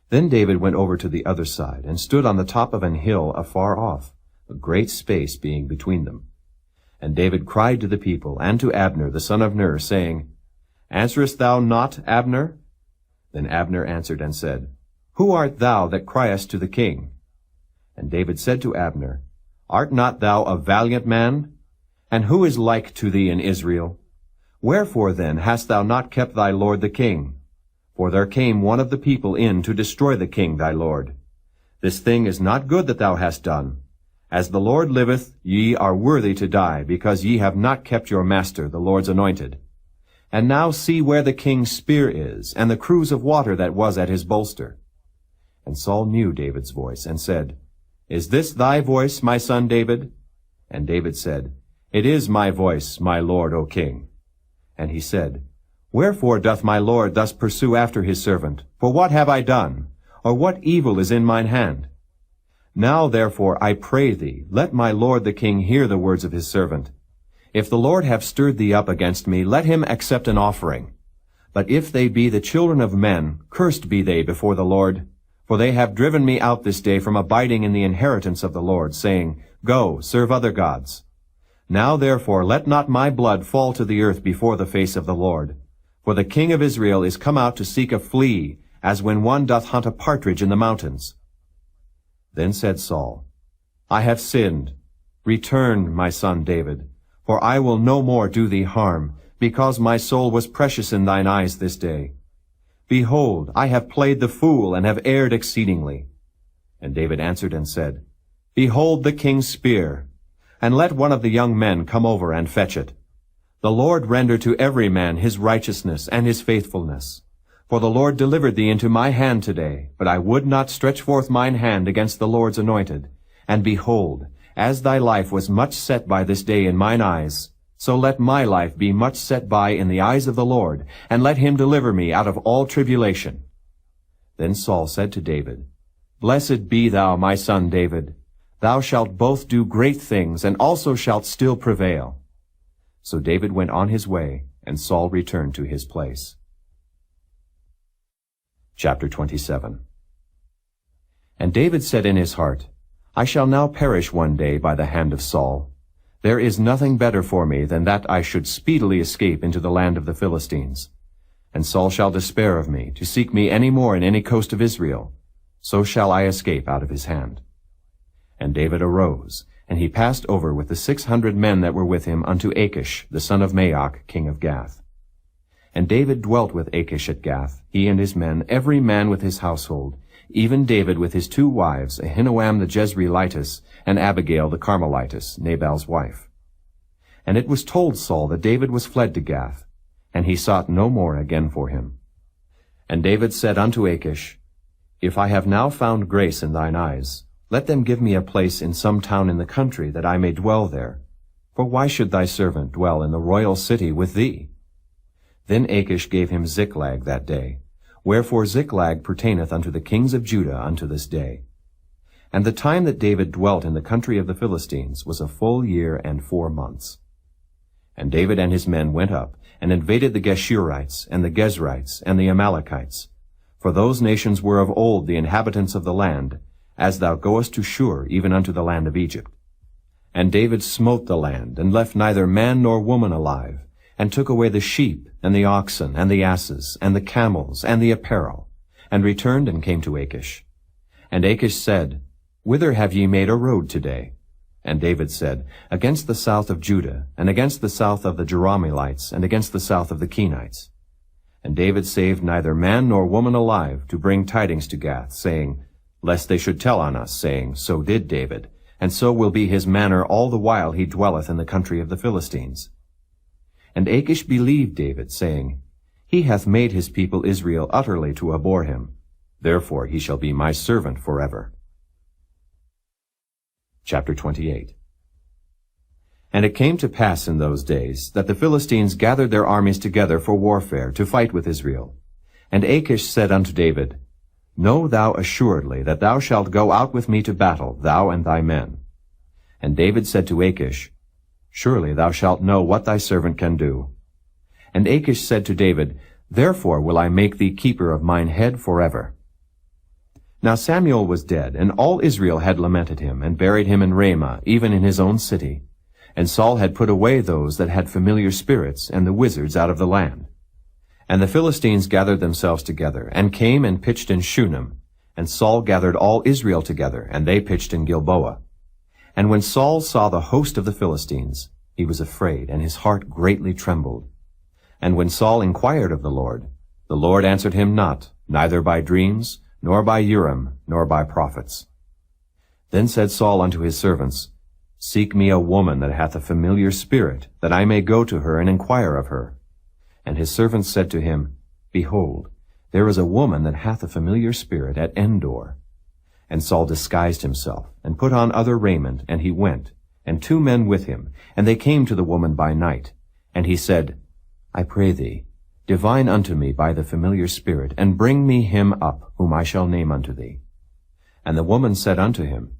Then David went over to the other side, and stood on the top of an hill afar off, a great space being between them. And David cried to the people, and to Abner the son of Ner, saying, Answerest thou not, Abner? Then Abner answered and said, Who art thou that criest to the king? And David said to Abner, Art not thou a valiant man? And who is like to thee in Israel? Wherefore then hast thou not kept thy lord the king? For there came one of the people in to destroy the king thy lord. This thing is not good that thou hast done. As the Lord liveth, ye are worthy to die, because ye have not kept your master, the Lord's anointed. And now see where the king's spear is, and the cruse of water that was at his bolster. And Saul knew David's voice, and said, Is this thy voice, my son David? And David said, It is my voice, my lord, O king. And he said, Wherefore doth my lord thus pursue after his servant? For what have I done? Or what evil is in mine hand? Now therefore I pray thee, let my lord the king hear the words of his servant. If the Lord have stirred thee up against me, let him accept an offering. But if they be the children of men, cursed be they before the Lord. For they have driven me out this day from abiding in the inheritance of the Lord, saying, Go, serve other gods. Now therefore let not my blood fall to the earth before the face of the Lord. For the king of Israel is come out to seek a flea, as when one doth hunt a partridge in the mountains. Then said Saul, I have sinned. Return, my son David, for I will no more do thee harm, because my soul was precious in thine eyes this day. Behold, I have played the fool, and have erred exceedingly. And David answered and said, Behold the king's spear, and let one of the young men come over and fetch it. The Lord render to every man his righteousness and his faithfulness. For the Lord delivered thee into my hand today, but I would not stretch forth mine hand against the Lord's anointed. And behold, as thy life was much set by this day in mine eyes, so let my life be much set by in the eyes of the Lord, and let him deliver me out of all tribulation. Then Saul said to David, Blessed be thou, my son David. Thou shalt both do great things, and also shalt still prevail. So David went on his way, and Saul returned to his place. Chapter 27. And David said in his heart, I shall now perish one day by the hand of Saul. There is nothing better for me than that I should speedily escape into the land of the Philistines. And Saul shall despair of me, to seek me any more in any coast of Israel. So shall I escape out of his hand. And David arose, and he passed over with the 600 men that were with him unto Achish, the son of Maoch, king of Gath. And David dwelt with Achish at Gath, he and his men, every man with his household, even David with his 2 wives, Ahinoam the Jezreelitess, and Abigail the Carmelitess, Nabal's wife. And it was told Saul that David was fled to Gath, and he sought no more again for him. And David said unto Achish, If I have now found grace in thine eyes, let them give me a place in some town in the country, that I may dwell there. For why should thy servant dwell in the royal city with thee? Then Achish gave him Ziklag that day. Wherefore Ziklag pertaineth unto the kings of Judah unto this day. And the time that David dwelt in the country of the Philistines was a full year and 4 months. And David and his men went up, and invaded the Geshurites, and the Gezrites, and the Amalekites. For those nations were of old the inhabitants of the land, as thou goest to Shur, even unto the land of Egypt. And David smote the land, and left neither man nor woman alive, and took away the sheep, and the oxen, and the asses, and the camels, and the apparel, and returned and came to Achish. And Achish said, Whither have ye made a road today? And David said, Against the south of Judah, and against the south of the Jerahmeelites, and against the south of the Kenites. And David saved neither man nor woman alive to bring tidings to Gath, saying, Lest they should tell on us, saying, So did David, and so will be his manner all the while he dwelleth in the country of the Philistines. And Achish believed David, saying, He hath made his people Israel utterly to abhor him. Therefore he shall be my servant forever. Chapter 28. And it came to pass in those days that the Philistines gathered their armies together for warfare to fight with Israel. And Achish said unto David, Know thou assuredly that thou shalt go out with me to battle, thou and thy men. And David said to Achish, Surely thou shalt know what thy servant can do. And Achish said to David, Therefore will I make thee keeper of mine head forever. Now Samuel was dead, and all Israel had lamented him, and buried him in Ramah, even in his own city. And Saul had put away those that had familiar spirits, and the wizards out of the land. And the Philistines gathered themselves together, and came and pitched in Shunem. And Saul gathered all Israel together, and they pitched in Gilboa. And when Saul saw the host of the Philistines, he was afraid, and his heart greatly trembled. And when Saul inquired of the Lord answered him not, neither by dreams, nor by Urim, nor by prophets. Then said Saul unto his servants, Seek me a woman that hath a familiar spirit, that I may go to her and inquire of her. And his servants said to him, Behold, there is a woman that hath a familiar spirit at Endor. And Saul disguised himself, and put on other raiment, and he went, and 2 men with him, and they came to the woman by night. And he said, I pray thee, divine unto me by the familiar spirit, and bring me him up, whom I shall name unto thee. And the woman said unto him,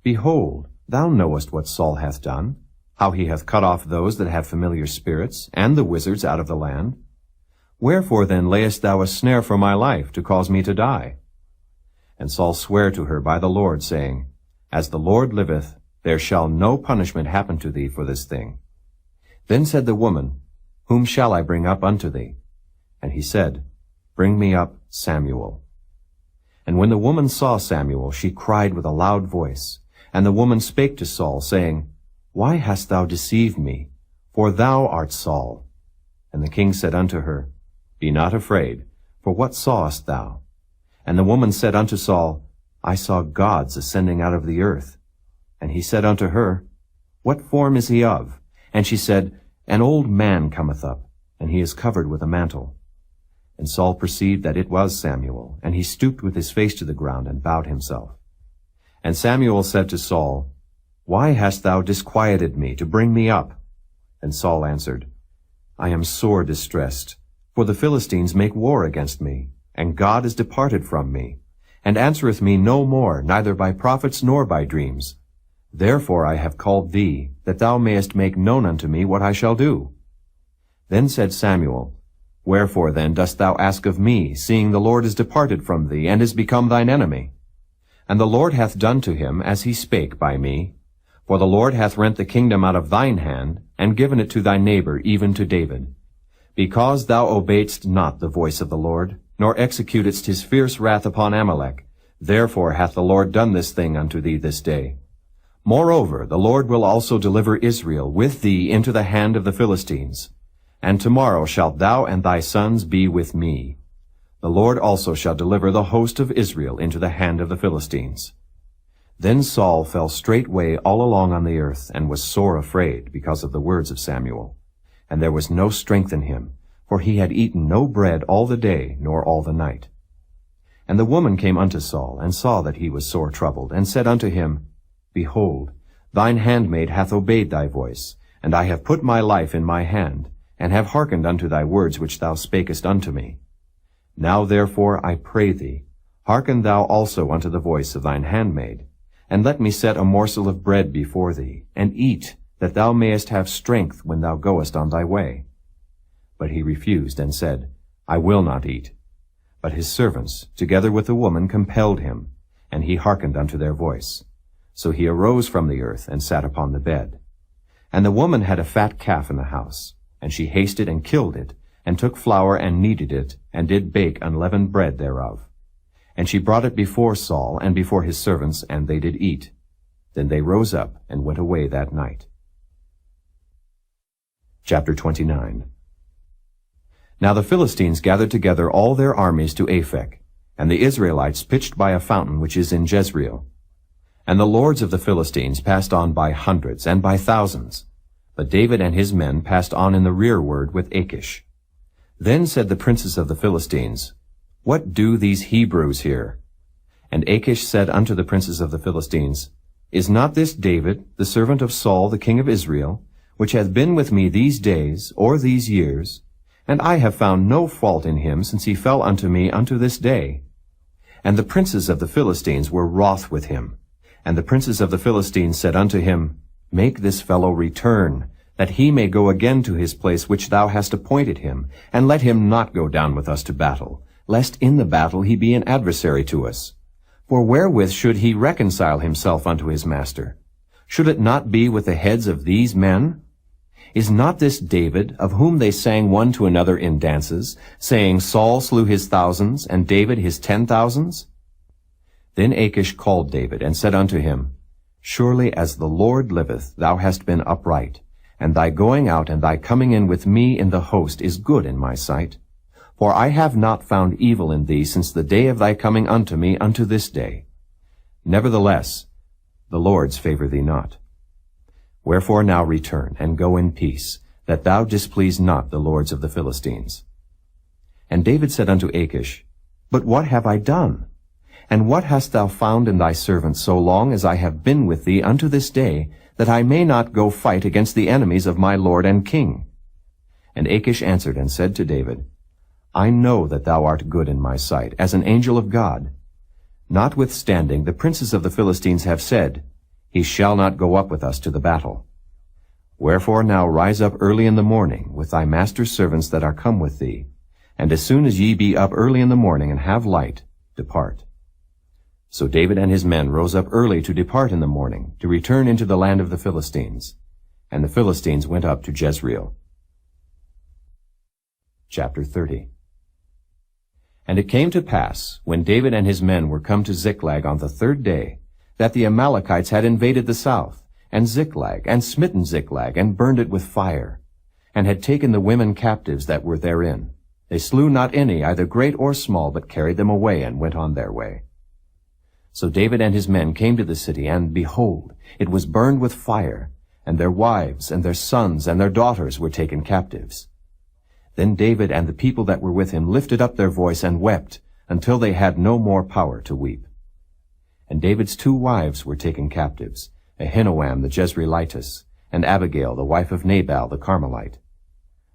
Behold, thou knowest what Saul hath done, how he hath cut off those that have familiar spirits, and the wizards out of the land. Wherefore then layest thou a snare for my life, to cause me to die? And Saul sware to her by the Lord, saying, As the Lord liveth, there shall no punishment happen to thee for this thing. Then said the woman, Whom shall I bring up unto thee? And he said, Bring me up Samuel. And when the woman saw Samuel, she cried with a loud voice. And the woman spake to Saul, saying, Why hast thou deceived me? For thou art Saul. And the king said unto her, Be not afraid, for what sawest thou? And the woman said unto Saul, I saw gods ascending out of the earth. And he said unto her, What form is he of? And she said, An old man cometh up, and he is covered with a mantle. And Saul perceived that it was Samuel, and he stooped with his face to the ground, and bowed himself. And Samuel said to Saul, Why hast thou disquieted me to bring me up? And Saul answered, I am sore distressed, for the Philistines make war against me, and God is departed from me, and answereth me no more, neither by prophets nor by dreams. Therefore I have called thee, that thou mayest make known unto me what I shall do. Then said Samuel, Wherefore then dost thou ask of me, seeing the Lord is departed from thee, and is become thine enemy? And the Lord hath done to him as he spake by me. For the Lord hath rent the kingdom out of thine hand, and given it to thy neighbor, even to David. Because thou obeyedst not the voice of the Lord, nor executedst his fierce wrath upon Amalek, therefore hath the Lord done this thing unto thee this day. Moreover, the Lord will also deliver Israel with thee into the hand of the Philistines. And tomorrow shalt thou and thy sons be with me. The Lord also shall deliver the host of Israel into the hand of the Philistines. Then Saul fell straightway all along on the earth, and was sore afraid because of the words of Samuel. And there was no strength in him, for he had eaten no bread all the day, nor all the night. And the woman came unto Saul, and saw that he was sore troubled, and said unto him, Behold, thine handmaid hath obeyed thy voice, and I have put my life in my hand, and have hearkened unto thy words which thou spakest unto me. Now therefore I pray thee, hearken thou also unto the voice of thine handmaid, and let me set a morsel of bread before thee, and eat, that thou mayest have strength when thou goest on thy way. But he refused and said, I will not eat. But his servants, together with the woman, compelled him, and he hearkened unto their voice. So he arose from the earth and sat upon the bed. And the woman had a fat calf in the house, and she hasted and killed it, and took flour and kneaded it, and did bake unleavened bread thereof. And she brought it before Saul and before his servants, and they did eat. Then they rose up and went away that night. Chapter 29. Now the Philistines gathered together all their armies to Aphek, and the Israelites pitched by a fountain which is in Jezreel. And the lords of the Philistines passed on by hundreds and by thousands, but David and his men passed on in the rearward with Achish. Then said the princes of the Philistines, What do these Hebrews here? And Achish said unto the princes of the Philistines, Is not this David, the servant of Saul the king of Israel, which hath been with me these days, or these years? And I have found no fault in him since he fell unto me unto this day. And the princes of the Philistines were wroth with him. And the princes of the Philistines said unto him, Make this fellow return, that he may go again to his place which thou hast appointed him, and let him not go down with us to battle, lest in the battle he be an adversary to us. For wherewith should he reconcile himself unto his master? Should it not be with the heads of these men? Is not this David, of whom they sang one to another in dances, saying, Saul slew his thousands, and David his 10,000s? Then Achish called David, and said unto him, Surely as the Lord liveth, thou hast been upright, and thy going out and thy coming in with me in the host is good in my sight. For I have not found evil in thee since the day of thy coming unto me unto this day. Nevertheless, the Lord's favor thee not. Wherefore now return, and go in peace, that thou displease not the lords of the Philistines. And David said unto Achish, But what have I done? And what hast thou found in thy servant so long as I have been with thee unto this day, that I may not go fight against the enemies of my lord and king? And Achish answered and said to David, I know that thou art good in my sight, as an angel of God. Notwithstanding, the princes of the Philistines have said, He shall not go up with us to the battle. Wherefore now rise up early in the morning with thy master's servants that are come with thee, and as soon as ye be up early in the morning and have light, depart. So David and his men rose up early to depart in the morning, to return into the land of the Philistines. And the Philistines went up to Jezreel. Chapter 30. And it came to pass, when David and his men were come to Ziklag on the 3rd day, that the Amalekites had invaded the south, and Ziklag, and smitten Ziklag, and burned it with fire, and had taken the women captives that were therein. They slew not any, either great or small, but carried them away, and went on their way. So David and his men came to the city, and behold, it was burned with fire, and their wives, and their sons, and their daughters were taken captives. Then David and the people that were with him lifted up their voice and wept, until they had no more power to weep. And David's 2 wives were taken captives, Ahinoam the Jezreelitess, and Abigail the wife of Nabal the Carmelite.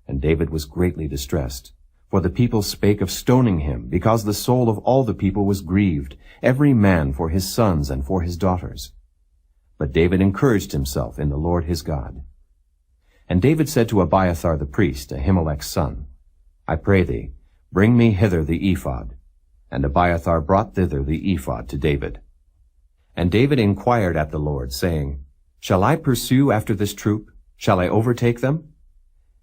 And David was greatly distressed, for the people spake of stoning him, because the soul of all the people was grieved, every man for his sons and for his daughters. But David encouraged himself in the Lord his God. And David said to Abiathar the priest, Ahimelech's son, I pray thee, bring me hither the ephod. And Abiathar brought thither the ephod to David. And David inquired at the Lord, saying, Shall I pursue after this troop? Shall I overtake them?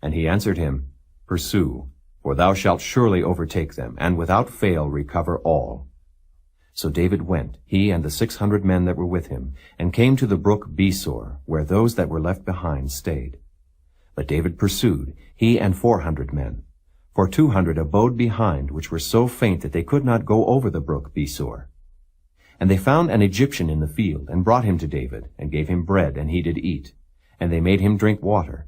And he answered him, Pursue, for thou shalt surely overtake them, and without fail recover all. So David went, he and the 600 men that were with him, and came to the brook Besor, where those that were left behind stayed. But David pursued, he and 400 men. For 200 abode behind, which were so faint that they could not go over the brook Besor. And they found an Egyptian in the field, and brought him to David, and gave him bread, and he did eat. And they made him drink water.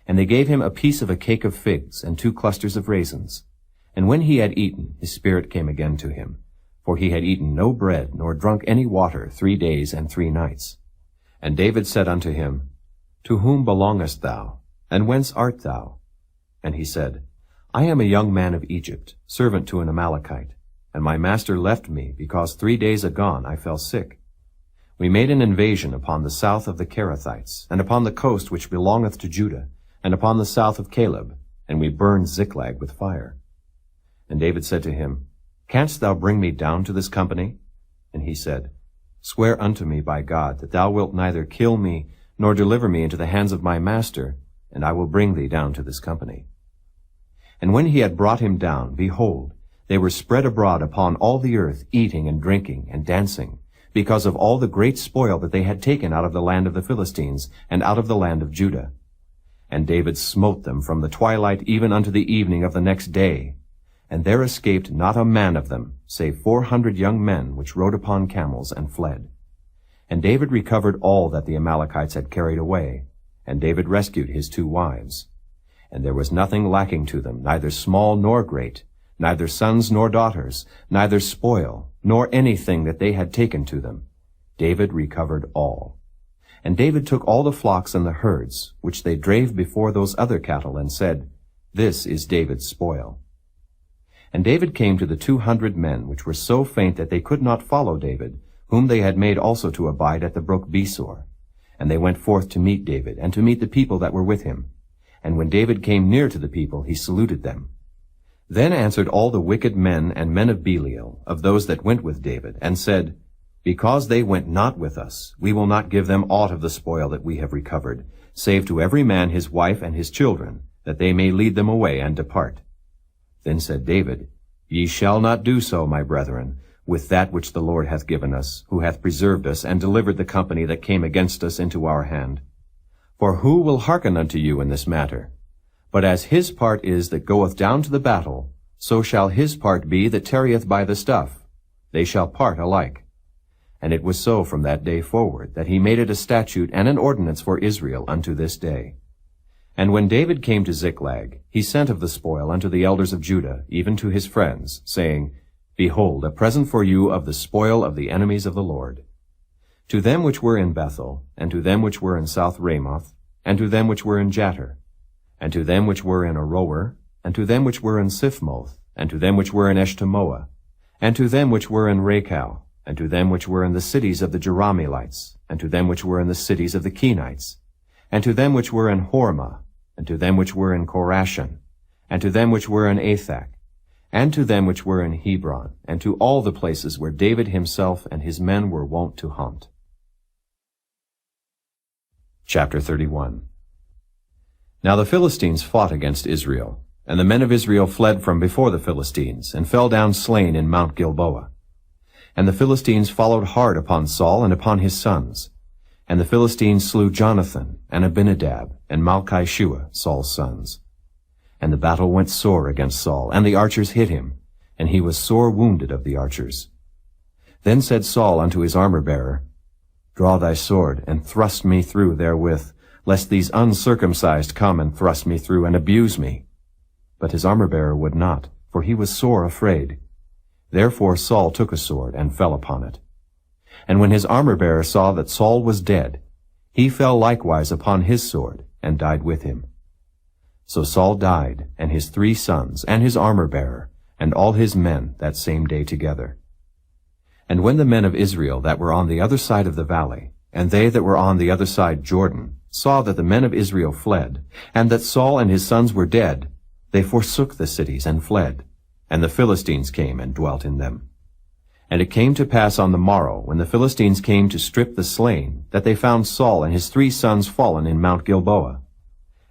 And they gave him a piece of a cake of figs, and 2 clusters of raisins. And when he had eaten, his spirit came again to him. For he had eaten no bread, nor drunk any water 3 days and 3 nights. And David said unto him, To whom belongest thou? And whence art thou? And he said, I am a young man of Egypt, servant to an Amalekite. And my master left me, because 3 days agone I fell sick. We made an invasion upon the south of the Kerethites, and upon the coast which belongeth to Judah, and upon the south of Caleb, and we burned Ziklag with fire. And David said to him, Canst thou bring me down to this company? And he said, Swear unto me by God that thou wilt neither kill me, nor deliver me into the hands of my master, and I will bring thee down to this company. And when he had brought him down, behold, they were spread abroad upon all the earth, eating and drinking and dancing, because of all the great spoil that they had taken out of the land of the Philistines, and out of the land of Judah. And David smote them from the twilight even unto the evening of the next day. And there escaped not a man of them, save 400 young men which rode upon camels and fled. And David recovered all that the Amalekites had carried away, and David rescued his 2 wives. And there was nothing lacking to them, neither small nor great, neither sons nor daughters, neither spoil, nor anything that they had taken to them. David recovered all. And David took all the flocks and the herds, which they drave before those other cattle, and said, This is David's spoil. And David came to the 200 men, which were so faint that they could not follow David, whom they had made also to abide at the brook Besor. And they went forth to meet David, and to meet the people that were with him. And when David came near to the people, he saluted them. Then answered all the wicked men and men of Belial, of those that went with David, and said, Because they went not with us, we will not give them aught of the spoil that we have recovered, save to every man his wife and his children, that they may lead them away and depart. Then said David, Ye shall not do so, my brethren, with that which the Lord hath given us, who hath preserved us, and delivered the company that came against us into our hand. For who will hearken unto you in this matter? But as his part is that goeth down to the battle, so shall his part be that tarrieth by the stuff. They shall part alike. And it was so from that day forward, that he made it a statute and an ordinance for Israel unto this day. And when David came to Ziklag, he sent of the spoil unto the elders of Judah, even to his friends, saying, Behold, a present for you of the spoil of the enemies of the Lord. To them which were in Bethel, and to them which were in South Ramoth, and to them which were in Jattir, and to them which were in Aroer, and to them which were in Siphmoth, and to them which were in Eshtemoa, and to them which were in Rachau, and to them which were in the cities of the Jerahmeelites, and to them which were in the cities of the Kenites, and to them which were in Hormah, and to them which were in Korashan, and to them which were in Athak, and to them which were in Hebron, and to all the places where David himself and his men were wont to hunt. Chapter 31. Now the Philistines fought against Israel, and the men of Israel fled from before the Philistines, and fell down slain in Mount Gilboa. And the Philistines followed hard upon Saul and upon his sons. And the Philistines slew Jonathan, and Abinadab, and Malchi-Shua, Saul's sons. And the battle went sore against Saul, and the archers hit him, and he was sore wounded of the archers. Then said Saul unto his armor-bearer, Draw thy sword, and thrust me through therewith, lest these uncircumcised come and thrust me through, and abuse me. But his armor-bearer would not, for he was sore afraid. Therefore Saul took a sword, and fell upon it. And when his armor-bearer saw that Saul was dead, he fell likewise upon his sword, and died with him. So Saul died, and his 3 sons, and his armor-bearer, and all his men that same day together. And when the men of Israel that were on the other side of the valley, and they that were on the other side Jordan, saw that the men of Israel fled, and that Saul and his sons were dead, they forsook the cities and fled, and the Philistines came and dwelt in them. And it came to pass on the morrow, when the Philistines came to strip the slain, that they found Saul and his 3 sons fallen in Mount Gilboa.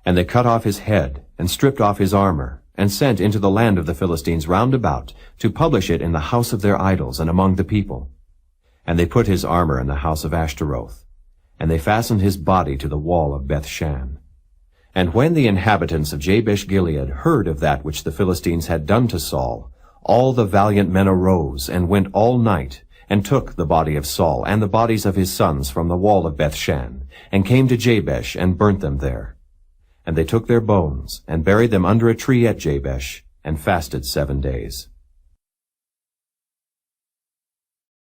And they cut off his head, and stripped off his armor, and sent into the land of the Philistines round about, to publish it in the house of their idols and among the people. And they put his armor in the house of Ashtaroth, and they fastened his body to the wall of Bethshan. And when the inhabitants of Jabesh-Gilead heard of that which the Philistines had done to Saul, all the valiant men arose, and went all night, and took the body of Saul and the bodies of his sons from the wall of Bethshan, and came to Jabesh, and burnt them there. And they took their bones, and buried them under a tree at Jabesh, and fasted 7 days.